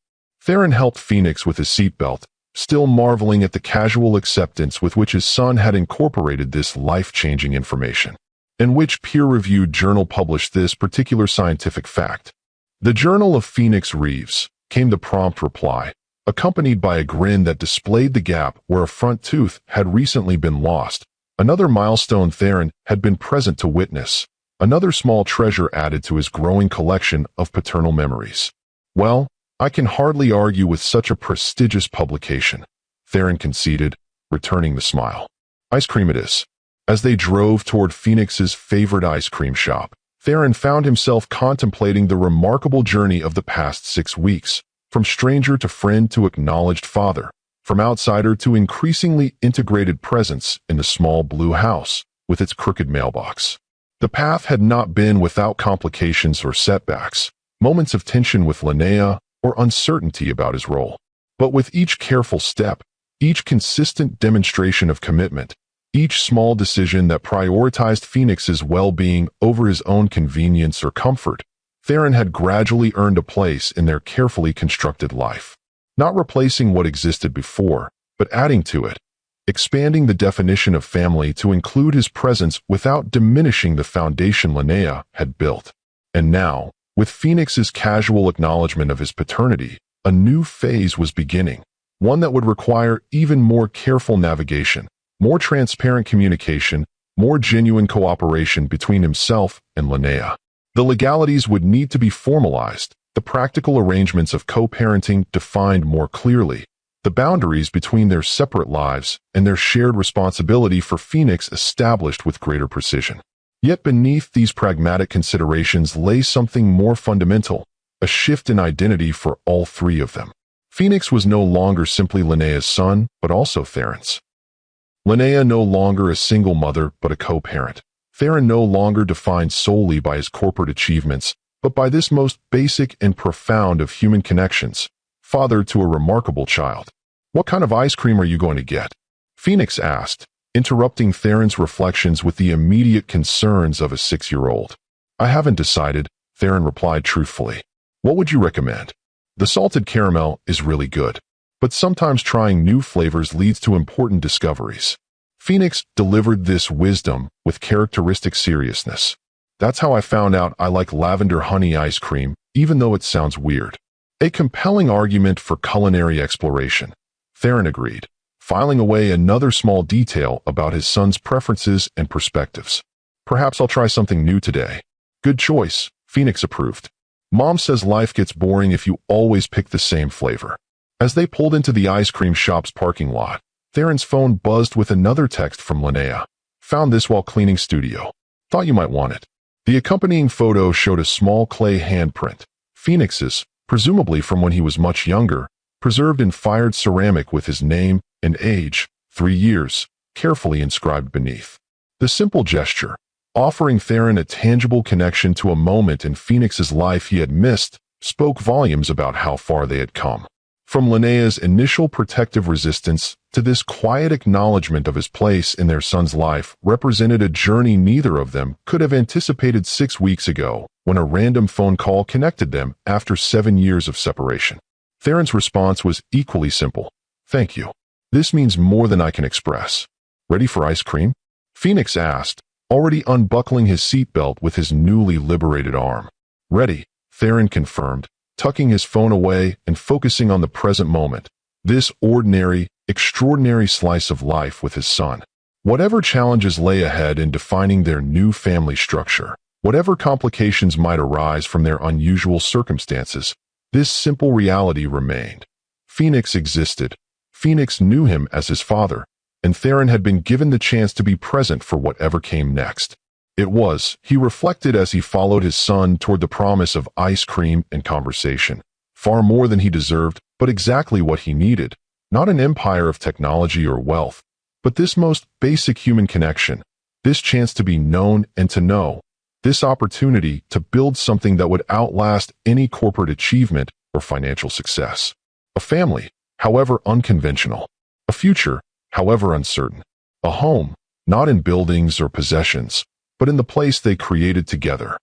Theron helped Phoenix with his seatbelt, still marveling at the casual acceptance with which his son had incorporated this life-changing information. In which peer-reviewed journal published this particular scientific fact? The Journal of Phoenix Reeves, came the prompt reply, accompanied by a grin that displayed the gap where a front tooth had recently been lost. Another milestone Theron had been present to witness, another small treasure added to his growing collection of paternal memories. Well, I can hardly argue with such a prestigious publication, Theron conceded, returning the smile. Ice cream it is. As they drove toward Phoenix's favorite ice cream shop, Theron found himself contemplating the remarkable journey of the past 6 weeks, from stranger to friend to acknowledged father, from outsider to increasingly integrated presence in the small blue house with its crooked mailbox. The path had not been without complications or setbacks, moments of tension with Linnea or uncertainty about his role. But with each careful step, each consistent demonstration of commitment, each small decision that prioritized Phoenix's well-being over his own convenience or comfort, Theron had gradually earned a place in their carefully constructed life. Not replacing what existed before, but adding to it, expanding the definition of family to include his presence without diminishing the foundation Linnea had built. And now, with Phoenix's casual acknowledgement of his paternity, a new phase was beginning, one that would require even more careful navigation, more transparent communication, more genuine cooperation between himself and Linnea. The legalities would need to be formalized, the practical arrangements of co-parenting defined more clearly, the boundaries between their separate lives and their shared responsibility for Phoenix established with greater precision. Yet beneath these pragmatic considerations lay something more fundamental, a shift in identity for all three of them. Phoenix was no longer simply Linnea's son, but also Theron's. Linnea no longer a single mother, but a co-parent. Theron no longer defined solely by his corporate achievements, but by this most basic and profound of human connections, father to a remarkable child. What kind of ice cream are you going to get? Phoenix asked, interrupting Theron's reflections with the immediate concerns of a 6-year-old. I haven't decided, Theron replied truthfully. What would you recommend? The salted caramel is really good, but sometimes trying new flavors leads to important discoveries. Phoenix delivered this wisdom with characteristic seriousness. That's how I found out I like lavender honey ice cream, even though it sounds weird. A compelling argument for culinary exploration, Theron agreed, filing away another small detail about his son's preferences and perspectives. Perhaps I'll try something new today. Good choice, Phoenix approved. Mom says life gets boring if you always pick the same flavor. As they pulled into the ice cream shop's parking lot, Theron's phone buzzed with another text from Linnea. Found this while cleaning studio. Thought you might want it. The accompanying photo showed a small clay handprint, Phoenix's, presumably from when he was much younger, preserved in fired ceramic with his name and age, 3 years, carefully inscribed beneath. The simple gesture, offering Theron a tangible connection to a moment in Phoenix's life he had missed, spoke volumes about how far they had come. From Linnea's initial protective resistance to this quiet acknowledgement of his place in their son's life represented a journey neither of them could have anticipated 6 weeks ago when a random phone call connected them after 7 years of separation. Theron's response was equally simple. Thank you. This means more than I can express. Ready for ice cream? Phoenix asked, already unbuckling his seatbelt with his newly liberated arm. Ready, Theron confirmed, tucking his phone away and focusing on the present moment, this ordinary, extraordinary slice of life with his son. Whatever challenges lay ahead in defining their new family structure, whatever complications might arise from their unusual circumstances, this simple reality remained. Phoenix existed. Phoenix knew him as his father, and Theron had been given the chance to be present for whatever came next. It was, he reflected as he followed his son toward the promise of ice cream and conversation. Far more than he deserved, but exactly what he needed. Not an empire of technology or wealth, but this most basic human connection, this chance to be known and to know, this opportunity to build something that would outlast any corporate achievement or financial success. A family, however unconventional. A future, however uncertain. A home, not in buildings or possessions, but in the place they created together.